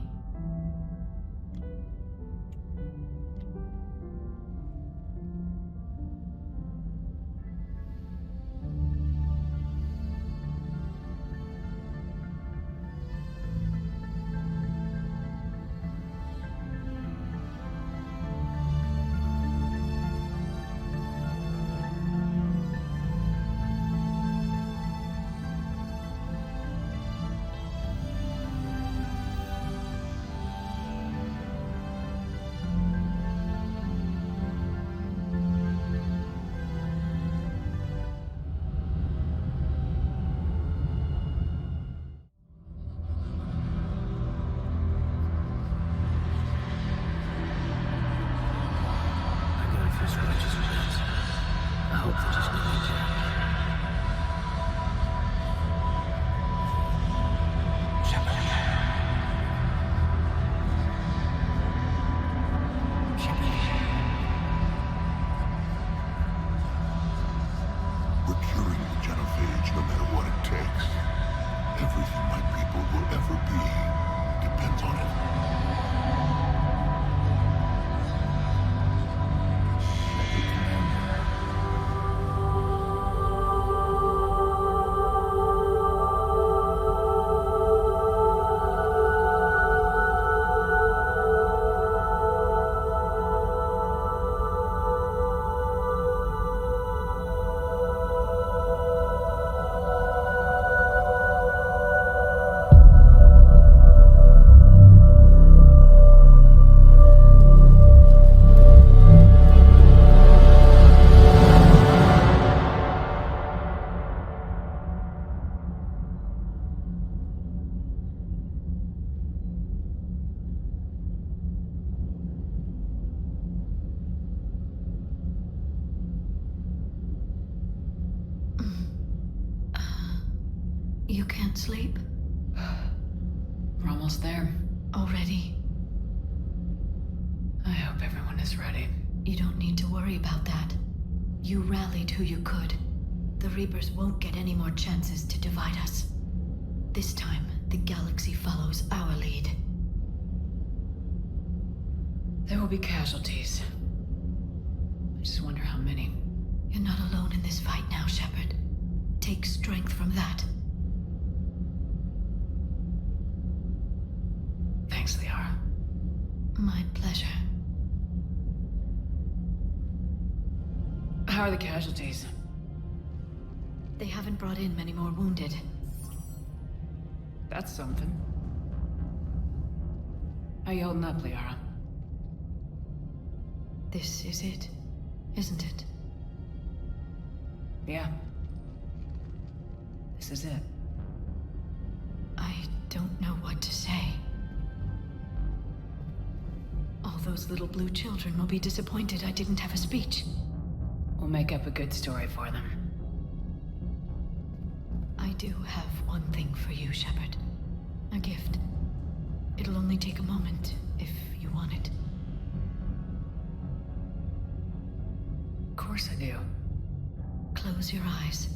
can't sleep? We're almost there. Already? I hope everyone is ready. You don't need to worry about that. You rallied who you could. The Reapers won't get any more chances to divide us. This time, the galaxy follows our lead. There will be casualties. I just wonder how many. You're not alone in this fight now, Shepard. Take strength from that. Thanks, Liara. My pleasure. How are the casualties? They haven't brought in many more wounded. That's something. How you holding up, Liara? This is it, isn't it? Yeah. This is it. I don't know what to say. All those little blue children will be disappointed I didn't have a speech. We'll make up a good story for them. I do have one thing for you, Shepard. A gift. It'll only take a moment, if you want it. Of course I do. Close your eyes.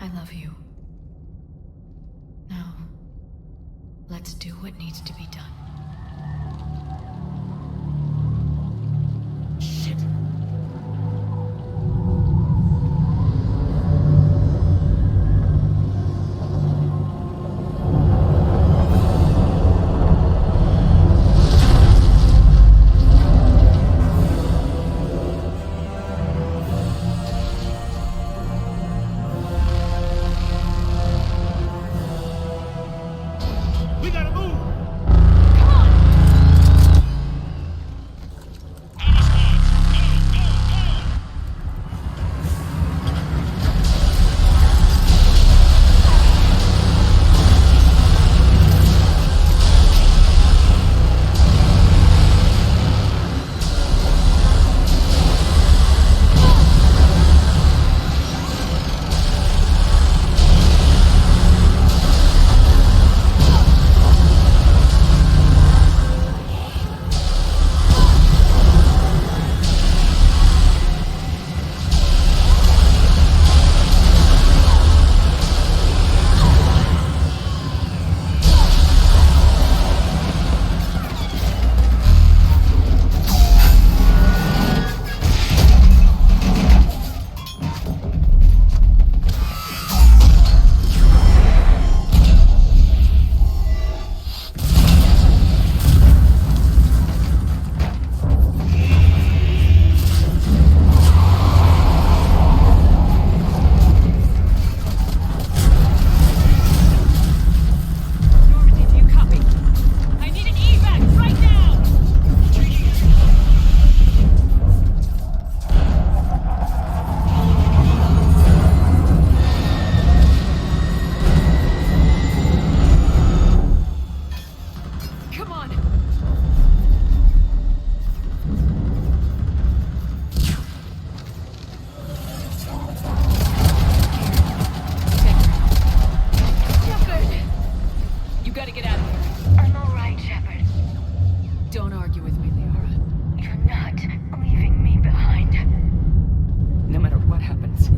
I love you. Now, let's do what needs to be done. Shit. We gotta move! I'm all right, Shepard. Don't argue with me, Liara. You're not leaving me behind. No matter what happens,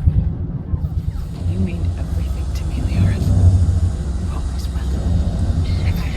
you mean everything to me, Liara. Always will. Shepard,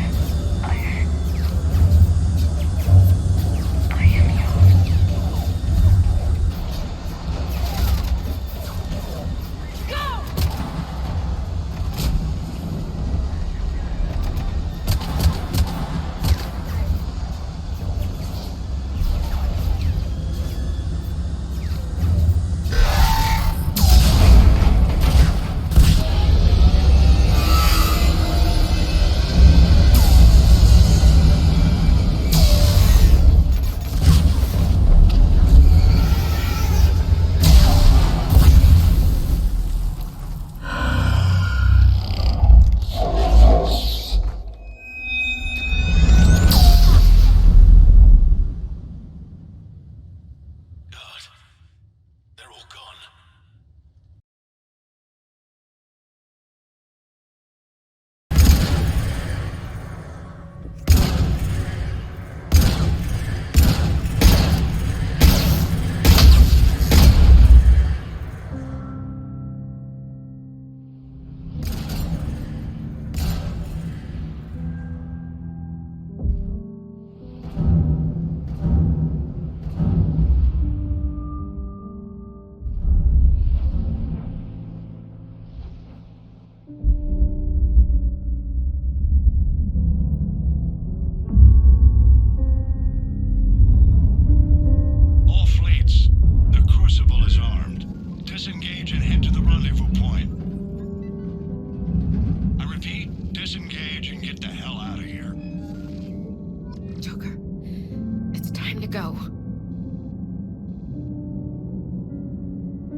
go.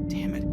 Damn it.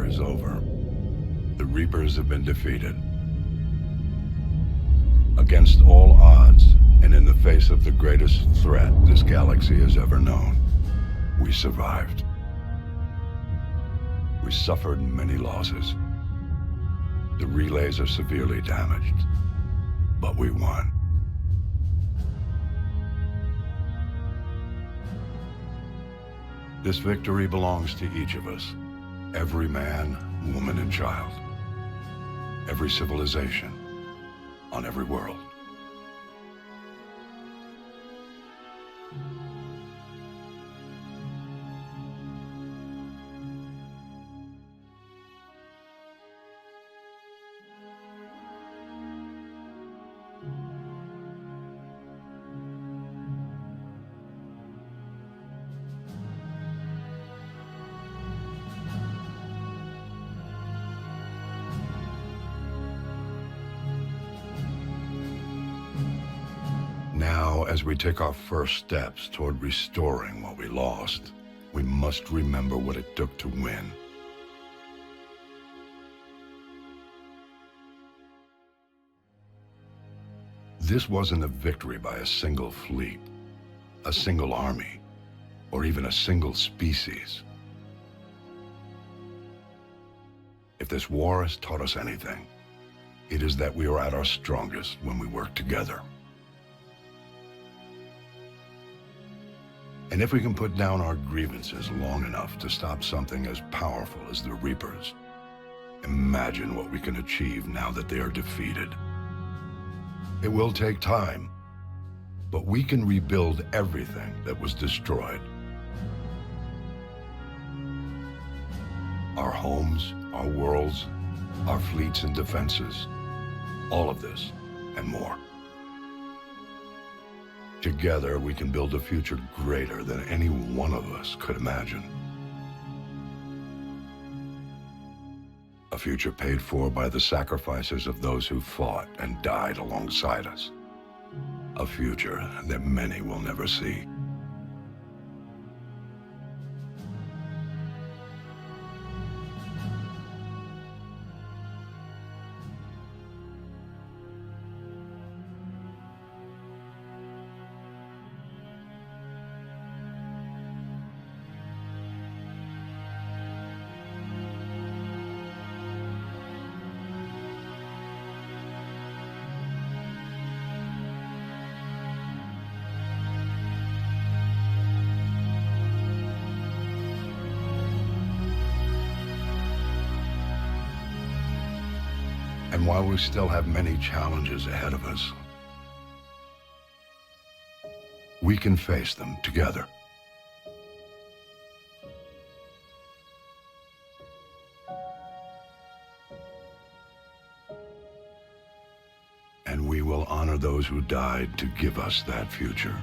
war is over. The Reapers have been defeated. Against all odds, and in the face of the greatest threat this galaxy has ever known, we survived. We suffered many losses. The relays are severely damaged, but we won. This victory belongs to each of us. Every man, woman, and child. Every civilization, on every world. Now, as we take our first steps toward restoring what we lost, we must remember what it took to win. This wasn't a victory by a single fleet, a single army, or even a single species. If this war has taught us anything, it is that we are at our strongest when we work together. And if we can put down our grievances long enough to stop something as powerful as the Reapers, imagine what we can achieve now that they are defeated. It will take time, but we can rebuild everything that was destroyed. Our homes, our worlds, our fleets and defenses, all of this and more. Together, we can build a future greater than any one of us could imagine. A future paid for by the sacrifices of those who fought and died alongside us. A future that many will never see. And while we still have many challenges ahead of us, we can face them together. And we will honor those who died to give us that future.